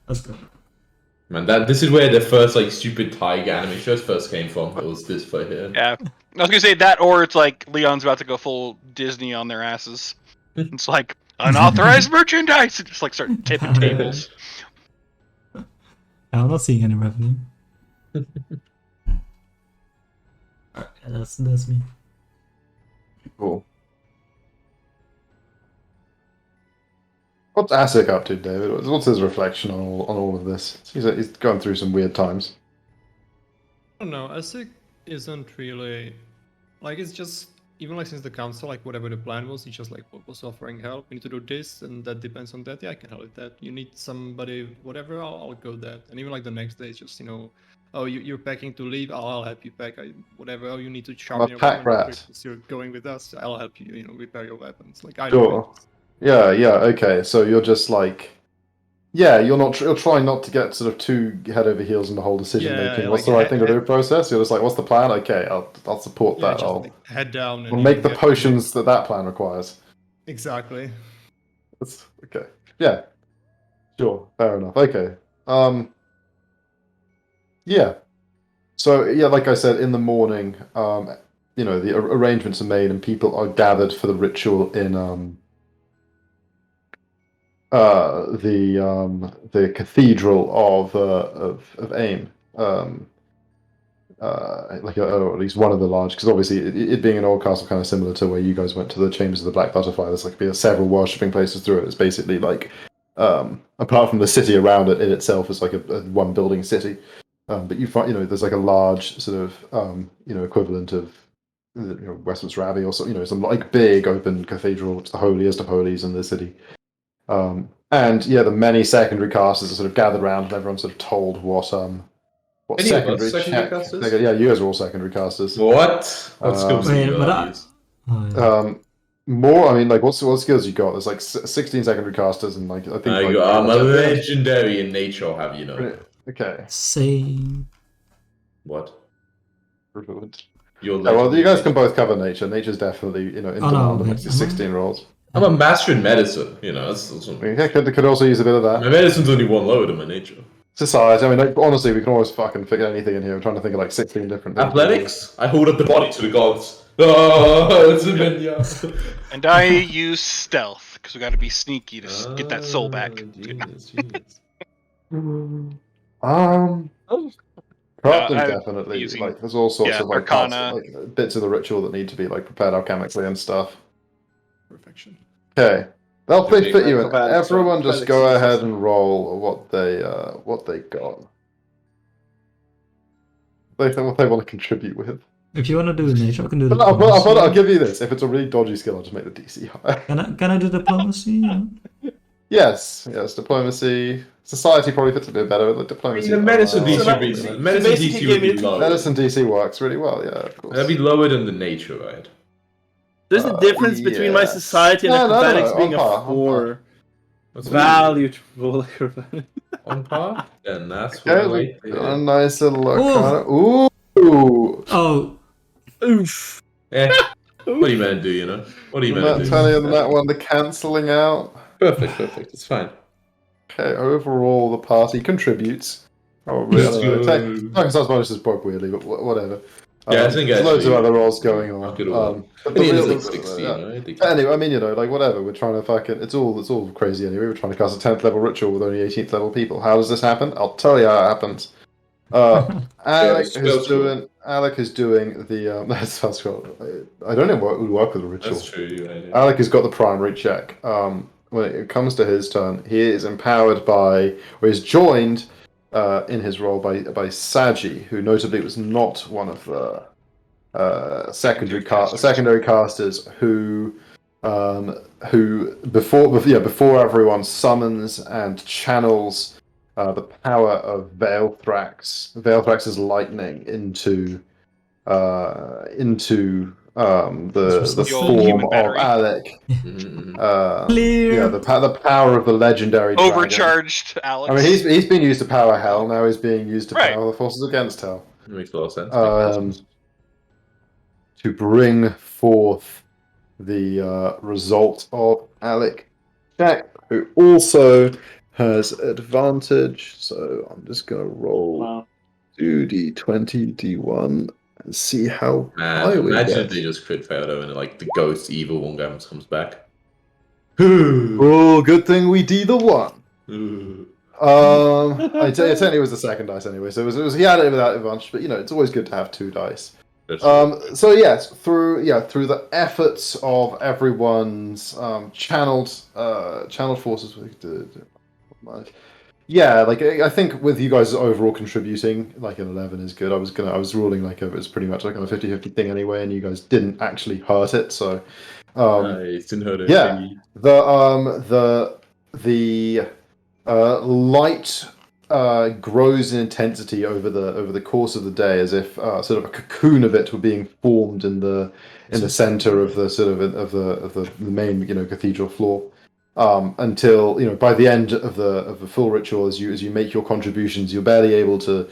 That's good. Man, this is where the first stupid tiger anime shows first came from. It was this right here. Yeah, I was gonna say that, or it's Leon's about to go full Disney on their asses. It's unauthorized merchandise, and just start tipping tables. I'm not seeing any revenue. Alright, that's me. Cool. What's Asik up to, David? What's his reflection on all of this? He's going through some weird times. I don't know. Asik isn't really it's just even like since the council, like whatever the plan was, he just like was offering help. We need to do this, and that depends on that. Yeah, I can help with that. You need somebody, whatever, I'll go that. And even like the next day, it's just oh, you're packing to leave. I'll help you pack. Whatever. Oh, you need to sharpen your pack weapon. rat. Because you're going with us. I'll help you. Repair your weapons. Like I Sure. Yeah. Okay. So you're just like, yeah, you're trying not to get sort of too head over heels in the whole decision making. Yeah, What's like the right thing to do process? You're just like, what's the plan? Okay, I'll support Yeah, that. just I'll like head down and we'll make the get- potions that plan requires. Exactly. That's okay. Yeah. Sure. Fair enough. Okay. Yeah. So yeah, like I said, in the morning, the arrangements are made and people are gathered for the ritual in the cathedral of Aim. Or at least one of the large, because obviously it being an old castle, kind of similar to where you guys went to the Chambers of the Black Butterfly. There's like several worshipping places through it. It's basically like, apart from the city around it, in itself is like a one building city. But you find there's like a large sort of equivalent of Westminster Abbey or so, some like big open cathedral. It's the holiest of holies in the city. And yeah, the many secondary casters are sort of gathered around, and everyone's sort of told what Any of us secondary secondary check. casters? Yeah, you guys are all secondary casters. What skills do Wait, you but use? More, I mean, like, what skills you got? There's like 16 secondary casters, and like I think I'm a legendary in nature, I'll have you know. Okay. Same. What? Brilliant. You're Yeah, well, you legendary guys in can nature. both cover nature. Nature's definitely in no, demand amongst okay. the 16 rolls. I'm a master in medicine, that's Yeah, could also use a bit of my that. medicine's only one lower than my nature. Society. I mean, like, honestly, we can always fucking figure anything in here. I'm trying to think of like 16 different things. Athletics? I hold up the body to the gods. Oh, it's a mania. And I use stealth because we got to be sneaky to get that soul back. Genius. Corrupting I'm definitely. using- Like, there's all sorts yeah, of like Arcana. parts, like bits of the ritual that need to be like prepared alchemically and stuff. Perfection. Okay, they'll Okay. fit you in. Acrobatics, Everyone, just athletics, go and ahead system. and roll what they got. What they want to contribute with. If you want to do nature, I can do But diplomacy. I'll give you this. If it's a really dodgy skill, I'll just make the DC higher. Can I do diplomacy? Yeah. Yes, diplomacy. Society probably fits a bit better with like diplomacy. The medicine So that- DC, so medicine basically DC would be give me- low. Medicine DC works really well. Yeah, of course. That'd be lower than the nature, right? There's a difference between my yes. society and No, acrobatics on being par, a on 4. That's Value to roll acrobatics. on par. Then that's Okay, what I we like. to got a hear. nice little arcana. Ooh. Oh, Oof. What are you meant to do? What are you meant That to do? 20 and that one, the cancelling out. Perfect. It's fine. Okay, overall, the party contributes. Probably. I don't know. Frankenstein's bonus is broke weirdly, but whatever. Yeah, I think there's loads of actually- other roles going on. I'll get all that. But I the think real, it's like 16, yeah. right? Anyway, I mean, like whatever. We're trying to fucking. It's all crazy anyway. We're trying to cast a 10th level ritual with only 18th level people. How does this happen? I'll tell you how it happens. Alec is doing the. That sounds cool. I don't know what would work with a ritual. That's true. Right? Alec has got the primary check. When it comes to his turn, he is empowered by, or is joined in his role by Saji, who notably was not one of the secondary casters who before everyone summons and channels the power of Veilthrax's lightning into the The old form human of battery. Alec. Clear. Yeah, the power of the legendary dragon. Overcharged, Alex. I mean, he's been used to power hell. Now he's being used to Right. power the forces against hell. Makes a lot of sense. To bring forth the result of Alec check, who also has advantage. So I'm just gonna roll Wow. 2d20 d1 and see how high Man, we imagine get. if they just crit fail though, and like the ghost evil one comes back. Oh, good thing we D the one. Ooh. I technically was the second dice anyway, so it was he had it without advantage, but it's always good to have two dice. So yes, through the efforts of everyone's channeled forces, Yeah, like I think with you guys overall contributing, like an 11 is good. I was ruling like it was pretty much like on a 50-50 thing anyway, and you guys didn't actually hurt it, so Nice, didn't hurt it. yeah. Baby. The light grows in intensity over the course of the day, as if sort of a cocoon of it were being formed in the center of the sort of the main cathedral floor. Until by the end of the full ritual, as you make your contributions, you're barely able to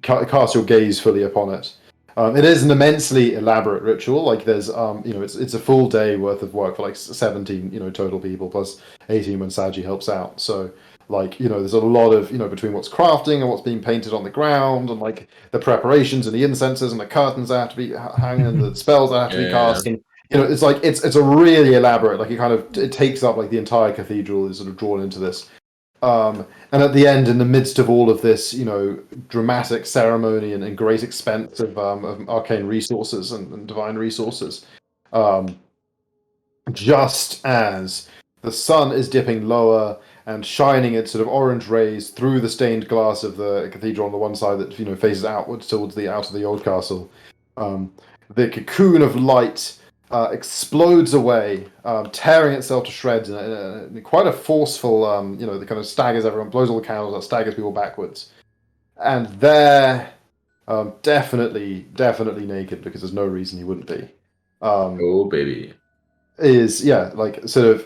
cast your gaze fully upon it. It is an immensely elaborate ritual. Like there's it's a full day worth of work for like 17 total people plus 18 when Saji helps out. So like there's a lot of between what's crafting and what's being painted on the ground and like the preparations and the incenses and the curtains that have to be hanging and the spells that have to be cast. And it's like it's a really elaborate, like it takes up like the entire cathedral is sort of drawn into this. And at the end, in the midst of all of this, dramatic ceremony and great expense of arcane resources and divine resources, just as the sun is dipping lower and shining its sort of orange rays through the stained glass of the cathedral on the one side that faces outwards towards the out of the old castle, the cocoon of light explodes away, tearing itself to shreds in quite a forceful, that kind of staggers everyone, blows all the candles out, staggers people backwards. And they're definitely naked, because there's no reason he wouldn't be. Oh, baby. Is the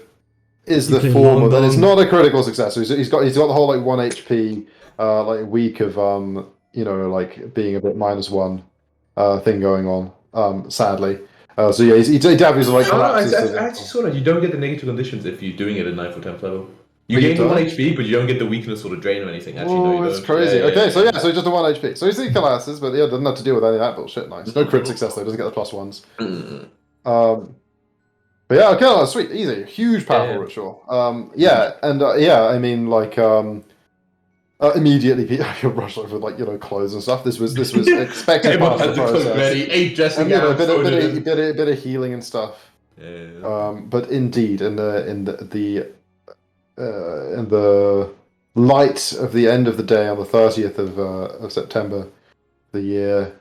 form of that. It's not a critical success. So he's got the whole like 1 HP, like week of like being a bit -1 thing going on. Sadly. So yeah, he definitely like collapses. Actually, sort of. You don't get the negative conditions if you're doing it at 9th or 10th level. You gain 1 HP, but you don't get the weakness or the drain or anything. Actually, no, you don't. It's crazy. Okay, so just a 1 HP. So he collapses, but doesn't have to deal with any of that bullshit. Nice. No crit success though. Doesn't get the +1s. But yeah, okay, that's sweet, easy, huge, powerful ritual. I mean, like, immediately people rush over like clothes and stuff. This was expected part of the process. Ready, 8 dressing a bit of healing and stuff. Yeah. But indeed, in the light of the end of the day on the 30th of September, the year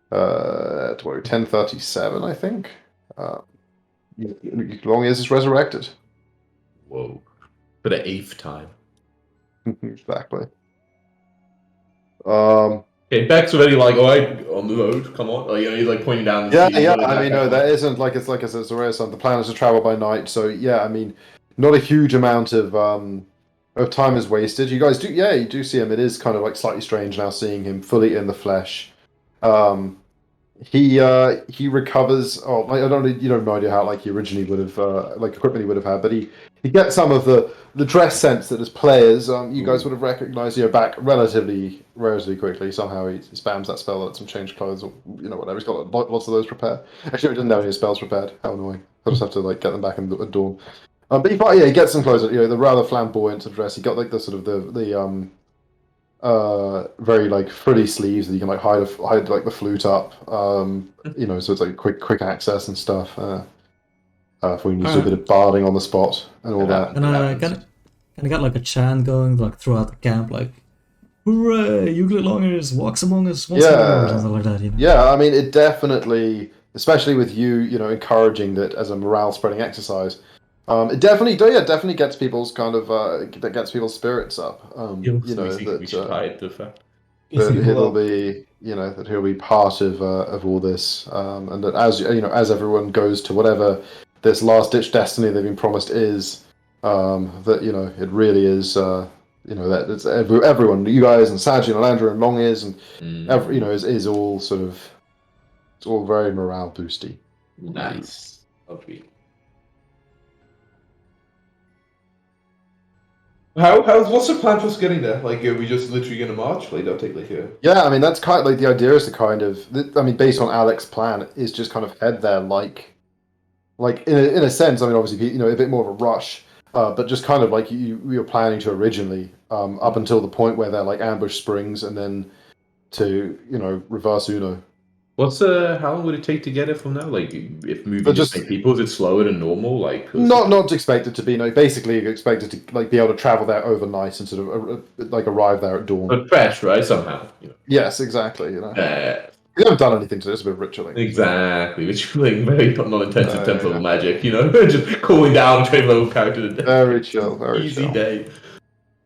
1037, I think. Long as it's resurrected. Whoa. For the 8th time. Exactly. Okay, Beck's already like, alright, on the road, come on. Like, he's like pointing down the street. I mean, no, there isn't, like, it's like I said, it's a rare sign. The plan is to travel by night, so yeah, I mean, not a huge amount of time is wasted. You guys you do see him. It is kind of like slightly strange now seeing him fully in the flesh. He recovers. Oh, like, I don't have no idea how like he originally would have like equipment he would have had, but he gets some of the dress sense that as players you guys would have recognized back relatively quickly. Somehow he spams that spell that lets him change clothes or whatever. He's got lots of those prepared. Actually, he doesn't have any spells prepared. How annoying! I just have to like get them back in at dawn. But he gets some clothes. The rather flamboyant dress. He got like the sort of the very like frilly sleeves that you can like hide like the flute up, so it's like quick access and stuff. For when you do a bit of barding on the spot and all that. And can I get like a chant going like throughout the camp, like "Hooray! Euclid Longers walks among us once more," or something like that. Yeah, I mean, it definitely, especially with you, encouraging that as a morale spreading exercise. It definitely gets people's kind of that gets people's spirits up. We should hide the fact that he'll be, that he'll be part of all this, and that as everyone goes to whatever this last ditch destiny they've been promised is, that it really is, that it's everyone, you guys and Saji and Alandra and Long is, and is all sort of, it's all very morale boosty. Nice. Okay. What's the plan for us getting there? Like, are we just literally going to march? Like, don't take like a... Yeah, I mean, that's kind of like the idea is to kind of, based on Alec's plan, is just kind of head there like in a sense. I mean, obviously, a bit more of a rush, but just kind of like we were planning to originally, up until the point where they're like ambush springs, and then to reverse Uno. What's how long would it take to get it from now? Like, if moving just- just many people, is it slower than normal? Like, Not expected to be. No, basically you're expected to like be able to travel there overnight and sort of like arrive there at dawn. but fresh, right? Somehow. You know. Yes, exactly. You know, we haven't done anything to this. It's a bit ritualing. Exactly, which is like very non-intensive temple yeah. magic. You know, just cooling down, train level character. Very chill. Very Easy chill. day.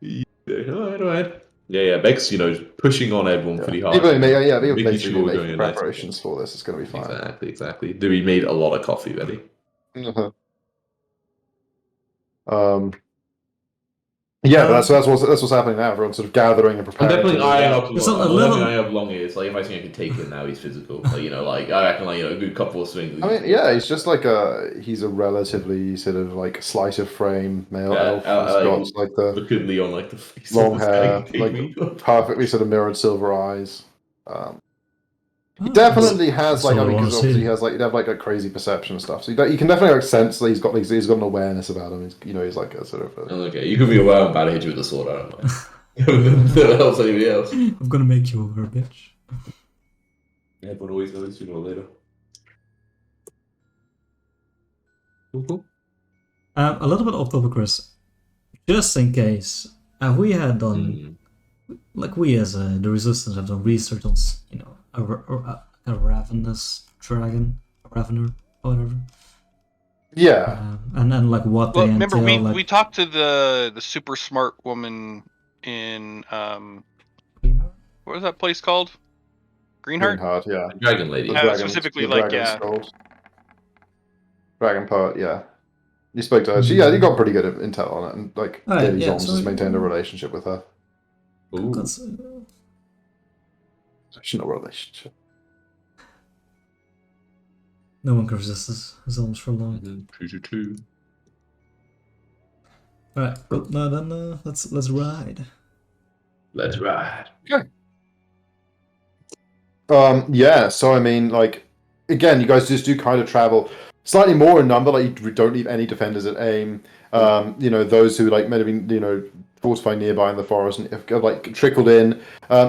Easy day. All right. Yeah. Beck's, pushing on everyone pretty hard. People Making basically sure we're going making in nice. preparations for this. It's going to be fine. Exactly. We made a lot of coffee ready. Yeah, but that's what's happening now. Everyone's sort of gathering and I'm preparing. definitely eyeing up. It's a I'm little- definitely eyeing up long ears. Like, if I think I can take him now, he's physical. Like, I reckon, a good couple of swings. I mean, yeah, he's just like he's a relatively sort of like slight of frame male elf. He's got like the Look at Leon, like the face. long of this guy hair, can take like me. perfectly sort of mirrored silver eyes. He Oh, definitely has that's like, I all I mean, wanna because obviously see. he has like, he'd have like a crazy perception and stuff. So you can definitely like sense that he's got an awareness about him. He's like a sort of. Okay, you could be aware I'm about to hit you with a sword. I don't mind. That helps anybody else. I'm gonna make you over, bitch. Everyone always knows sooner or later. Cool. A little bit off topic, Chris. Just in case, have we had done, like we as the Resistance have done research on, a ravenous dragon, a ravener, whatever. Yeah. And then like what Well, they remember entail, we talked to the super smart woman in what was that place called? Greenheart. Greenheart, yeah. Dragon Lady. Specifically, the like, dragon yeah. scrolled. Dragon Poet, yeah. You spoke to her. You got pretty good intel on it, and like Lady Zoms has maintained a relationship with her. Ooh. Actually, no relationship. No one can resist this Zoms for long. True. Alright, cool. No, then let's ride. Let's ride. Yeah, so I mean, like, again, you guys just do kind of travel slightly more in number. Like, you don't leave any defenders at aim. Those who like might have been, fortified nearby in the forest and have like trickled in.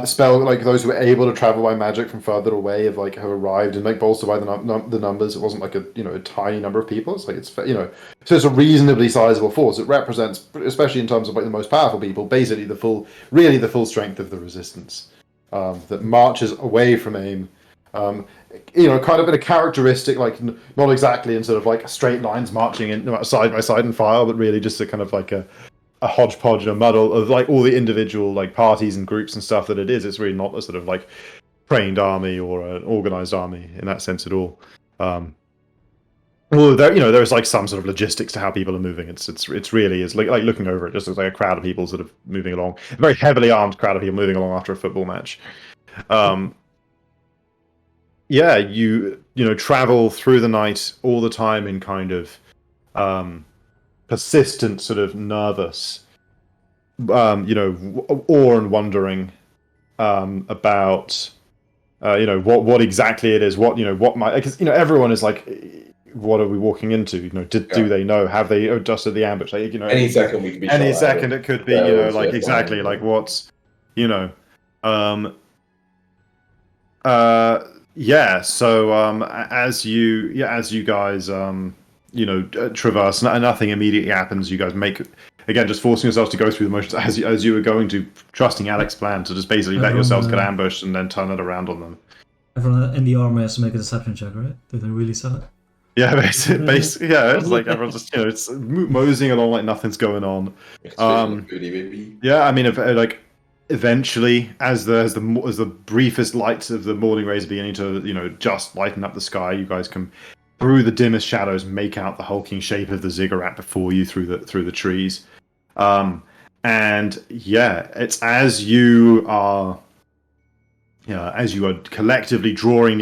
Spell like those who were able to travel by magic from further away have arrived and like bolstered by the numbers. It wasn't like a tiny number of people. It's like so it's a reasonably sizable force. It represents, especially in terms of like the most powerful people, basically the full strength of the resistance. That marches away from aim, kind of in a characteristic, like not exactly in sort of like straight lines marching in side by side in file, but really just a kind of like a hodgepodge and a muddle of like all the individual like parties and groups and stuff that it is. It's really not a sort of like trained army or an organized army in that sense at all. Well, there's like some sort of logistics to how people are moving. It's really is like looking over it, just looks like a crowd of people sort of moving along, a very heavily armed crowd of people moving along after a football match. You travel through the night all the time in kind of persistent sort of nervous, awe and wondering about what exactly it is, what might, because everyone is like, what are we walking into? Do they know? Have they adjusted the ambush? Like, any second we could be. Any second it could be. Exactly. Like what's, yeah. So as you guys traverse, nothing immediately happens. You guys make, again, just forcing yourselves to go through the motions as you were going to, trusting Alex's plan to just basically let yourselves get ambushed and then turn it around on them. Everyone in the army has to make a deception check, right? Did they really sell it? Yeah, basically, yeah. It's like everyone's just it's moseying along like nothing's going on. Yeah, I mean, eventually, as the briefest lights of the morning rays are beginning to just lighten up the sky, you guys can, through the dimmest shadows, make out the hulking shape of the ziggurat before you through the trees. And yeah, it's as you are collectively drawing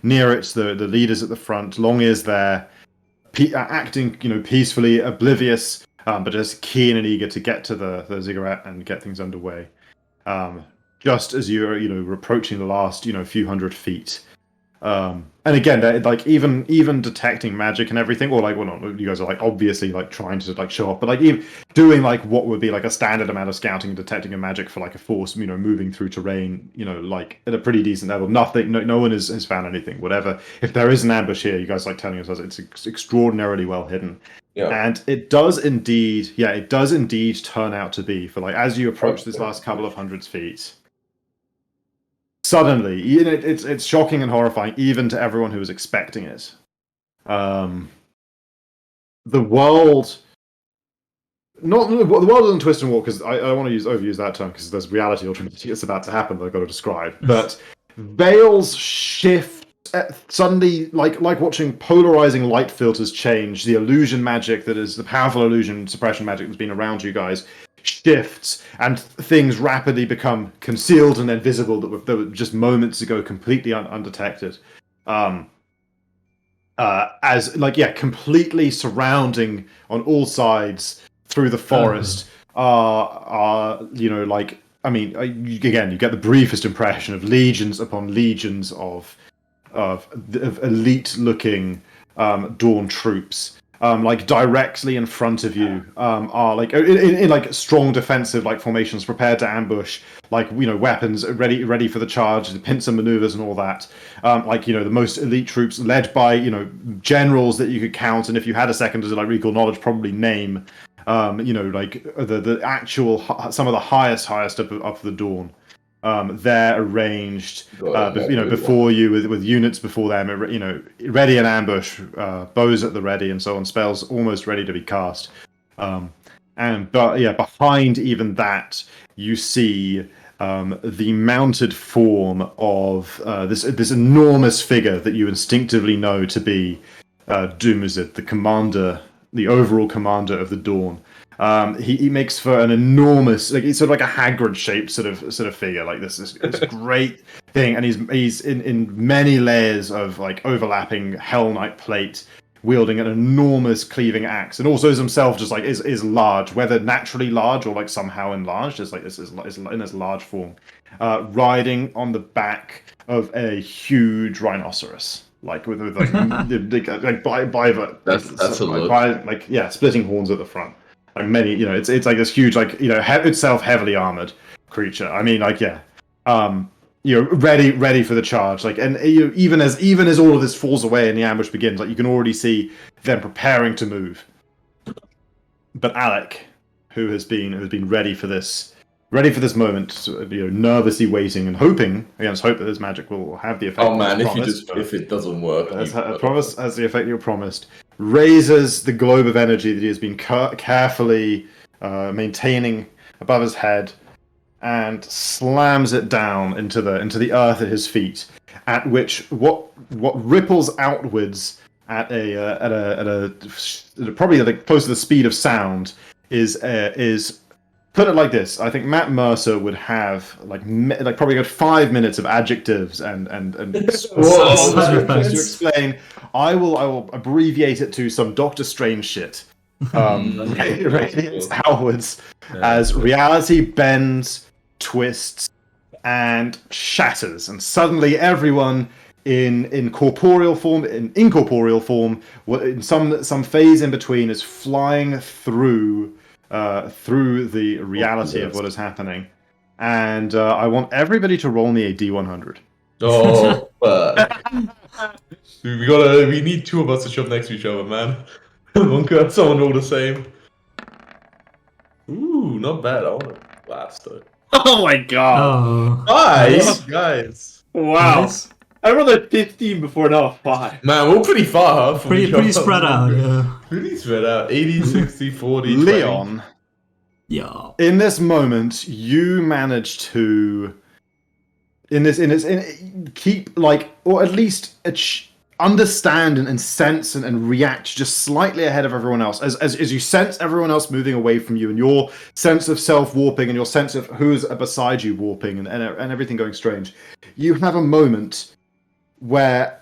near it, the leaders at the front, Long is there, acting peacefully, oblivious, but just keen and eager to get to the ziggurat and get things underway. Just as you're approaching the last few hundred feet, And again, like even detecting magic and everything, or like, well, not you guys are like obviously like trying to like show off, but like even doing like what would be like a standard amount of scouting and detecting a magic for like a force, moving through terrain, like at a pretty decent level. Nothing, no one has found anything. Whatever. If there is an ambush here, you guys like telling us it's extraordinarily well hidden. Yeah. And it does indeed turn out to be, for like as you approach this last couple of hundreds feet. Suddenly, it's shocking and horrifying, even to everyone who was expecting it. The world, the world doesn't twist and walk, because I don't want to overuse that term, because there's reality ultimately it's about to happen that I've got to describe. But veils shift suddenly, like watching polarizing light filters change. The illusion magic that is the powerful illusion suppression magic that's been around you guys shifts, and things rapidly become concealed and then visible that were just moments ago completely undetected. As completely surrounding on all sides through the forest again, you get the briefest impression of legions upon legions of elite looking Dawn troops. Directly in front of you are like in like strong defensive like formations, prepared to ambush, weapons ready for the charge, the pincer maneuvers and all that. The most elite troops led by generals that you could count, and if you had a second to like recall knowledge, probably name. The actual some of the highest of the Dawn. They're arranged, before you with units before them, ready in ambush, bows at the ready, and so on, spells almost ready to be cast. Behind even that, you see the mounted form of this enormous figure that you instinctively know to be Dumuzid, the commander, the overall commander of the Dawn. He makes for an enormous, he's sort of like a Hagrid-shaped sort of figure, like this great thing, and he's in many layers of like overlapping Hell Knight plate, wielding an enormous cleaving axe, and also is himself just like is large, whether naturally large or like somehow enlarged, is in this large form, riding on the back of a huge rhinoceros. Like with like splitting horns at the front. Like many, it's like this huge, itself heavily armored creature. I mean, ready for the charge. And even as all of this falls away and the ambush begins, you can already see them preparing to move. But Alec, who has been ready for this moment, nervously waiting and hoping against hope that this magic will have the effect. Oh man, if it doesn't work, has the effect you promised. Raises the globe of energy that he has been carefully maintaining above his head, and slams it down into the earth at his feet. At which what ripples outwards at a probably close to the speed of sound is put it like this. I think Matt Mercer would have probably got 5 minutes of adjectives and to explain. I will abbreviate it to some Doctor Strange shit. Radiance outwards as reality bends, twists, and shatters, and suddenly everyone in corporeal form, in incorporeal form, in some phase in between, is flying through the reality of what is happening. And I want everybody to roll me a D100. Oh, dude, we need two of us to shove next to each other, man. Monka, someone roll the same. Ooh, not bad. I want to blast though. Oh my god! Nice, guys. Wow. Nice. I rolled a 15 before, now a 5. Man, we're pretty far. Pretty spread out, yeah. Pretty spread out. 80, 60, 40, Leon. 20. Yeah. In this moment, you manage to, keep or at least understand and sense and react just slightly ahead of everyone else, as you sense everyone else moving away from you, and your sense of self warping and your sense of who's beside you warping and everything going strange. You have a moment where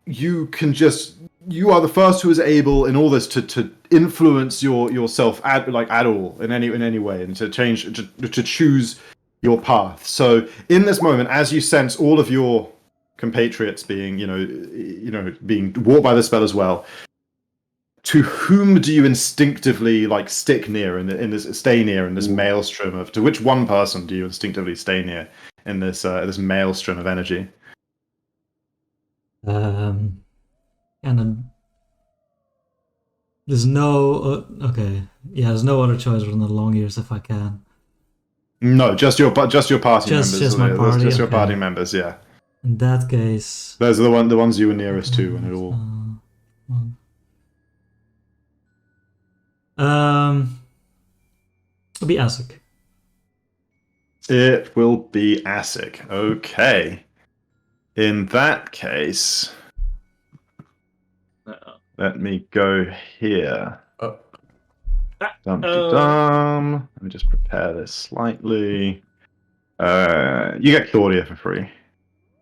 you are the first who is able in all this to influence yourself at all in any way, and to change to choose your path. So in this moment, as you sense all of your compatriots being, being warped by the spell as well. To whom do you instinctively stay near in this maelstrom of? To which one person do you instinctively stay near in this maelstrom of energy? And then there's no there's no other choice than the long ears if I can. No, just your party members. Just my party. Just your party members. Yeah. In that case, those are the ones you were nearest to when it all. It'll be Asik. It will be Asik. Okay. In that case, let me go here. Let me just prepare this slightly. You get Claudia for free.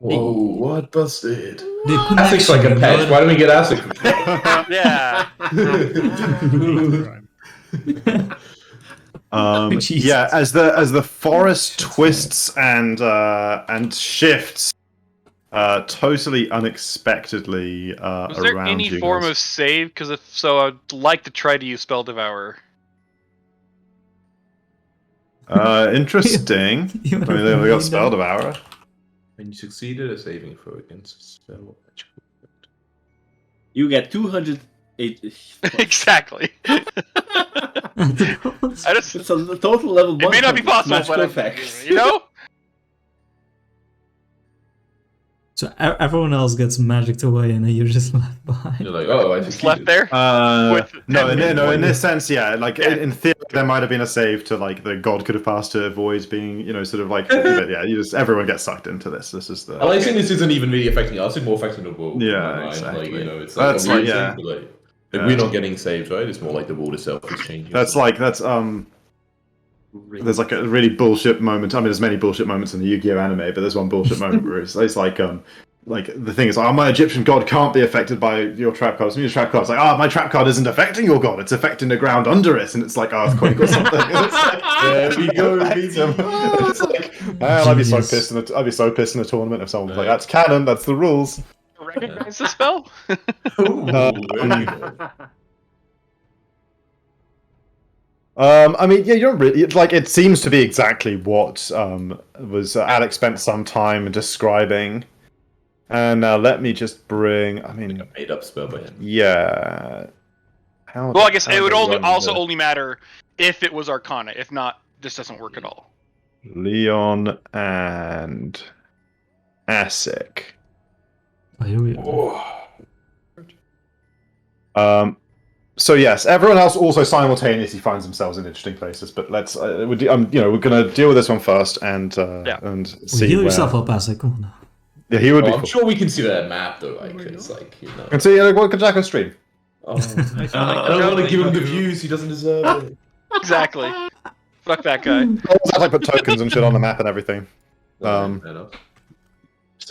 Whoa, what busted? Asik's like a pet. Why don't we get Asik? Yeah. Yeah, as the forest twists and shifts totally unexpectedly Was there around any you form guys. of save? Because if so, I'd like to try to use Spell Devour. Interesting. I mean, we got Spell Devourer. And you succeeded a saving throw against a spell. You get 208. Exactly. It's a total level 1. It may not be possible, magical but effects. you know. So everyone else gets magicked away, and then you're just left behind. You're like, oh, I Just left there. No, in this sense, yeah. In theory, there might have been a save to the god could have passed to avoid being, but yeah. Everyone gets sucked into this. This is the. I think this isn't even really affecting us; it's more affecting the world. Yeah, exactly. It's That's amazing, but we're not getting saved, right? It's more like the world itself is changing. There's like a really bullshit moment. I mean, there's many bullshit moments in the Yu-Gi-Oh anime, but there's one bullshit moment where it's like the thing is my Egyptian god can't be affected by your trap cards. And your trap card's like, my trap card isn't affecting your god; it's affecting the ground under it, and it's like earthquake or something. There we go. It's like, I'd be so pissed in a tournament if someone was like, "That's canon. That's the rules." Recognize the spell. I mean, yeah, you don't really it seems to be exactly what was Alex spent some time describing. And now let me just bring. I mean, a made-up spell by him. Yeah. Well, I guess it would only matter if it was Arcana. If not, this doesn't work at all. Leon and Asik. Oh, here we go. So yes, everyone else also simultaneously finds themselves in interesting places. But let's, we're gonna deal with this one first and see. Heal yourself up, Asik. Come on now. Yeah, he would be. I'm sure we can see that map though. It's And see, what could Jacko stream? I don't want to give him the views. He doesn't deserve it. Exactly. Fuck that guy. I put tokens and shit on the map and everything. So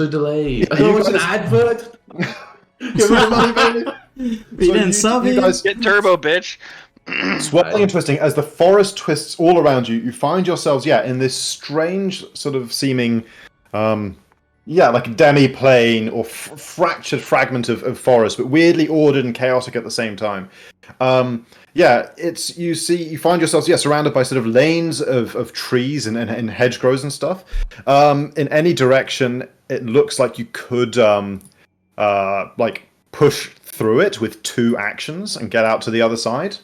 delayed. Oh, it's an advert. We didn't sub you guys get turbo, bitch. Swirling and twisting as the forest twists all around you. You find yourselves, in this strange sort of seeming, like a demi-plane or fractured fragment of forest, but weirdly ordered and chaotic at the same time. You find yourselves surrounded by sort of lanes of trees and hedgerows and stuff. In any direction, it looks like you could push through it with 2 actions and get out to the other side.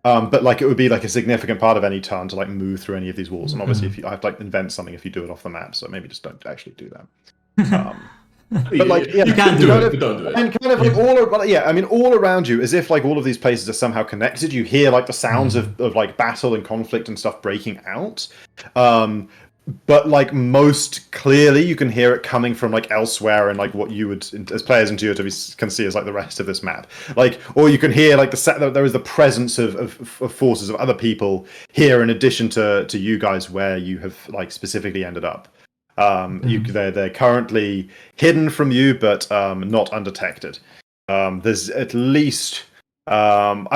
But it would be a significant part of any turn to move through any of these walls. And obviously, I have to invent something if you do it off the map. So maybe just don't actually do that. But you can do it. Don't do it. And kind of all around you, as if all of these places are somehow connected. You hear the sounds of battle and conflict and stuff breaking out. But most clearly, you can hear it coming from elsewhere and what you would, as players intuitively can see as the rest of this map. Or you can hear there is the presence of forces of other people here in addition to you guys where you have specifically ended up. They're currently hidden from you, but not undetected. There's at least. All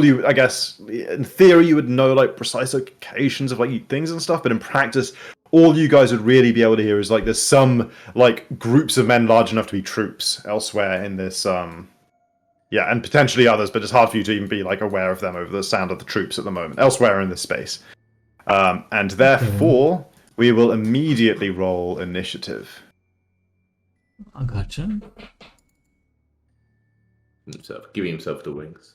you, I guess, in theory, you would know precise locations of things and stuff, but in practice, all you guys would really be able to hear is like there's some like groups of men large enough to be troops elsewhere in this yeah, and potentially others, but it's hard for you to even be like aware of them over the sound of the troops at the moment elsewhere in this space. And therefore we will immediately roll initiative. I gotcha. Giving himself the wings.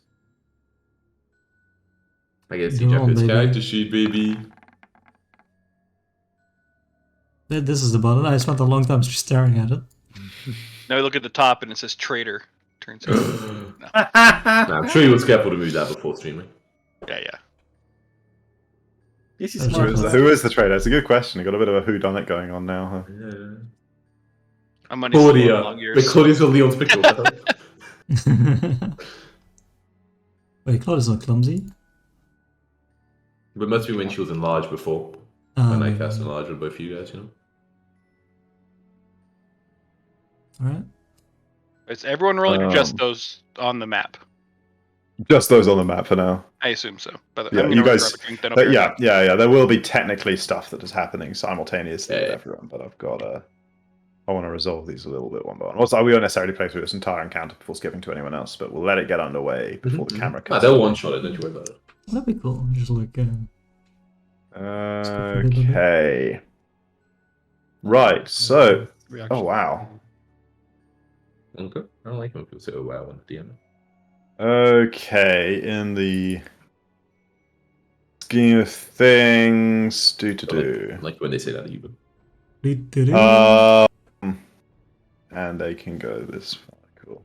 I guess You're on, Japanese baby. character sheet, baby. This is the button. I spent a long time just staring at it. Now we look at the top and it says traitor. Turns out. No. I'm sure he was careful to move that before streaming. Yeah. Yes, he's That's smart. right. Who is the trader? It's a good question. You got a bit of a whodunit going on now, huh? Yeah. I'm on his Claudia. long years. Wait, Claudia's got Leon's picture. Wait, Claudia's not clumsy. But it must be when she was enlarged before. When I cast enlarge with both you guys, you know? Alright. Is everyone rolling or just those on the map? Just those on the map for now. I assume so. But Yeah, I'm you gonna guys. grab a drink, then I'll be right Yeah, back. yeah. There will be technically stuff that is happening simultaneously with Yeah. everyone, but I've got I want to resolve these a little bit one by one. Also, we won't necessarily play through this entire encounter before skipping to anyone else, but we'll let it get underway before the camera cuts. They'll one shot it, don't you worry about it. That'd be cool. Just like Okay. Right. So. Reaction. Oh wow. Okay. I don't like when people say, oh wow, on the DM. Okay. In the scheme of things, do. I like when they say that even. And they can go this far. Cool.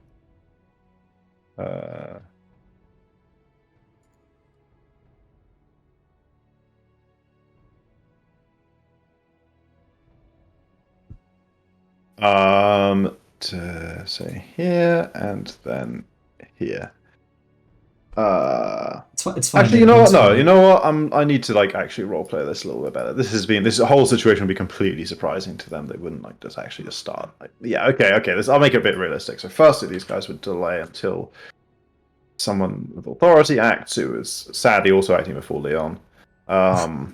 To say here and then here. it's fine. Actually, you know what? No, you know what? I need to like actually roleplay this a little bit better. This whole situation would be completely surprising to them. They wouldn't like just actually just start. Like, yeah, okay. I'll make it a bit realistic. So, firstly, these guys would delay until someone with authority acts, who is sadly also acting before Leon. Yeah,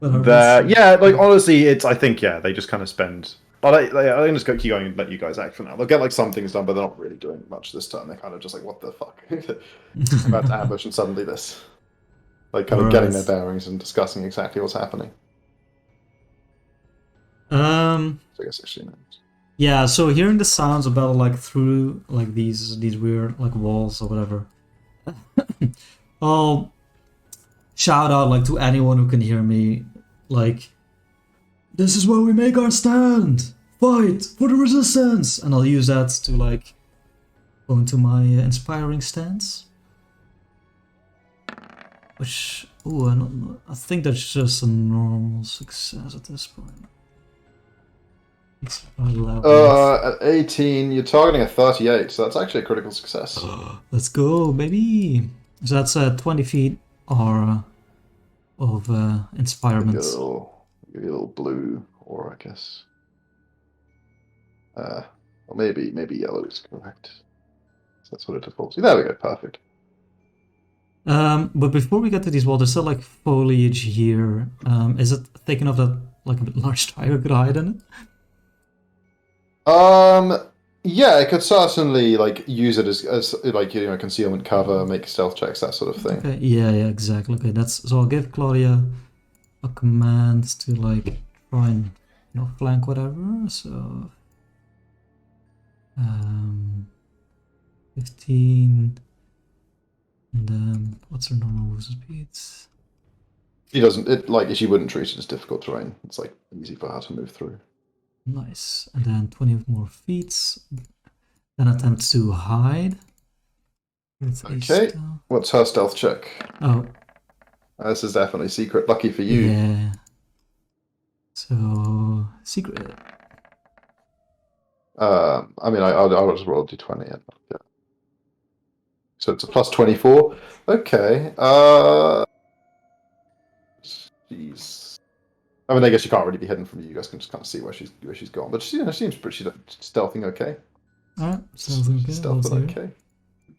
like honestly, I think they just kind of spend. But I can just keep going and let you guys act for now. They'll get like some things done, but they're not really doing much this turn. They're kind of just like, what the fuck? About to ambush and suddenly this. Like kind of getting their bearings and discussing exactly what's happening. So I guess actually. Yeah, so hearing the sounds of battle like through like these weird like walls or whatever. I'll shout out like to anyone who can hear me, like, this is where we make our stand! Fight for the resistance! And I'll use that to like go into my inspiring stance. Which, I think that's just a normal success at this point. It's at 18, you're targeting a 38, so that's actually a critical success. Let's go, baby! So that's 20 feet aura of inspirement. Give you a little blue aura, I guess. Or maybe yellow is correct. So that's what it defaults to. There we go, perfect. But before we get to these walls, there's still like foliage here. Is it thick enough that like a large tiger could hide in it? Yeah, it could certainly like use it as like concealment cover, make stealth checks, that sort of thing. Okay, yeah, exactly. Okay, so I'll give Claudia a command to like try and flank whatever. So 15, and then what's her normal move speeds? She wouldn't treat it as difficult terrain. It's like easy for her to move through. Nice. And then 20 more feet. Then attempt to hide. Okay. What's her stealth check? Oh. This is definitely secret. Lucky for you. Yeah. So secret. I'll just roll a d20. Yeah. So it's a plus 24. Okay. Jeez. I mean, I guess she can't really be hidden from you. You guys can just kind of see where she's gone. But she seems pretty stealthing okay. Alright, sounds okay. Stealthing okay.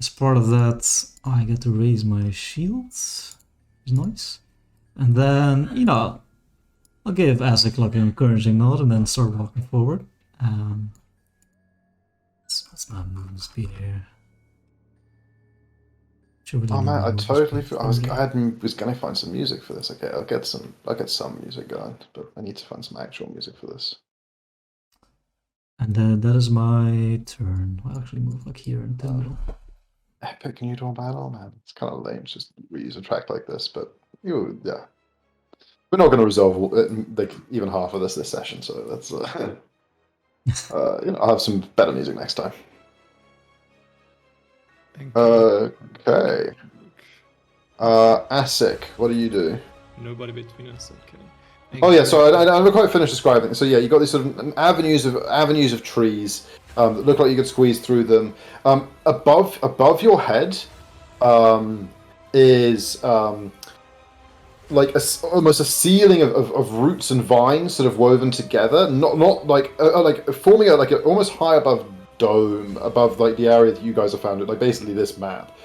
As part of that, I get to raise my shields. It's nice. And then, I'll give Asik like an encouraging nod and then start walking forward. What's my movement speed here? Oh man, I totally. Was gonna find some music for this. Okay, I'll get some music going, but I need to find some actual music for this. And then that is my turn. I'll actually move like here into the middle. Epic new dawn battle, man. It's kind of lame. Just reuse a track like this, but yeah. We're not going to resolve like even half of this session, so that's I'll have some better music next time. Thank you. Okay. Asik, what do you do? Nobody between us. Okay. Oh yeah, so I haven't quite finished describing. So yeah, you got these sort of avenues of trees that look like you could squeeze through them. Above your head is like almost a ceiling of roots and vines sort of woven together, not like like forming like almost high above dome above like the area that you guys have found it, like basically this map.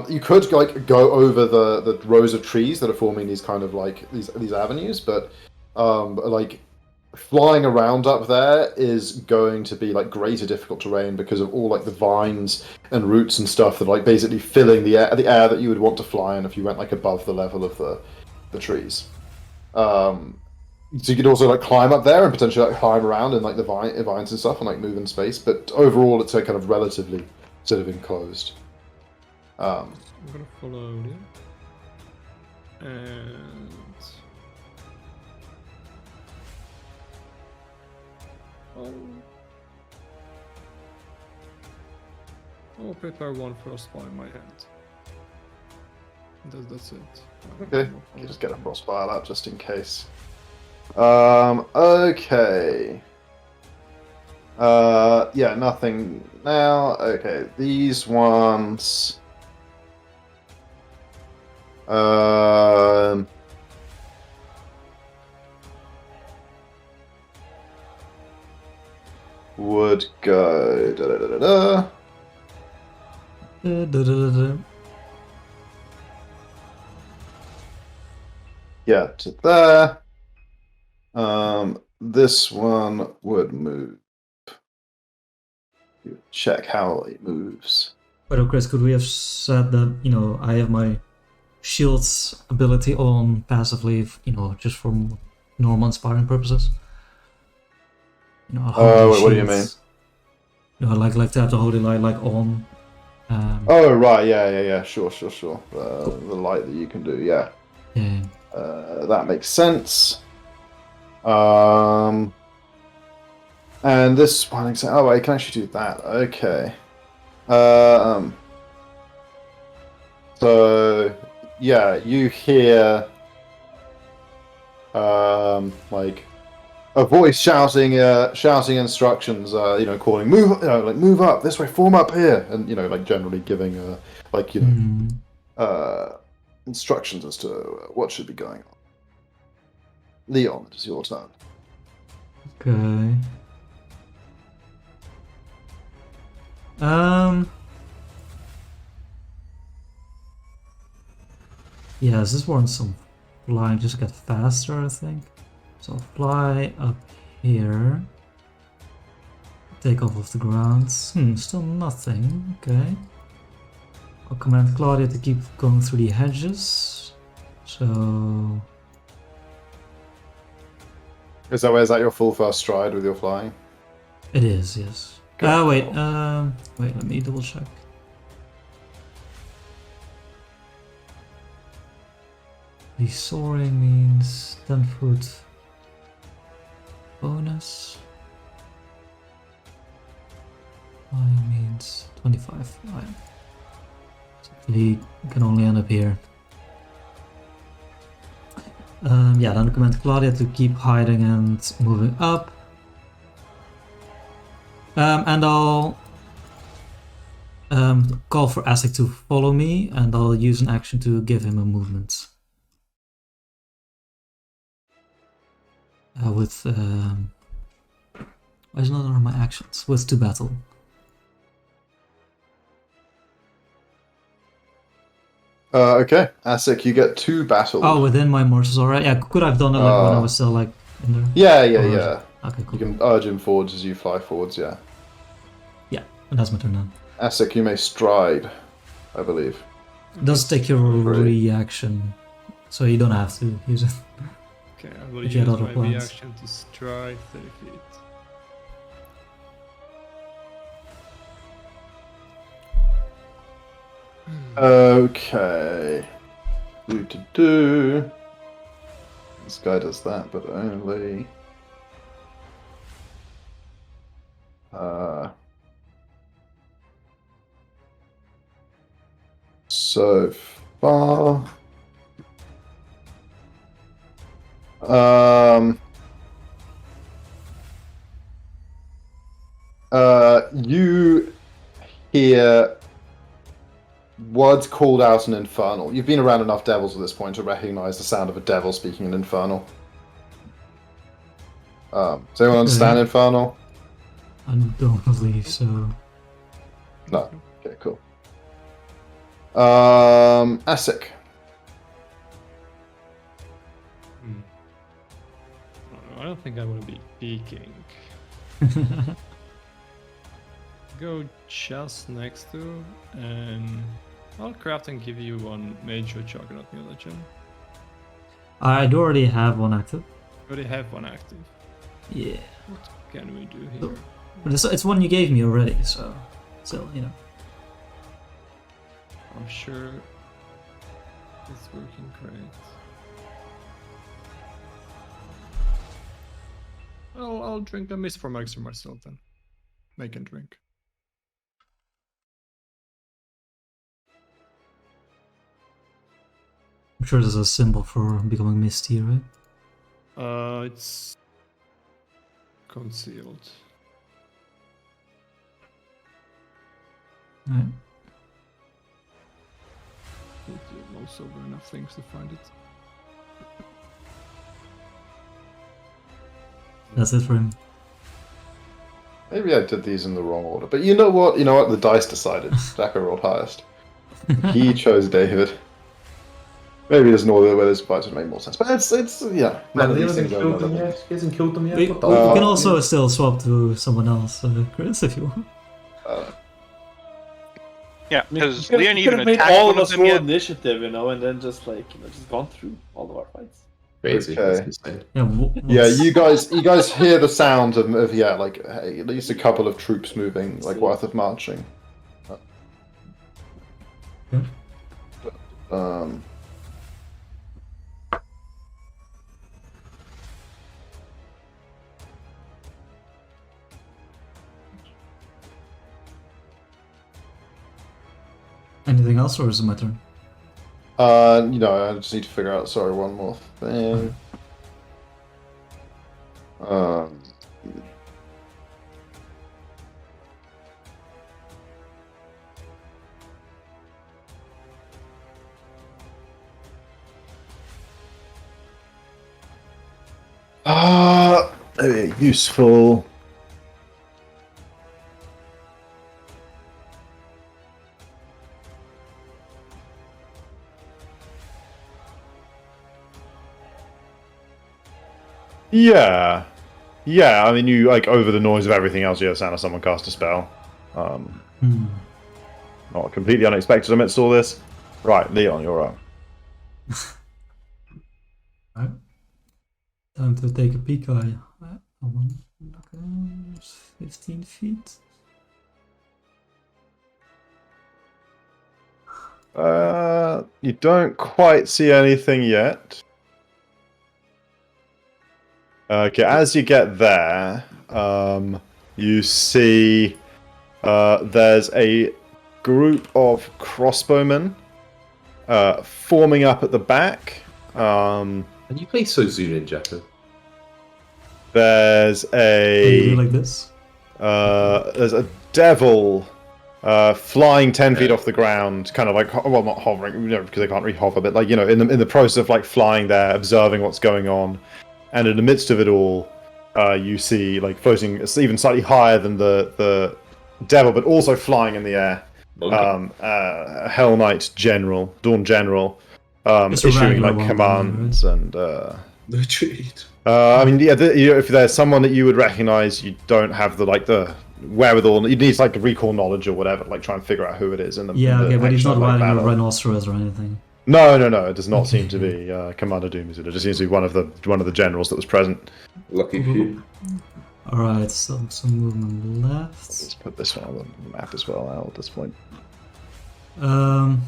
You could like go over the rows of trees that are forming these kind of like these avenues, but like flying around up there is going to be like greater difficult terrain because of all like the vines and roots and stuff that are like basically filling the air that you would want to fly in if you went like above the level of the trees. So you could also like climb up there and potentially like climb around in like the vines and stuff and like move in space, but overall it's like kind of relatively sort of enclosed. I'm gonna follow you. And I'll prepare one frostbite in my hand. That's it. Okay, you just get a frostbite out just in case. Okay. Yeah, nothing now. Okay, these ones. Would go da da da da da. Yeah, to there. This one would move. Check how it moves. But Chris, could we have said that, you know, I have my shield's ability on passively, you know, just for normal inspiring purposes? You know, what do you mean? You know, like to have the holy light like on. Oh right, yeah. Sure. The light that you can do, yeah. Yeah. That makes sense. And this one, oh, I can actually do that. Okay. So yeah, you hear like a voice shouting instructions. You know, calling move, move up this way, form up here, and you know, like generally giving like you know instructions as to what should be going on. Leon, it is your turn. Okay. Yeah, this one some flying just get faster, I think. So I'll fly up here. Take off of the ground. Still nothing. Okay. I'll command Claudia to keep going through the hedges. So Is that your full first stride with your flying? it is, yes. Okay. Wait, let me double check. The soaring means 10-foot bonus. Flying means 25. Right. So he can only end up here. Yeah, then I command Claudia to keep hiding and moving up. And I'll call for Asik to follow me, and I'll use an action to give him a movement. With why is not one of my actions? With to battle. Okay, Asik, you get 2 battle. Oh, within my morsels, alright. Yeah, could I've done it like when I was still like in there? Yeah. Okay, You cool. can urge him forwards as you fly forwards, yeah. Yeah, that's my turn now. Asik, you may stride, I believe. It does take your Ready. reaction, so you don't have to use it. Okay, I will But you had use other my plans. reaction to stride 30 feet. Okay. Do. This guy does that, but only. So far. You hear words called out in Infernal. You've been around enough devils at this point to recognize the sound of a devil speaking in Infernal. Does anyone understand Infernal? I don't believe so. No. Okay, cool. Asik. I don't think I want to be peeking. Go just next to, and I'll craft and give you one major Juggernaut Militia. I do already have one active. You already have one active. Yeah. What can we do here? But it's one you gave me already, so still, you know. I'm sure it's working great. I'll drink a mist from extra myself then. Make and drink. I'm sure there's a symbol for becoming misty, right? It's concealed. Alright. Need to mouse over enough things to find it. That's it for him. Maybe I did these in the wrong order, but you know what? The dice decided. Jacko rolled highest. He chose David. Maybe there's an order where those fights would make more sense, but it's yeah. Man, none he of these hasn't things are killed them relevant. yet. He hasn't killed them yet. We, What the we fuck? can also still swap to someone else, Chris, if you want. Yeah, I mean, because you Leon could even have made attacked all one of of us them roll yet. initiative, and then just just gone through all of our fights. Crazy. Okay. That's insane. Yeah, Yeah, you guys hear the sound of at least a couple of troops moving, like worth of marching. Yeah. Anything else, or is it my turn? I just need to figure out. Sorry, one more thing. Useful. Yeah. I mean, you over the noise of everything else. You hear the sound of someone cast a spell. Not completely unexpected amidst all this. Right, Leon, you're up. Alright. Time to take a peek. Okay, 15 feet. You don't quite see anything yet. Okay, as you get there, you see there's a group of crossbowmen forming up at the back. And you play so soon in Jacko. There's Can you do a like this? there's a devil flying 10 feet off the ground, kind of not hovering, because they can't really hover, but in the process of flying there, observing what's going on. And in the midst of it all, you see floating even slightly higher than the devil, but also flying in the air, Hell Knight General, Dawn General, Just a issuing regular like one, commands and. The treat. I mean, yeah. If there's someone that you would recognize, you don't have the wherewithal. You need like recall knowledge or whatever, like try and figure out who it is. In the, Yeah, in the okay, but he's not actual, like, riding a battle. rhinoceros or anything. No. It does not seem to be Commander Doomsday. It just seems to be one of the generals that was present. Lucky few. Alright, so some movement left. Let's put this one on the map as well. Al, at this point. I'll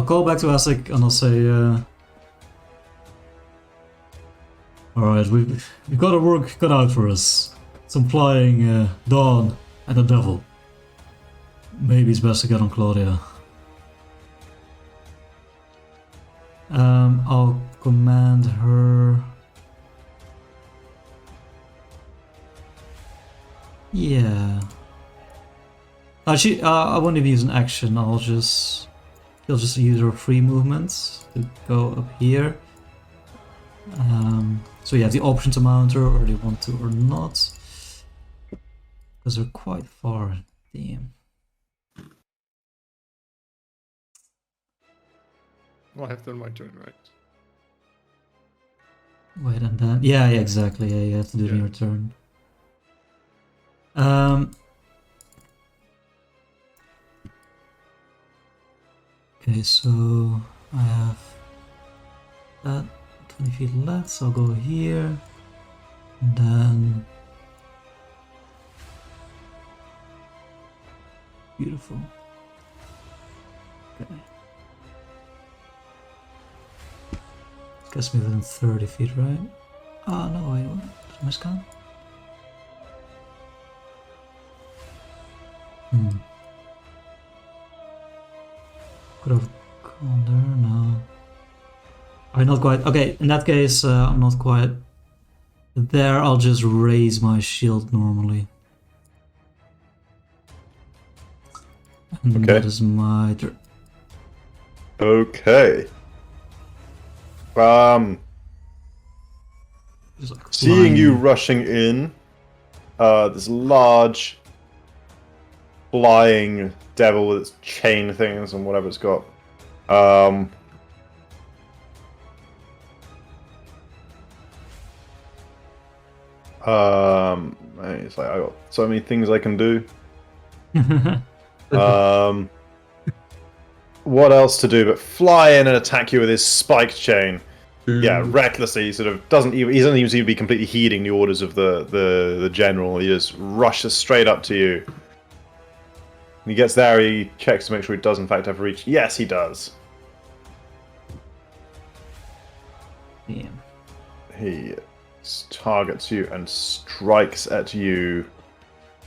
call back to Asik and I'll say, alright, we've got our work cut out for us. Some flying Dawn and the Devil. Maybe it's best to get on Claudia. I'll command her. Yeah. Actually, I won't even use an action. He'll just use her free movements to go up here. So you have the option to mount her, or they want to or not, because they're quite far. Damn. Well, I have done my turn, right? Wait, and then yeah, exactly. Yeah, you have to do it in your turn. Okay, so I have that 20 feet left, so I'll go here, and then beautiful. Okay. Gets me within 30 feet, right? Oh no, wait, what? Did I miscount? Could have gone there, no. I'm not quite. Okay, in that case, I'm not quite there. I'll just raise my shield normally. And Okay. that is my turn. Okay. Just like Seeing flying. you rushing in, this large flying devil with its chain things and whatever it's got. It's like I got so many things I can do. What else to do but fly in and attack you with his spiked chain? Yeah, recklessly. He sort of doesn't even. He doesn't even seem to be completely heeding the orders of the general. He just rushes straight up to you. When he gets there, he checks to make sure he does in fact have reach. Yes, he does. Damn. He targets you and strikes at you,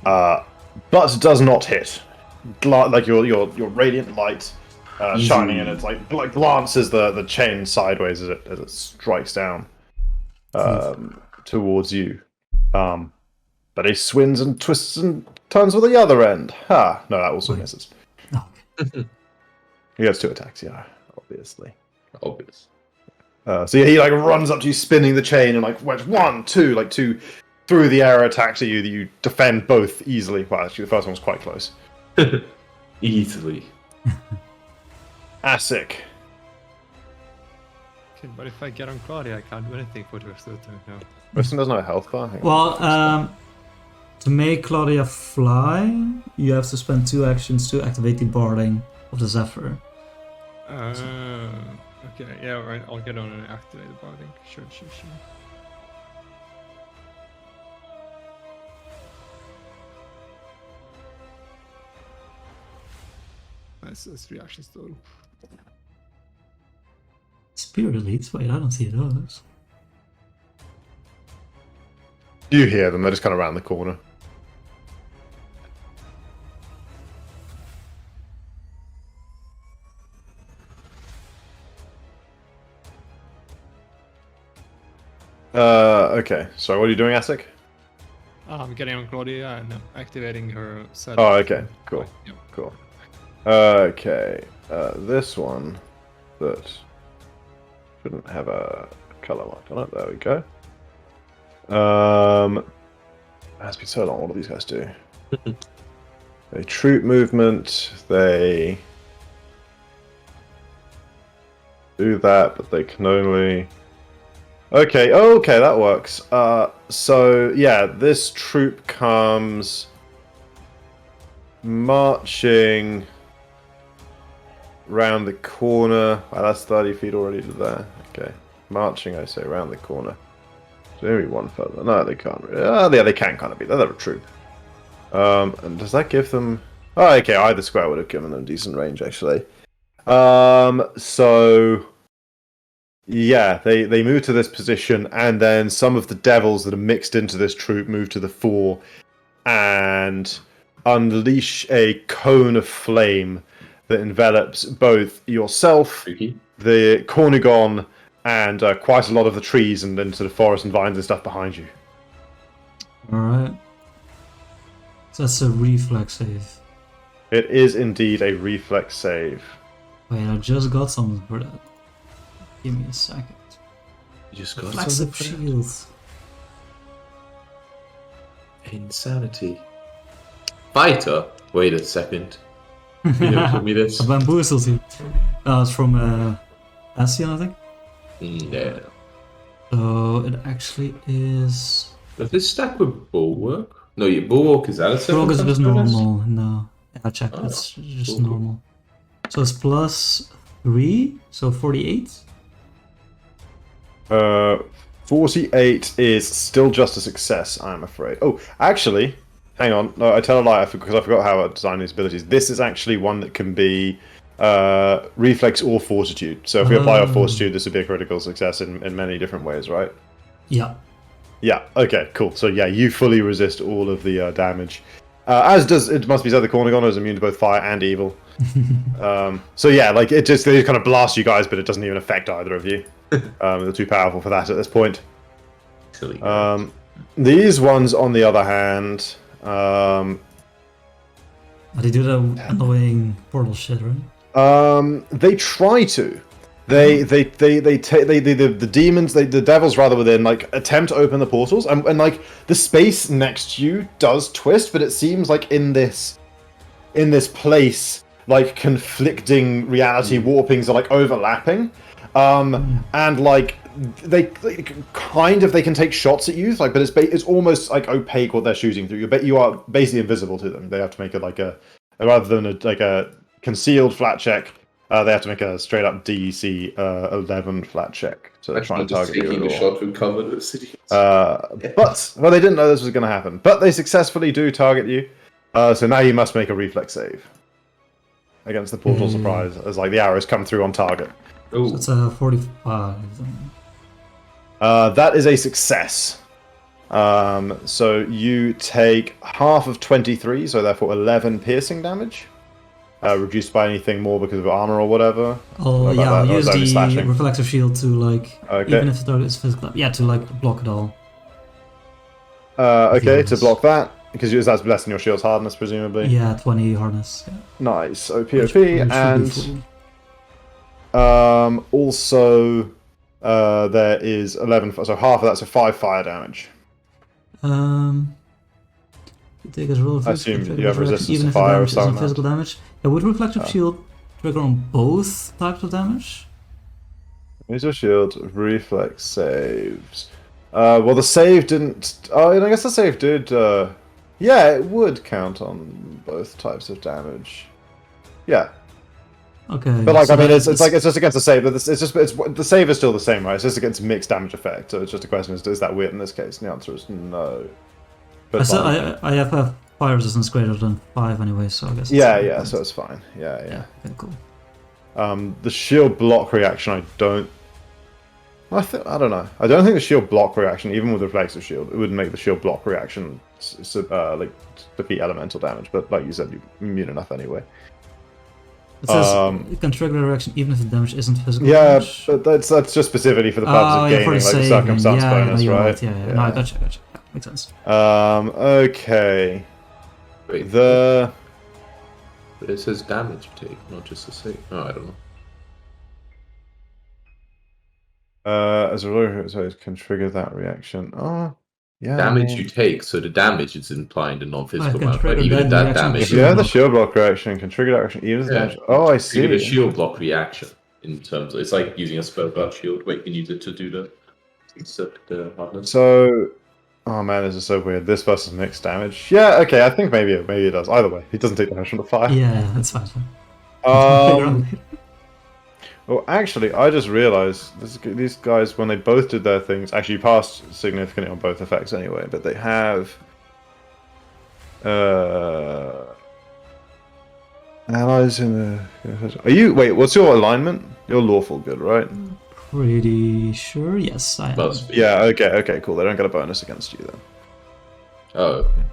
but does not hit. Like your radiant light shining in, it's like glances the chain sideways as it strikes down towards you. But he swings and twists and turns with the other end. Ha! No, that also misses. Oh. He gets 2 attacks. Yeah, obviously. Obvious. So yeah, he like runs up to you, spinning the chain, and like wedge 1, 2, like 2 through the air attacks at you that you defend both easily. Well, actually, the first one was quite close. Easily. Asic. Okay, but if I get on Claudia, I can't do anything for the rest of the turn now. Weston doesn't have a health bar. Hang on. Well, to make Claudia fly, you have to spend 2 actions to activate the barding of the Zephyr. Okay, yeah, right. I'll get on and activate the barding. Sure. That's 3 actions total. Spirit Elites? Wait, I don't see those. You hear them, they're just kind of around the corner. Okay. So what are you doing, Asic? I'm getting on Claudia and activating her set. Oh, okay. Cool. Yep. Cool. Okay. This one that shouldn't have a color mark on it. There we go. It has been so long. What do these guys do? a troop movement. They do that, but they can only. Okay. Oh, okay, that works. So yeah, this troop comes marching round the corner. Wow, that's 30 feet already to there. Okay, marching. I say round the corner. Maybe one further. No, they can't. Really. Yeah, they can kind of be. They're a troop. And does that give them? Oh, okay. Either square would have given them decent range, actually. So yeah, they move to this position, and then some of the devils that are mixed into this troop move to the fore and unleash a cone of flame that envelops both yourself, Spooky. the Cornigon, and quite a lot of the trees and into the forest and vines and stuff behind you. Alright. So that's a reflex save. It is indeed a reflex save. Wait, I just got something for that. Give me a second. You just got Reflexive something for that? shields. Insanity. Fighter? Wait a second. You never told me this. A bamboozled you. It's from Ascian, I think. No. So it actually is. Does this stack with Bulwark? No, your Bulwark is out of Bulwark is seven just bonus? normal. No, yeah, I checked. Oh, It's just cool. normal. So it's +3, so 48. 48 is still just a success, I'm afraid. Oh, actually, hang on. No, I tell a lie because I forgot how I designed these abilities. This is actually one that can be reflex or fortitude. So if we apply our fortitude, this would be a critical success in many different ways, right? Yeah. Yeah, okay, cool. So yeah, you fully resist all of the damage. As does, it must be said, the Cornigon is immune to both fire and evil. So yeah, like they just kind of blast you guys, but it doesn't even affect either of you. They're too powerful for that at this point. Silly. These ones, on the other hand, They do the annoying portal shit, right? they try to. The demons, the devils rather, within like attempt to open the portals, and like the space next to you does twist, but it seems like in this place, like conflicting reality warpings are like overlapping, and like they can take shots at you, like, but it's almost like opaque what they're shooting through. You are basically invisible to them. They have to make it like a rather than a concealed flat check. They have to make a straight up DC 11 flat check to try and target you. Taking a shot with covered with city. But they didn't know this was going to happen. But they successfully do target you. So now you must make a reflex save against the portal surprise, as like the arrows come through on target. So it's a 45. That is a success. So you take half of 23, so therefore 11 piercing damage. Reduced by anything more because of armor or whatever. Oh yeah, I'll use the slashing? reflective shield to like, Okay. even if the target is physical, yeah, to like block it all. Okay, to Yes. block that, because that's less than your shield's hardness, presumably. Yeah, 20 hardness. Yeah. Nice. OP, Which should be and full. also there is 11, so half of that's a 5 fire damage. You take a roll of I physical assume trigger you have reflex, resistance even to if the fire or damage isn't something. physical damage. Yeah, would reflective shield trigger on both types of damage? Here's your shield, reflex saves. Well, the save didn't. Oh, I guess the save did. Yeah, it would count on both types of damage. Yeah, Okay. but like so I mean, it's that's- just against the save, but it's the save is still the same, right? It's just against mixed damage effect. So it's just a question: is that weird in this case? And the answer is no. But I have a fire resistance greater than 5 anyway, so I guess. yeah, so it's fine. Yeah. Okay, cool. The shield block reaction, I don't know. I don't think the shield block reaction, even with reflexive shield, it wouldn't make the shield block reaction like defeat elemental damage. But like you said, you're immune enough anyway. It says it can trigger a reaction even if the damage isn't physical Yeah, damage. but that's just specifically for the purpose of yeah, gaining for like the the saving. circumstance Yeah, bonus, you're right? Yeah. No, I gotcha. Yeah, makes sense. Okay. Wait, The but it says damage take, not just a save. Oh, I don't know. as a roller, so it can trigger that reaction. Oh, Yeah, damage you take, so the damage is implying the non-physical can amount, but trigger even that that reaction damage. If shield you have the block. shield block reaction, can trigger that action even as damage. Oh, I see. Trigger the shield block reaction in terms of, it's like using a spell guard shield where you can use it to do the hardness. So, oh man, this is so weird. This versus mixed damage. Yeah, okay, I think maybe it does. Either way, he doesn't take damage from the fire. Yeah, that's fine. Figure out Um, later. well, actually, I just realized these guys, when they both did their things, actually passed significantly on both effects anyway. But they have allies in the. Are you? Wait, what's your alignment? You're lawful good, right? Pretty sure. Yes, I am. Must be. Yeah. Okay. Cool. They don't get a bonus against you then. Oh, okay.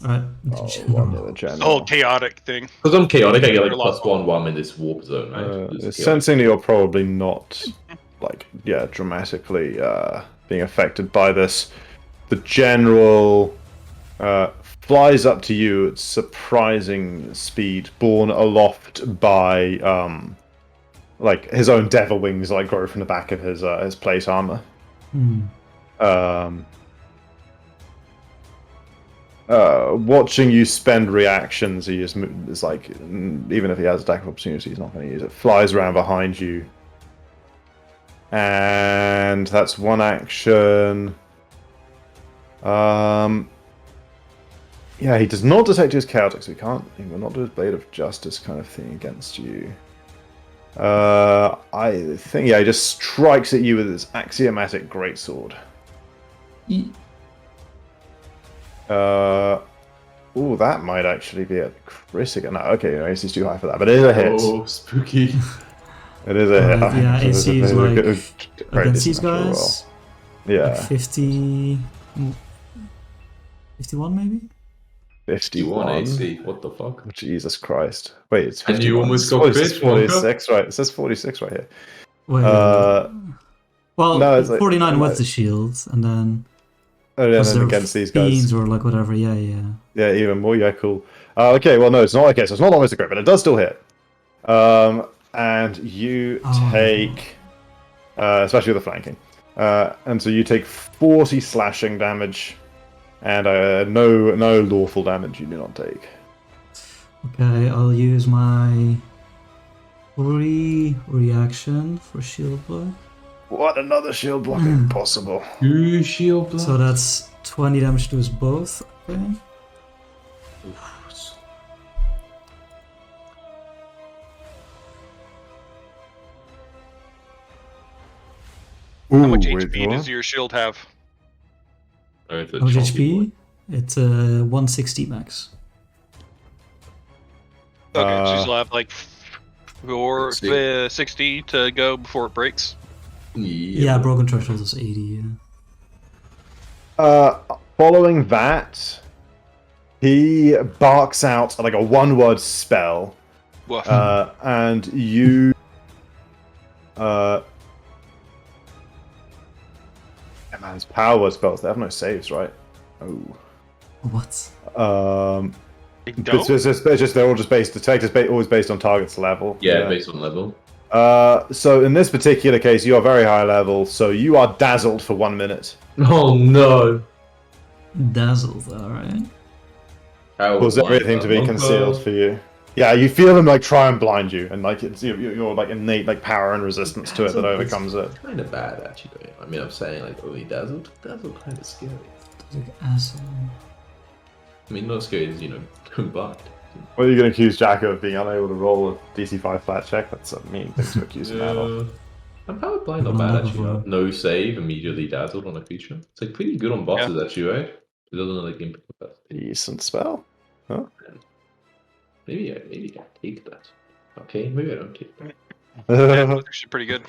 Alright. Oh, one to the general. whole chaotic thing. Because I'm chaotic, I get like They're locked. +1 while I'm in this warp zone, right? It's chaotic. Sensing that you're probably not, dramatically being affected by this, the general flies up to you at surprising speed, borne aloft by his own devil wings, grow from the back of his plate armor. Watching you spend reactions, he just is like, even if he has attack of opportunity, he's not going to use it. Flies around behind you, and that's one action. Yeah, he does not detect his chaotic, so he will not do his blade of justice kind of thing against you. I think he just strikes at you with his axiomatic greatsword. Ooh, that might actually be a critical. No, okay, your AC is too high for that, but it is a hit. Oh, spooky. It is a hit. Yeah, AC is like Great against these natural guys. roll. Yeah, Like 50, 51 maybe. 51 AC, what the fuck? Jesus Christ! Wait, it's 51. And you almost got It's crit, 46, right? It says 46 right here. Wait, well, no, it's like- 49 with the shield, and then Oh, yeah, was and then there against these guys. fiends or like whatever. Yeah. Yeah, even more. Yeah, cool. Okay, well, no, it's not. Okay, so it's not almost a crit, but it does still hit. And you take, especially with the flanking, and so you take 40 slashing damage, and no lawful damage you do not take. Okay, I'll use my reaction for shield block. What, another shield block? Impossible. Ooh, shield block. So that's 20 damage to us both. Okay. Ooh, How much wait, HP what? does your shield have? How much HP? It's 160 max. Okay, so you'll have like Let's see. 60 to go before it breaks. Yeah, broken threshold is 80. Following that, he barks out like a one-word spell, Woof. and you, man, his power word spells, they have no saves, right? Oh. What? They It's don't? just they're all just based. The tech is always based on target's level. Yeah, based on level. So in this particular case, you are very high level, so you are dazzled for 1 minute. Oh no. Dazzled, alright. Cause everything to be concealed for you. Yeah, you feel him try and blind you, and it's your innate power and resistance to it that overcomes it. Kind of bad, actually. I mean, I'm saying only dazzled. Dazzled kind of scary. Like asshole. I mean, not scary as combined. Well, you're going to accuse Jacko of being unable to roll a DC 5 flat check? That's a mean thing to accuse him out of. I'm powered blind, not bad actually. No save, immediately dazzled on a creature. It's pretty good on bosses actually, right? It doesn't impact that. Decent spell. Huh? Maybe I take that. Okay, maybe I don't take that. Yeah, it's actually pretty good.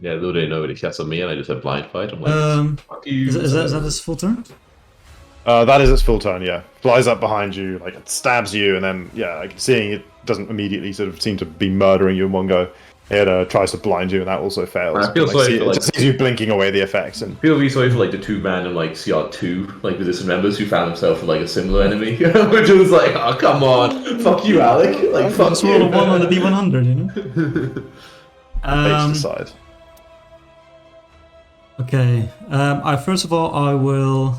Yeah, though they know it casts on me and I just have blind fight. I'm like, fuck you. Is that his full turn? That is its full turn, yeah. Flies up behind you, it stabs you, and then, seeing it doesn't immediately sort of seem to be murdering you in one go. It tries to blind you, and that also fails. I feel sorry for, it just sees you blinking away the effects. And feel really sorry for the two random CR2 the distant members who found themselves with a similar enemy, which was oh come on, fuck you, Alec, fuck Just you. roll a 1 on the D100, you know. face aside. Okay. I first of all, I will,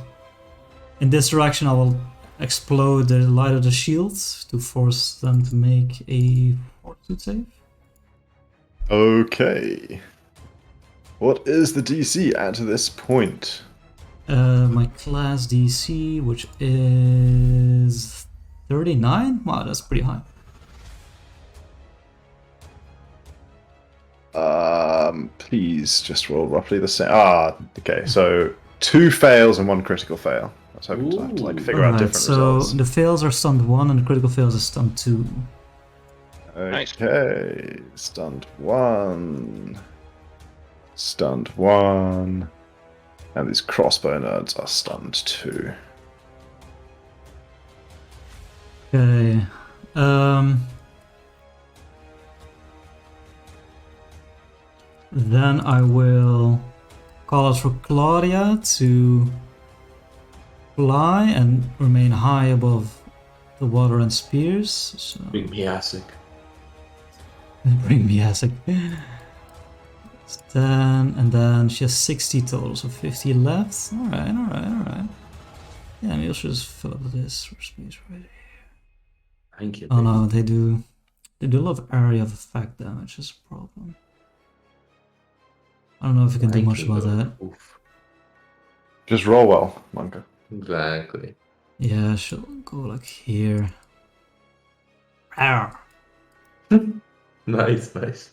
in this direction, I will explode the light of the shields to force them to make a fortitude save. Okay. What is the DC at this point? My class DC, which is 39. Wow, that's pretty high. Please just roll roughly the same. Okay. So 2 fails and 1 critical fail. I was hoping to have to like figure out Alright, different so results. the fails are stunned 1 and the critical fails are stunned 2. Nice. Okay, stunned 1. Stunned 1. And these crossbow nerds are stunned 2. Okay. Then I will call out for Claudia to fly and remain high above the water and spears. So Bring me Asik. bring me Isaac. 10, and then she has 60 total, so 50 left. Alright. Yeah, maybe I should just fill up this for space right here. Thank you. Oh no, they do a lot of area of effect damage, is a problem. I don't know if you can do much about that. Oof. Just roll well, Monka. Exactly. Yeah, she'll go like here. Rawr. Nice.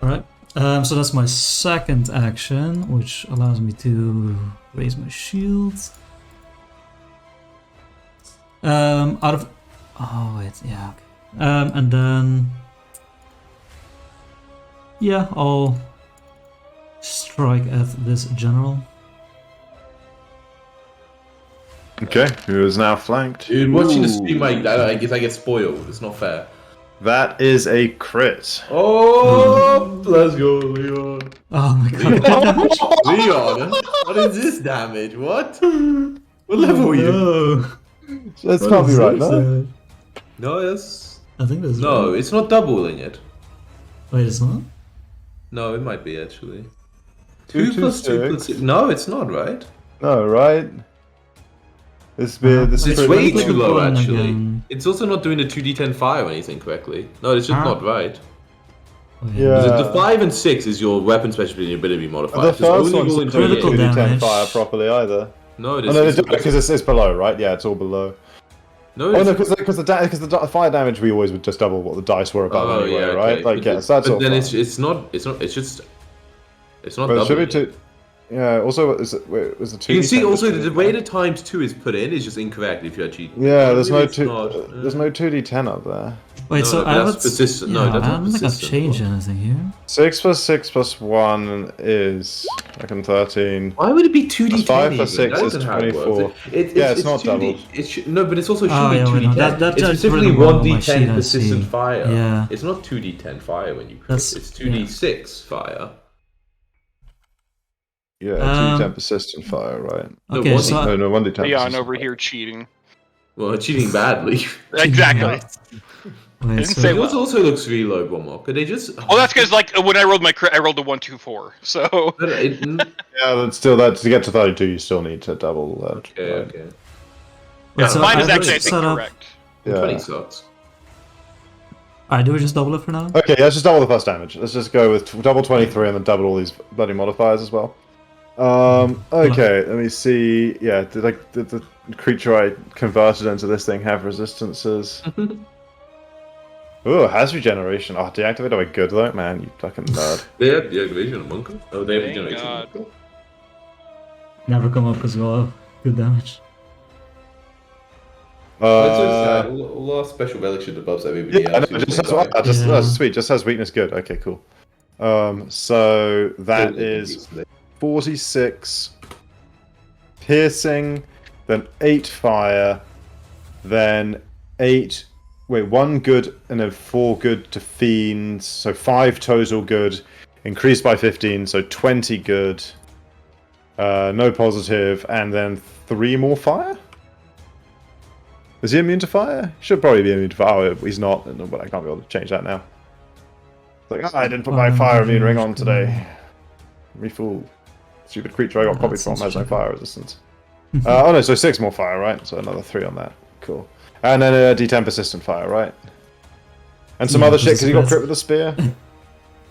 Alright, so that's my second action, which allows me to raise my shield. Out of... Oh, wait, yeah, okay. And then... Yeah, I'll strike at this general. Okay, who is now flanked? Dude, watching the Ooh. stream, I guess I get spoiled. It's not fair. That is a crit. Oh, let's go, Leon. Oh my god. Leon, what is this damage? What? What level are you? No. That's What probably is right, this, no? No, that's... I think that's No, right. it's not doubling it. Wait, it's not? No, it might be, actually. 2 2 plus 2 plus 6. No, it's not, right? No, right? This It's crit- way Click too the low, button actually. again. It's also not doing the 2d10 fire or anything correctly. No, it's just not right. Oh, Yeah. The 5 and 6 is your weapon specialty and ability modifier. The It's first only one's rolling not doing critical 2d10 damage. fire properly either. No, it Oh, is. no, it's- because it's below, right? Yeah, it's all below. No, Oh it's, no, because the fire damage we always would just double what the dice were above Oh, anyway, yeah, right? okay. Like But yes, that's but all then fine. it's not But doubling should be it. two? Yeah. Also, was the two? You can see also the way the times 2 is put in is just incorrect if you actually. Yeah, there's no It's two. not, There's no 2d10 up there. Wait, No, so no, but I that's haven't... persistent. Yeah, No, that's I not don't think I've persistent. changed anything here. 6 plus 6 plus 1 is fucking 13. Why would it be 2d10? That's 5 plus even? 6 That is isn't how it works. 24. It's It's not 2D doubled. No, but it's also should Oh, be yeah, 2d10. wait, no, that's it's just specifically written wrong on my sheet, 1d10 I persistent see. fire. Yeah. It's not 2d10 fire when you crit. That's- It's 2d6 fire. Yeah, Um, 2d10 persistent fire, right? No, Okay, one so... No, no, 1d10. Leon persistent over fire. here cheating. Well, cheating badly. Exactly. Wait, Didn't so... say Yours well. also looks really low, Bomok. Could they just? Well, that's because like when I rolled my crit, I rolled a 1-2-4. So But Yeah, that's still that to get to 32, you still need to double that. okay, right? okay. Wait, yeah, so mine I is have actually I it think set up- correct. Yeah. 20 sucks. Alright, do we just double it for now? Okay, let's just double the first damage. Let's just go with double 23 and then double all these bloody modifiers as well. Okay, let me see. Yeah, did the creature I converted into this thing have resistances? Ooh, has regeneration. Oh, deactivate are good though, man. You fucking nerd. They have deactivation of Monka? Oh, they have Thank regeneration God. of Monka? Never come up because we all have good damage. That's so sad. All our special relics should above everybody Yeah, no, else. it just has, Yeah. that's sweet. Just has weakness good. Okay, cool. So that is 46 piercing, then 8 fire, then 8. Wait, 1 good and then 4 good to fiends. So 5 total good, increased by 15, so 20 good. No positive, and then 3 more fire. Is he immune to fire? Should probably be immune to fire. Oh, he's not, but I can't be able to change that now. It's like, I didn't put my fire immune ring on today. Me fool. Stupid creature I got copied from has no fire resistance. Oh no, so 6 more fire, right? So another 3 on that. Cool. And then a D10 persistent fire, right? And some other shit because he got crit with a spear.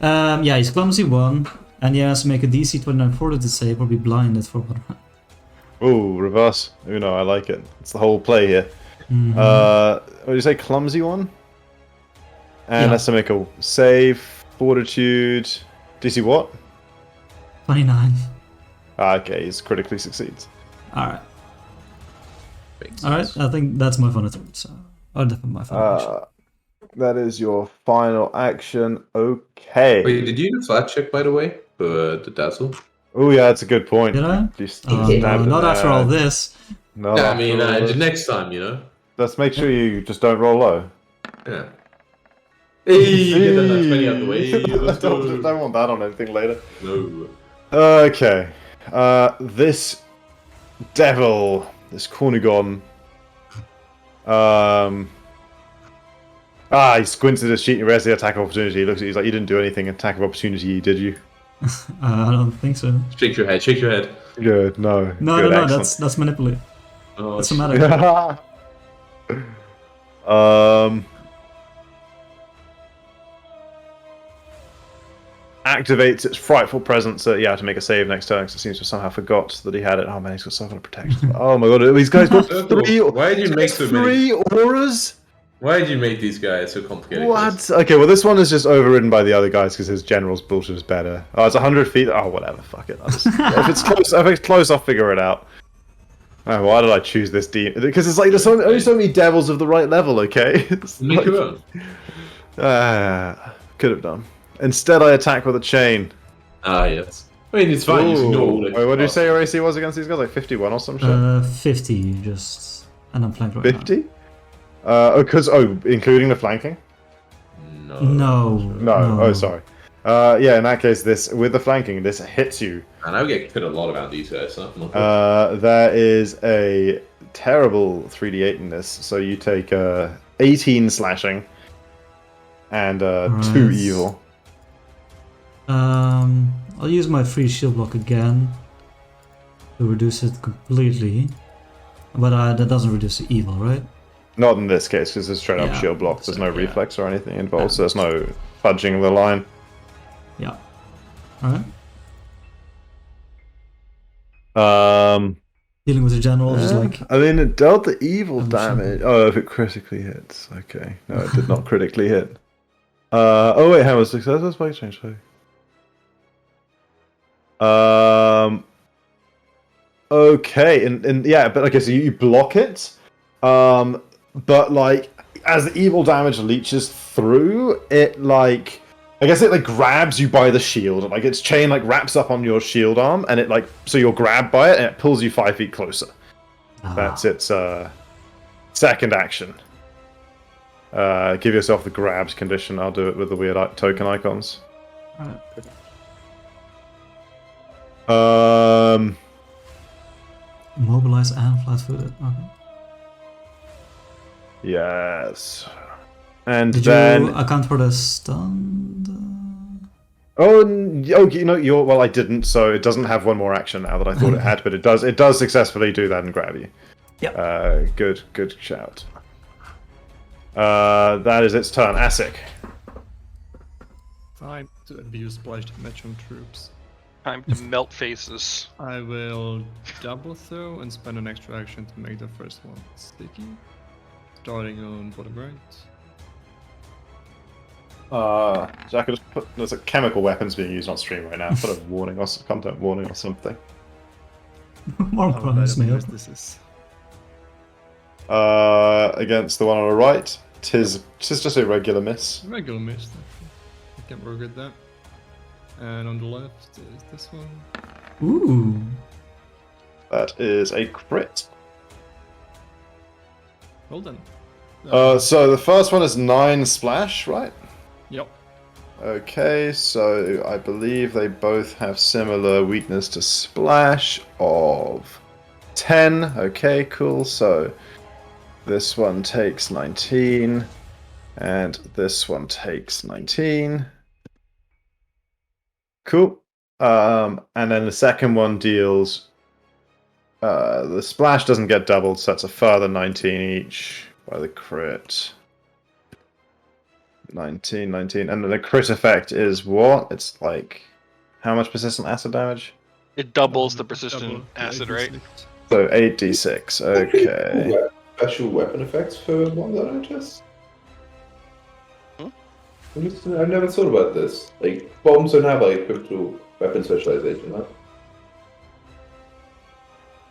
Yeah, he's clumsy 1, and he has to make a DC 29 fortitude save or be blinded for 1 round. Ooh, reverse. Uno, I like it. It's the whole play here. What did you say? Clumsy 1? And has to make a save, fortitude. DC what? 29. Okay, he critically succeeds. Alright. Alright, I think that's my final turn, so... Or my final action. That is your final action. Okay. Wait, did you do flat check, by the way, for the dazzle? Oh yeah, that's a good point. Did I? No, not after all this. No, I mean, next time, you know? Let's make sure you just don't roll low. Yeah. Hey, get that 20 out of the way. Don't want that on anything later. No. Okay. This devil, this Cornugon. He squints at his sheet and he rests the attack of opportunity. He looks at you, he's like, you didn't do anything attack of opportunity, did you? I don't think so. Shake your head, shake your head. Good, no. No, Good, that's manipulate. Oh, What's the matter? Activates its frightful presence. To make a save next turn because it seems to somehow forgot that he had it. Oh man, he's got so much protection. Oh my god, these guys got 3. Why did you make so many? 3 auras? Why did you make these guys so complicated? What? Okay, well this one is just overridden by the other guys because his general's bullshit is better. Oh, it's 100 feet. Oh, whatever. Fuck it. If it's close, I'll figure it out. Oh, why did I choose this demon? Because it's like there's only so many devils of the right level. Okay. Make your own. Could have done. Instead, I attack with a chain. Ah, yes. I mean, it's fine. You know all Wait, what did you say your AC was against these guys? Like 51 or some shit? 50, just... And I'm flanked right 50? Including the flanking? No. No. Oh, sorry. In that case, with the flanking, this hits you. And I would get fit a lot around these guys, so... There is a terrible 3d8 in this, so you take 18 slashing and 2 evil. I'll use my free shield block again to reduce it completely, but that doesn't reduce the evil, right? Not in this case, because it's straight up shield block. There's no reflex or anything involved, so there's no fudging of the line. Yeah. Alright. Dealing with the general, just like... I mean, it dealt the evil damage. Oh, if it critically hits. Okay. No, it did not critically hit. Oh wait, how was success? Let's make a change. Okay, and yeah, but okay, so you block it. But like as the evil damage leeches through, it like I guess it like grabs you by the shield, and like its chain like wraps up on your shield arm, and it like so you're grabbed by it, and it pulls you 5 feet closer. That's its second action. Give yourself the grabs condition. I'll do it with the weird token icons. Mobilize and flat-footed. Okay. Yes. And Did then you account for the stunned? Well, I didn't, so it doesn't have one more action now that I thought it had, but it does. It does successfully do that and grab you. Yep. Good shout. That is its turn. Asic. Time to abuse splash damage on troops. Time to melt faces. I will double throw and spend an extra action to make the first one sticky. Starting on bottom right. So I could just put there's a chemical weapons being used on stream right now. Put a warning or content warning or something. More promise me. This is. Against the one on the right, tis just a regular miss. Regular miss. I can't regret that. And on the left is this one. Ooh. That is a crit. Well done. So the first one is 9 splash, right? Yep. Okay, so I believe they both have similar weakness to splash of 10. Okay, cool. So this one takes 19, and this one takes 19. Cool. And then the second one deals. The splash doesn't get doubled, so that's a further 19 each by the crit. 19, and then the crit effect is what? It's like how much persistent acid damage? It doubles the persistent Double the acid, right? 86. So 8d6. Okay. Special weapon effects for ones I noticed. I've never thought about this. Like, bombs don't have like pivotal weapon specialization, right?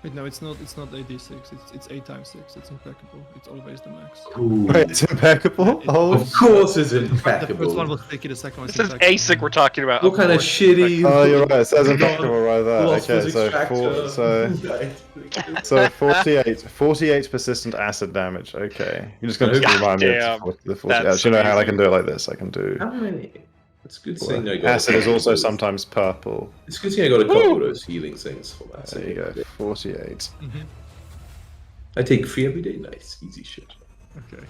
Wait, no, it's not 86. It's 8 times 6. It's impeccable. It's always the max. Wait, it's impeccable. Yeah, Oh, Of course it's The first one impeccable. was tricky. The second one. This is ASIC we're talking about. What kind of shitty... oh, you're right. It says impeccable right there. Philosopher's Okay, extractor. so 48 persistent acid damage. Okay, you're just gonna God remind me damn. of the 40. That's You know how I amazing. can do it like this. I can do. How many? It's good seeing I got Acid is also sometimes purple. It's good seeing I got a couple of those healing things for that. There you go. 48. I take 3 every day. Nice, easy shit. Okay.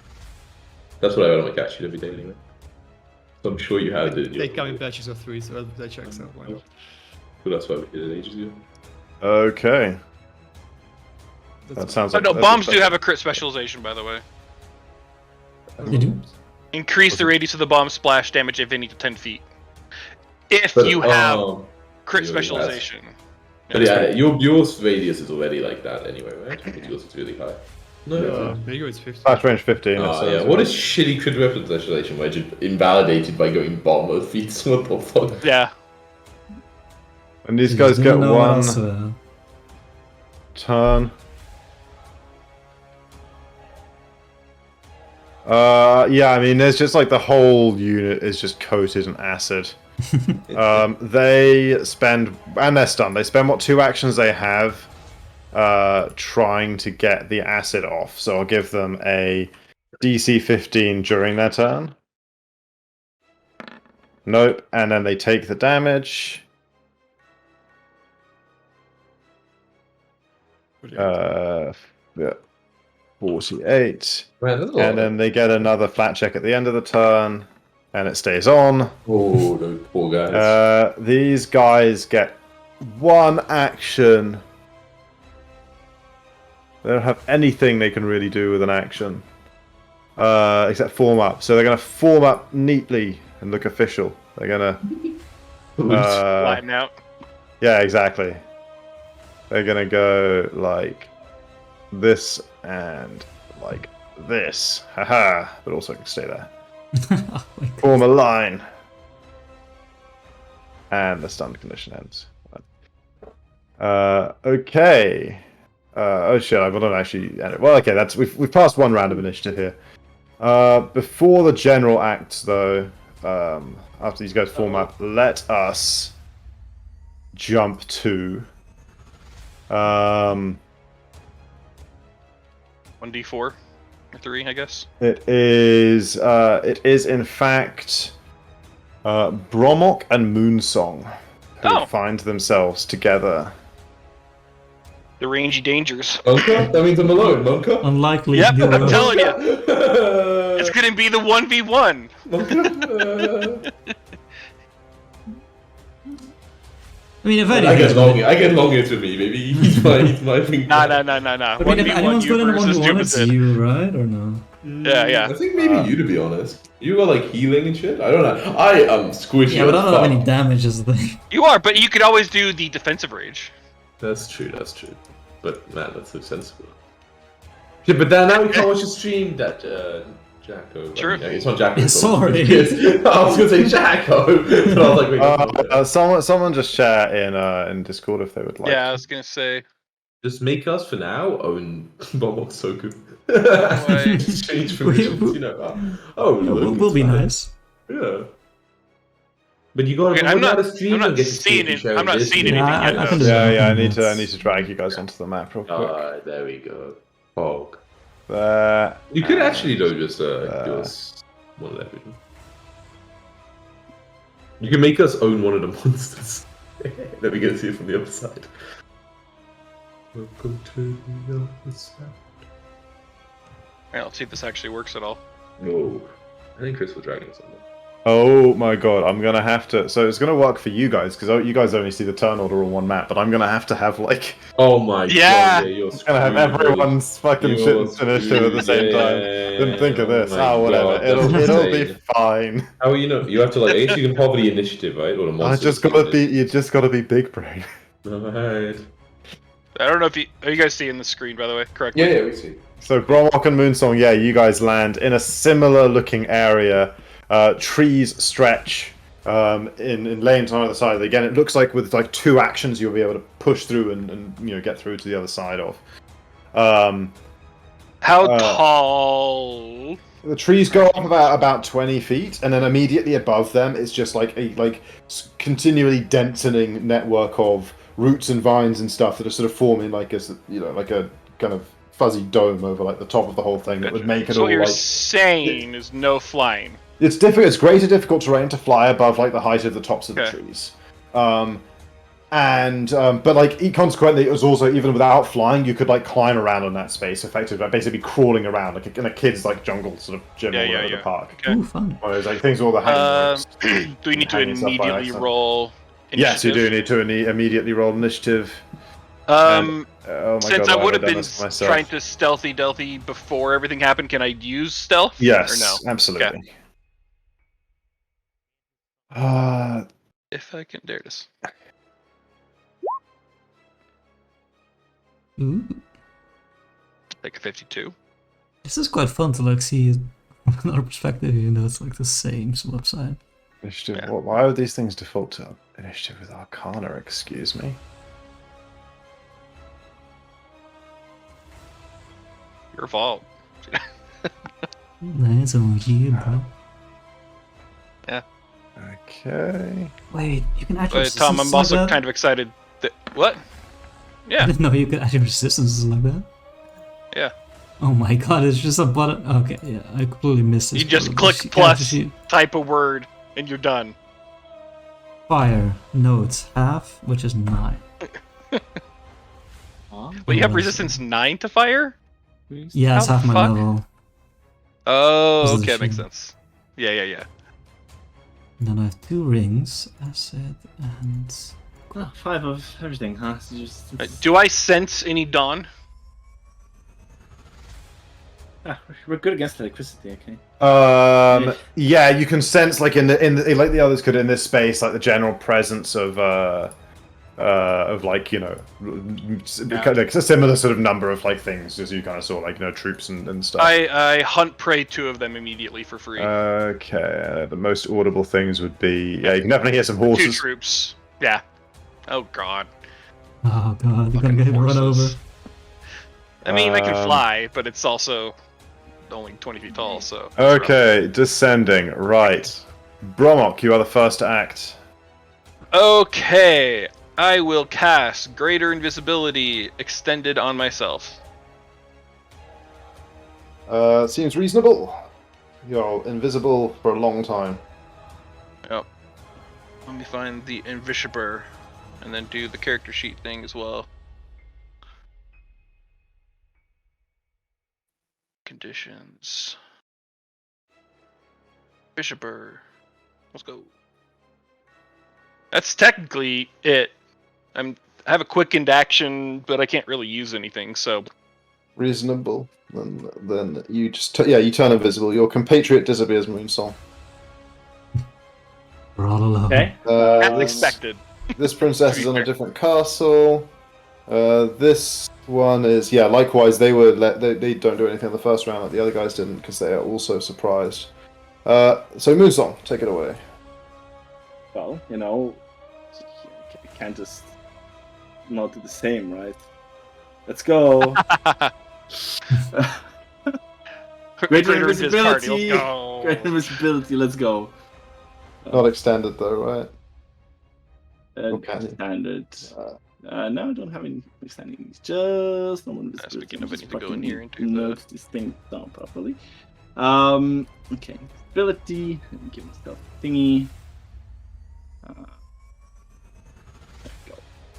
That's what I got on my cat sheet every day anyway. So I'm sure you have it. They come in batches of 3, so that checks out. Why not? Well, that's why we did it ages ago. Okay, That's that sounds Oh, like. no, that's bombs do effective. have a crit specialization, by the way. fine. You do? Increase the radius of the bomb splash damage if any to 10 feet. If But, you have crit you already specialization. But yeah, yours radius is already like that anyway, right? But yours is really high. No, Yeah, bigger is 50. Flash range 15. it Oh, says. yeah. What is shitty crit weapon specialization where it's invalidated by going bomb mode feats? What the fuck? Yeah. And these guys get No one else, turn. Yeah, I mean, there's just like the whole unit is just coated in acid. They spend, and they're stunned. They spend what 2 actions they have trying to get the acid off. So I'll give them a DC 15 during their turn. Nope, and then they take the damage. Yeah, 48. Man, that's a lot. And then they get another flat check at the end of the turn, and it stays on. Oh, those poor guys. These guys get 1 action. They don't have anything they can really do with an action, except form up. So they're going to form up neatly and look official. They're going to... Flatten out. yeah, exactly. They're going to go like this and like this. Haha. But also stay there. Oh my God. Form a line. And the stunned condition ends. Okay. Oh shit, I wouldn't actually end it. Well, okay, we've passed 1 round of initiative here. Before the general acts, though, after these guys form up, let us jump to 1d4 or 3, I guess. it is in fact Bromok and Moonsong who Oh. find themselves together. The rangy dangers. Monka? That means I'm alone, Monka? Unlikely. Yep, duo. I'm telling you. It's gonna be the 1v1. Monka? I mean, if I get long into me, baby. He's my thing. Nah. I mean, if 1v1 anyone's you good in versus 1v1, it's Jupiter. you, right? Or no? Yeah. I think maybe you, to be honest. You got like healing and shit. I don't know. I am squishy. Yeah, but I as don't have any fuck. damage is the thing. You are, but you could always do the defensive rage. That's true. But man, that's so sensible. Yeah, but then now we can't watch a stream that Jacko. True. I mean, it's not Jacko. Sorry. I was gonna say Jacko. But I was like, wait, Someone just chat in Discord if they would like. Yeah, I was gonna say. just make us for now own Bomok Soku. way. Exchange permissions, you know. Oh, Yeah, look, we'll be it's fine. nice. Yeah. But you gotta. Okay, when I'm you're not- at a stream, I'm not you'll get to seeing see it. share I'm not this seeing with anything me. yet, I though. can do Yeah, that. I need to drag you guys onto the map real quick. There we go. Fog. There. You could actually though just give Uh, us one of everything. You can make us own one of the monsters. Then we get to see it from the other side. Welcome to the other side. Alright, let's see if this actually works at all. No. I think Chris will drag us on that. Oh my god, I'm gonna have to. So it's gonna work for you guys because you guys only see the turn order on one map, but I'm gonna have like Oh my Yeah. god, yeah, you're I'm gonna have screwed, dude. everyone's fucking shit You're and initiative at the same time. Didn't think of Oh this. my Oh, whatever. God, that's It'll be insane. fine. How are you know? You have to like. I guess you can hover the initiative, right? Or the I monster. just gotta be. You just gotta be big brain. Alright. I don't know if are you guys seeing the screen, by the way, correctly? Yeah, we see. So Bromok and Moonsong, yeah, you guys land in a similar looking area. Trees stretch in lanes on either side. Again, it looks like with like 2 actions you'll be able to push through and get through to the other side of. How tall? The trees go up about 20 feet, and then immediately above them is just like a continually densening network of roots and vines and stuff that are sort of forming like a like a kind of fuzzy dome over like the top of the whole thing that would make it So all what you're like. saying is no flying. It's difficult. It's greater difficult terrain to fly above like the height of the tops of the trees. But like consequently, it was also even without flying, you could like climb around on that space effectively, like, basically crawling around like in a kid's like jungle sort of gym all over the park. Okay. Ooh, fun. Whereas like things with all the hanging ropes. Do we need to hanging stuff by immediately accident. roll? Yes, you initiative? do need to immediately roll initiative. Um, Oh my since god, I why would have have I done been this to myself? trying to stealthy before everything happened, can I use stealth? Yes, Or no? absolutely. If I can, there it is. Ooh. Like a 52. This is quite fun to like see it from another perspective, even though it's like the same website. Initiative. Yeah. Why would these things default to initiative with Arcana? Excuse me. Your fault. That's on you, bro. Okay. Wait, you can add But Tom, I'm resistances also like that? kind of excited that what? I Yeah, didn't know you could add your resistances like that. yeah. Oh my god, it's just a button. Okay, yeah, I completely missed this. You just part of click the plus, sheet. type a word, and you're done. Fire notes half, which is 9. Well, you have Oh, resistance 9 to fire? Yeah, it's How the half my fuck? level. Oh, This is okay, the makes sheet. sense. Yeah. And then I have 2 rings, acid, and 5 of everything, huh? So Do I sense any dawn? we're good against electricity, okay? Yeah, you can sense like in the like the others could in this space like the general presence of like like a similar sort of number of like things as you kind of saw like troops and stuff. I hunt prey 2 of them immediately for free. Okay, the most audible things would be you can definitely hear some 2 horses. troops. Yeah. Oh god. oh god, you're gonna Fucking get run horses. over. I mean, I can Um, fly, but it's also only 20 feet tall, so. that's Okay, descending. Right, Bromok, you are the first to act. rough. Okay. I will cast Greater Invisibility extended on myself. Seems reasonable. You're invisible for a long time. Yep. Let me find the Invisible, and then do the character sheet thing as well. Conditions. Invisible. Let's go. That's technically it. I have a quickened action, but I can't really use anything, so. Reasonable. Then you just you turn invisible. Your compatriot disappears, Moonsong. We're all alone. Okay. As This, expected. this princess is on a different castle. This one is likewise they were they don't do anything in the first round like the other guys didn't because they are also surprised. So Moonsong, take it away. Well, I can't just not do the same, right? Let's go. Greater Greater into his party, invisibility. let's go. Great invisibility. Let's go. Not extended though, right? Okay. Standard. No, I don't have any standing. Just normal invisibility. Speaking of, I Just need to go in fucking here into note this thing down properly. Okay. Ability. Let me give myself a thingy. There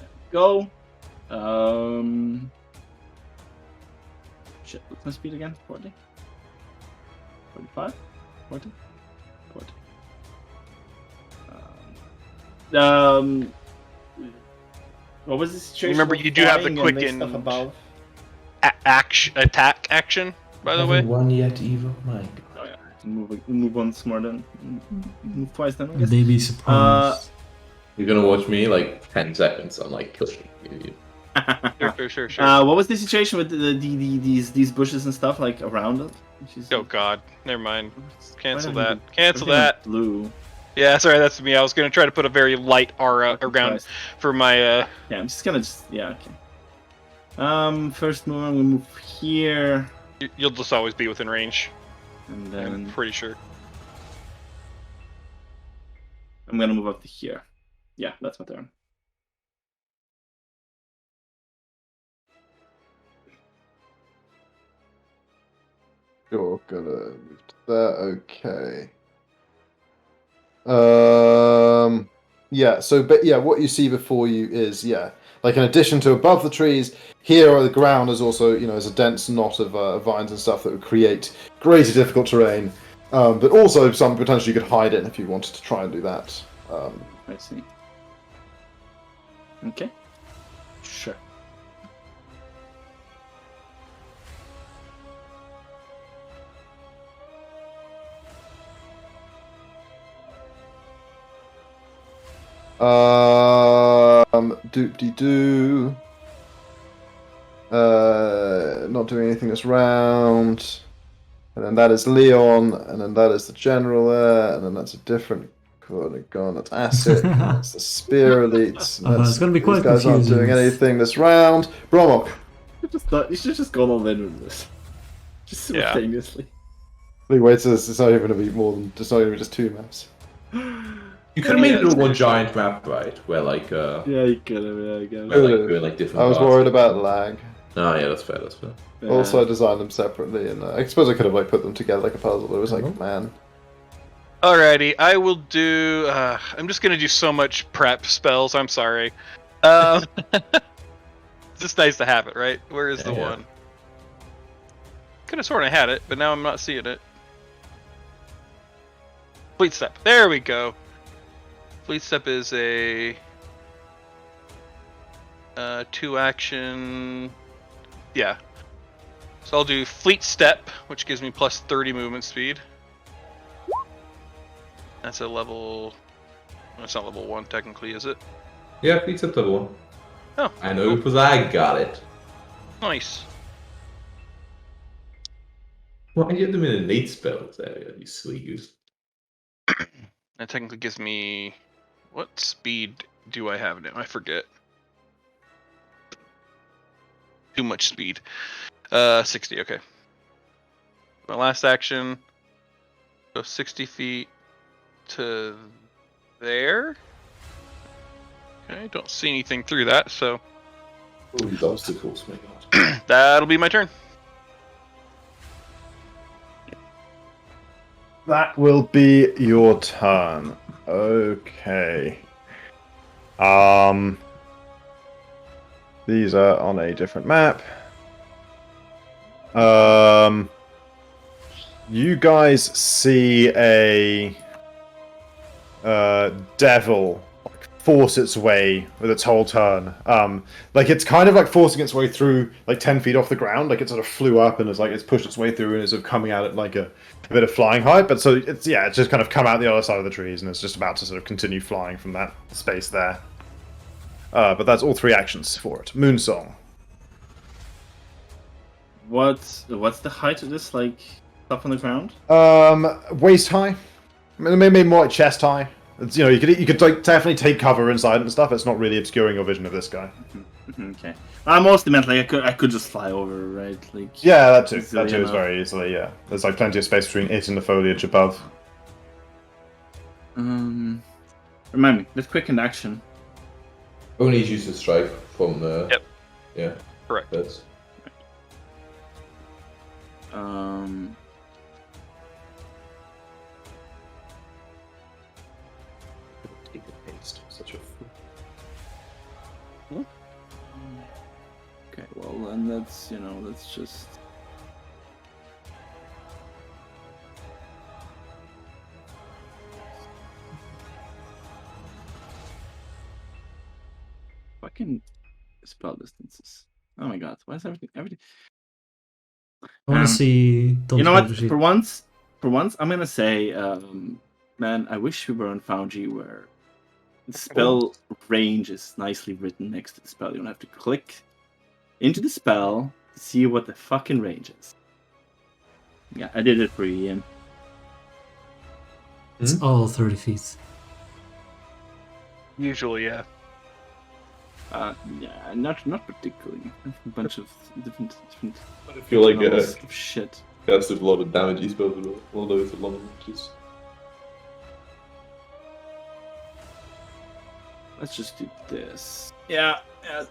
we go. Shit, what's my speed again? 40? 45? 40? 40. What was the situation? Remember, about you do have the flying and make stuff quickened above? attack action, by the way. Haven't won yet, Eva. My God. Oh yeah, I can move once more then. Move twice then, I guess. They be surprised. You're gonna watch me like 10 seconds. I'm like killing you. Sure. What was the situation with these bushes and stuff like around it? Oh God, never mind. Cancel Why don't that. you- Cancel everything that. Blue. Yeah, sorry, that's me. I was gonna try to put a very light aura Fucking around Christ. for my. Yeah, I'm just gonna yeah, okay. First move, I'm gonna move here, You'll just always be within range. and I'm then pretty sure. I'm gonna move up to here. Yeah, that's my turn. You're gonna move to there. Okay. Yeah. So, but yeah, what you see before you is like in addition to above the trees, here on the ground is also is a dense knot of vines and stuff that would create greater difficult terrain. But also some potentially you could hide in if you wanted to try and do that. I see. Okay. Sure. Doop-de-doo. Not doing anything this round. And then that is Leon, and then that is the general there, and then that's a different Polygon, that's Acid, and that's the Spear Elites. Oh, it's gonna be quite These guys aren't confusing. doing anything this round. Bromok, You should just gone all in with this. Just Yeah. simultaneously. wait, so it's not even going to be more than, it's not even just 2 maps. You could have made it all one giant map, right? Where like Yeah, you could have, yeah, I guess. where like different. I was parts. worried about lag. Oh yeah, that's fair. That's fair. Yeah. Also, I designed them separately, and I suppose I could have like put them together like a puzzle, but it was like, man. Alrighty, I will do. I'm just gonna do so much prep spells. I'm sorry. It's just nice to have it, right? Where is the Yeah. one? Could have sworn I had it, but now I'm not seeing it. Fleet Step. There we go. Fleet Step is a 2 action. Yeah. So I'll do Fleet Step, which gives me plus 30 movement speed. That's a level. That's not level 1 technically, is it? Yeah, pizza level 1. Oh, I know because I got it. nice. Why you have them in innate spells area, you sleeves? That technically gives me. What speed do I have now? I forget. Too much speed. 60, okay. My last action. Go 60 feet to there. Okay, don't see anything through that, so All these obstacles, my god. that'll be my turn. That will be your turn. Okay. These are on a different map. You guys see a devil force its way with its whole turn. Like it's kind of like forcing its way through like 10 feet off the ground. Like it sort of flew up and it's pushed its way through and is sort of coming at it like a bit of flying height. But so it's just kind of come out the other side of the trees and it's just about to sort of continue flying from that space there. But that's all 3 actions for it. Moonsong. What's the height of this, like, up on the ground? Waist high. Maybe more like chest high. It's, you could like definitely take cover inside and stuff. It's not really obscuring your vision of this guy. Okay. I mostly meant like I could just fly over, right? Like. Yeah, that too. Easily That too is enough. very easily. Yeah, there's like plenty of space between it and the foliage above. Remind me. Let's quicken action. Only use the strike from the. Yep. Yeah. Correct. That's. Take a haste. Such a fool. Okay. Well, then let's just. fucking spell distances. Oh my god, why is everything? I want to see. You know what? Sheet. For once, I'm gonna say, man, I wish we were on Foundry where the spell range is nicely written next to the spell. You don't have to click into the spell to see what the fucking range is. Yeah, I did it for you, Ian. It's all 30 feet. Usually, yeah. Yeah, not particularly. A bunch of different I feel like levels of shit. that's a lot of damage he spells, although it's a lot of ranges. Let's just do this. Yeah,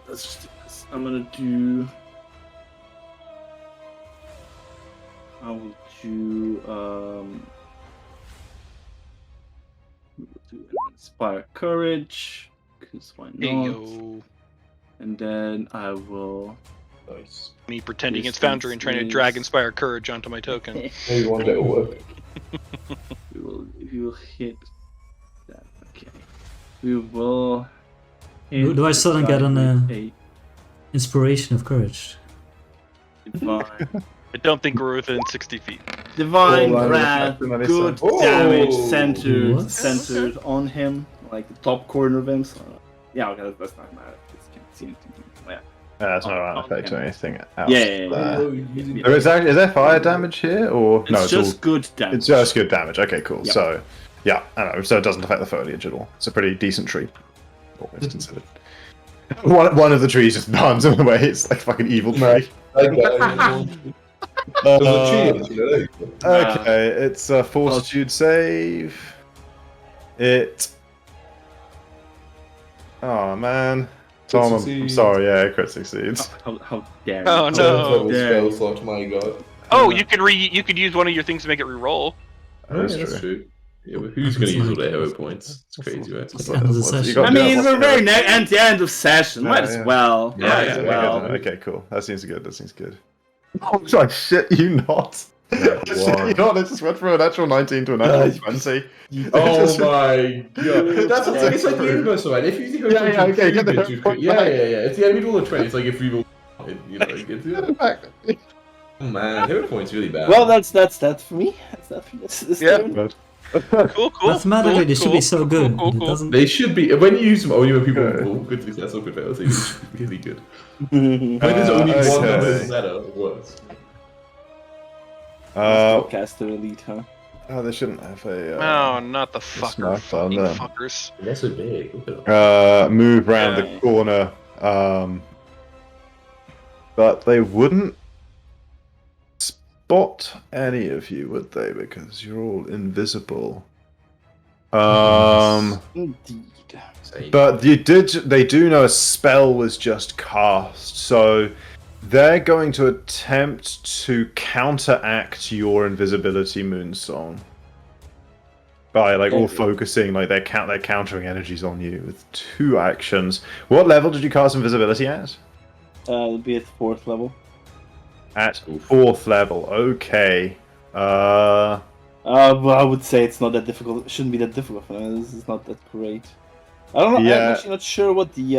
let's just do this. I'm gonna do. I will do. We will do Inspire Courage, because why Hey, not? yo. And then I will. Nice. Me pretending it's Distance Foundry and trying to is- drag Inspire Courage onto my token. Maybe one day it'll work. We will hit that. Okay. We will. hit Do I still this get guy an, with a Inspiration of courage. divine. I don't think we're within 60 feet. Divine Oh, Wrath, that is good so- damage Oh! centered What? centered on him, like the top corner of him. So, yeah, okay, that's not matter. Just can't see anything. Yeah. That's not an effect or anything else. Yeah. There is there fire damage here, or It's no? It's just all, good damage. it's just good damage. Okay, cool. Yeah. So, yeah, I know. So it doesn't affect the foliage at all. It's a pretty decent tree, always considered. One of the trees just burns in the way. It's like fucking evil tree. Like that. There's a tree, you know. Okay, it's a fortitude save. It. Oh man, Tom, I'm succeeds. sorry. Yeah, crit succeeds. How dare Oh, you. no. Spell slot, my god. Oh, you could use one of your things to make it reroll. That's That's true. true. Yeah, but who's gonna use all their hero points? It's crazy, right? It's the end of the What's- you session. got- I mean, what's we're the- very at the end of session. Might as yeah. well. Yeah, Might yeah, as yeah, well. Okay, cool. That seems good. That seems good. Oh, I shit you not. Yeah, I shit you not. It just went from a natural 19 to a natural 20. Oh my god. That's the thing, it's like the inverse of it. If you go Yeah, okay, get the hero point yeah, back. yeah, yeah. It's the enemy roll of 20. It's like if we roll, you know, it's, oh man, hero point's really bad. Well, that's that for me. That's that for this Yeah. turn. Cool, cool. Mathematically, they should be so good. Cool, It cool. doesn't. They should be, when you use them only when people roll good success or good fails, they should be really good. When there's only one okay. that is better or worse. Spellcaster elite, huh? Oh, they shouldn't have a. Oh, not the fucker. not fun, Fucking then. fuckers. They're so big. Look at them. Move around the Yeah. corner. But they wouldn't spot any of you, would they? Because you're all invisible. Indeed. But they do know a spell was just cast, so they're going to attempt to counteract your invisibility moonsong by all focusing, like they're countering energies on you with 2 actions. What level did you cast invisibility at? It'll be at 4th level. At 4th level. Okay. Well, I would say it's not that difficult. It shouldn't be that difficult. This is not that great. I don't know. Yeah. I'm actually not sure what the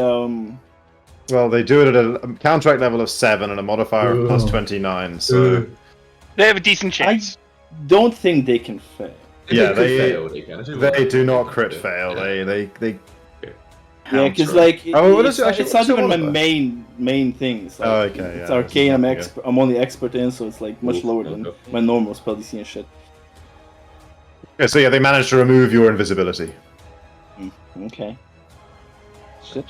Well, they do it at a counteract level of 7 and a modifier of plus Ooh. 29. So They have a decent chance. don't think they can fail. yeah, could they fail, they can. they do not crit fail. Yeah. They Yeah, because counter. like Oh, what it's, is it actually- it's not what's your even my modifier? main thing. It's like, Oh, okay, it's yeah, arcane. I'm that's- I'm only expert in, so it's like much Ooh, lower than okay. my normal spell DC and shit. Yeah, so yeah, they managed to remove your invisibility. Okay. Shit.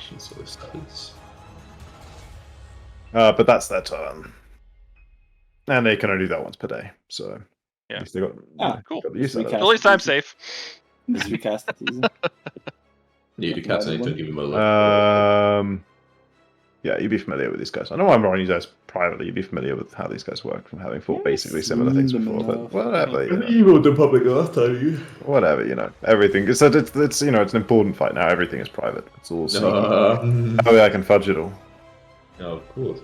But that's their turn. And they can only do that once per day. So Yeah. at least they got, cool. got the use of Recast. it. At least I'm safe. Just recast it easy. You do cats and don't give them a look. Yeah, you'd be familiar with these guys. I know I'm running you guys privately. You'd be familiar with how these guys work from having fought basically similar things before. But whatever, you know. You rolled the public last time, you. Whatever, you know. Everything. It's you know, it's an important fight now. Everything is private. It's all sneaky. Oh yeah, I can fudge it all. No, of course.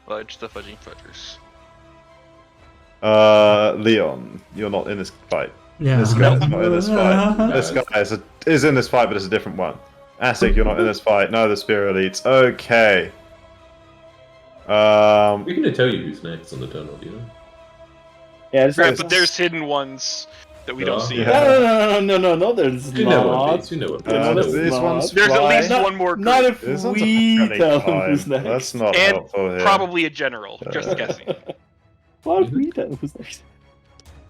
Fudge the fudging fudgers. Leon, you're not in this fight. Yeah. This guy's not in this fight. This guy is in this fight, but it's a different one. Asik, you're not in this fight. No, the Spear Elites. Okay. We're gonna tell you who's next on the turn, do you know? Yeah, this Right, is- but there's hidden ones that we don't see. Yeah. No, there's You know not. what these, you know what these. No, you know there's what these these. ones There's at fly. least one more group. Not if This one's we apparently tell them who's climb. next. That's not And helpful here. probably a general. Just guessing. Why if we tell them who's next?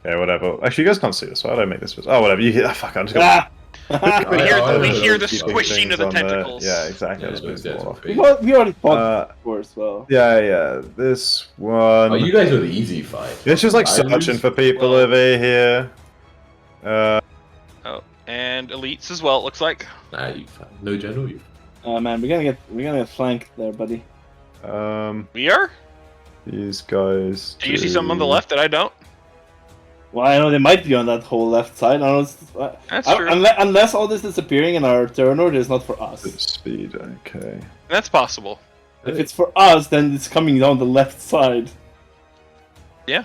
Okay, whatever. Actually, you guys can't see this. Why did I make this? Oh, whatever. You hear? Oh, fuck. I'm just gonna. Ah! We hear, I we know hear the those squishing of the things on there. tentacles. Yeah, exactly. Yeah, Let's move that's more off. great. we already fought Uh, before as well. Yeah. This one. Oh, you guys are the easy fight. It's just like I searching lose. for people Well- over here. Oh, and elites as well. It looks like. Nah, you fine. No general, you. Oh man, we're gonna get flanked there, buddy. We are. These guys. Do you see something on the left that I don't? Well, I know they might be on that whole left side. I don't know. That's true. Unless all this disappearing in our turn order is not for us. Speed. Okay. That's possible. If it's for us, then it's coming down the left side. Yeah.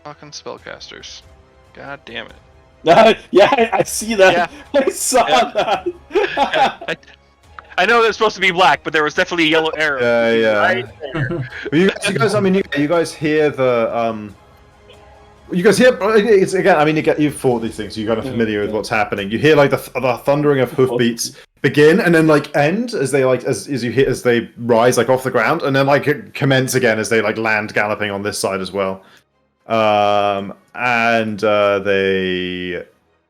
Fucking spellcasters. God damn it. Yeah, I see that. Yeah. I saw Yeah. that. I know it's supposed to be black, but there was definitely a yellow arrow. Yeah. Right there. Well, you guys. I mean, you guys hear the. You guys hear? It's again. I mean, you've fought these things. So you're kind of familiar with what's happening. You hear like the thundering of hoofbeats begin and then like end as they like as you hit as they rise like off the ground and then like commence again as they like land galloping on this side as well. And they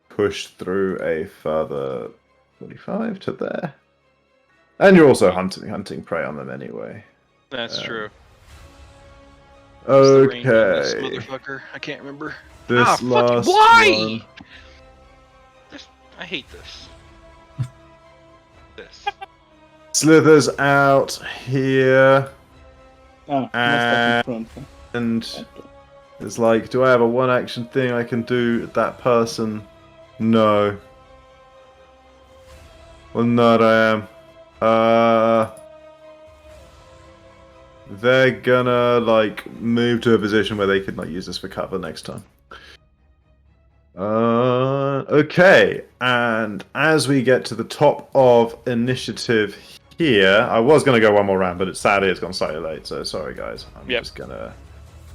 push through a further 45 to there. And you're also hunting prey on them anyway. That's true. Okay. This motherfucker. I can't remember. This fucking last why? one. I hate this. This. Slithers out here Oh, And- front. and is like, do I have a one action thing I can do at that person? No. Well, not I am. They're gonna like move to a position where they can like use this for cover next time. Okay, and as we get to the top of initiative here, I was gonna go one more round, but sadly it's gone slightly late. So sorry, guys. I'm just gonna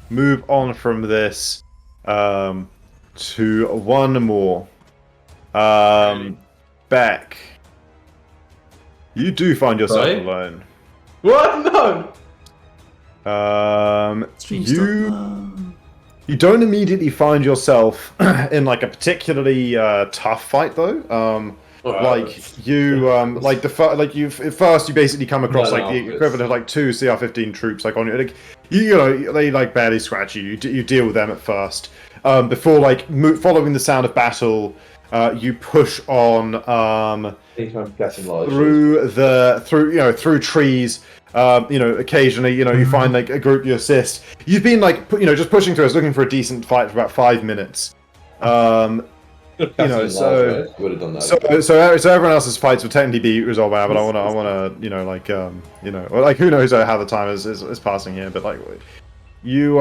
move on from this to one more. Beck, you do find yourself Right? alone. What? No. Stream You don't immediately find yourself in like a particularly tough fight though. Like you, like at first you basically come across like the equivalent of like 2 CR-15 troops like on you. Like you know they like barely scratch you. You deal with them at first. Before like following the sound of battle, you push on through trees. Occasionally, you find like a group you assist. You've been like, just pushing through us, looking for a decent fight for about 5 minutes. Would have done that. So everyone else's fights will technically be resolved now, but I wanna, who knows how the time is passing here, but like, you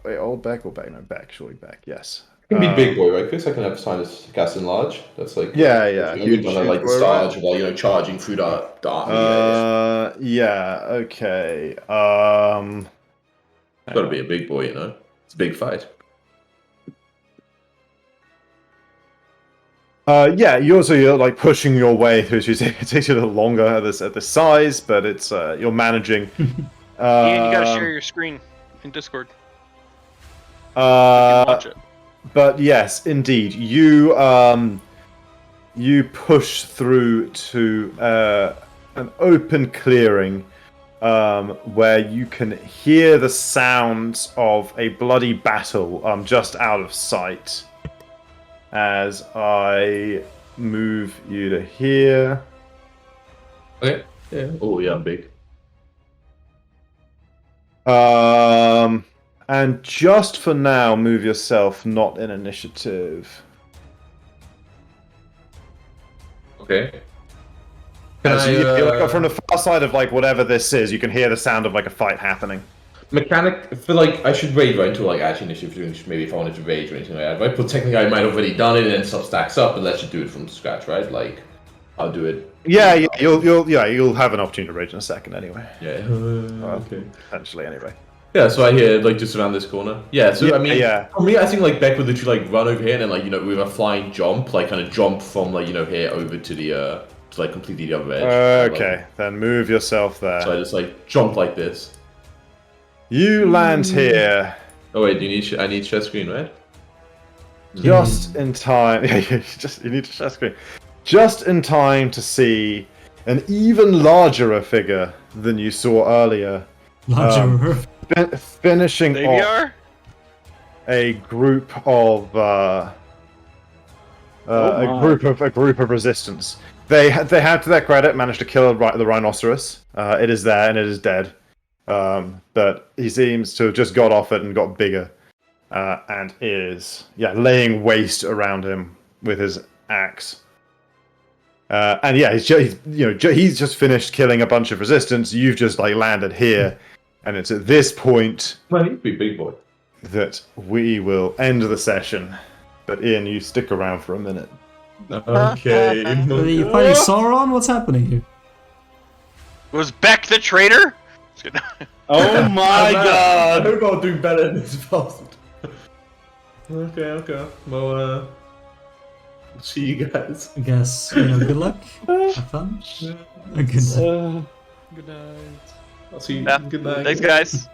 wait, old Beck or Beck? No, Beck, surely Beck. Yes. It can be big boy, right? Chris, I can have time to cast enlarge. That's like Yeah. We've done like the boy, stage of like charging through the army. Okay. It's got to be a big boy, It's a big fight. You're like pushing your way through. So it takes you a little longer at this size, but it's you're managing. Ian, you gotta share your screen in Discord. You can watch it. But yes, indeed, you push through to an open clearing where you can hear the sounds of a bloody battle just out of sight. As I move you to here. Okay. Yeah. Oh yeah, I'm big. And just for now, move yourself not in initiative. Okay. You're like from the far side of like whatever this is, you can hear the sound of like a fight happening. mechanic for like I should raid right into like actually initiative doing maybe if I wanted to raid or anything like that, right? But technically I might have already done it and then stuff stacks up and let's just do it from scratch, right? Like I'll do it. Yeah, you'll have an opportunity to rage in a second anyway. Yeah. Okay. Potentially anyway. Yeah, so I hear like just around this corner. Yeah, so I mean, yeah. for me, I think like Beck would literally like run over here and then like with a flying jump, like kind of jump from like here over to the to like completely the other edge. Okay, then move yourself there. So I just like jump like this. You land here. Oh wait, I need share screen, right? Just in time. Yeah, you need to share screen. Just in time to see an even larger figure than you saw earlier. Larger. Finishing There you off are. a group of a group of resistance. They had to their credit managed to kill the rhinoceros. It is there and it is dead. But he seems to have just got off it and got bigger, and is laying waste around him with his axe. And yeah, he's just finished killing a bunch of resistance. You've just like landed here, and it's at this point Well, he'd be big boy. that we will end the session. But Ian, you stick around for a minute. Okay. Are you fighting Sauron? What's happening here? Was Beck the traitor? Oh my I god! hope I'll do better than this bastard. Okay. Well, see you guys. I guess, good luck. Have fun. Good night. Good night. I'll see you. Yeah. Good night. Thanks, guys.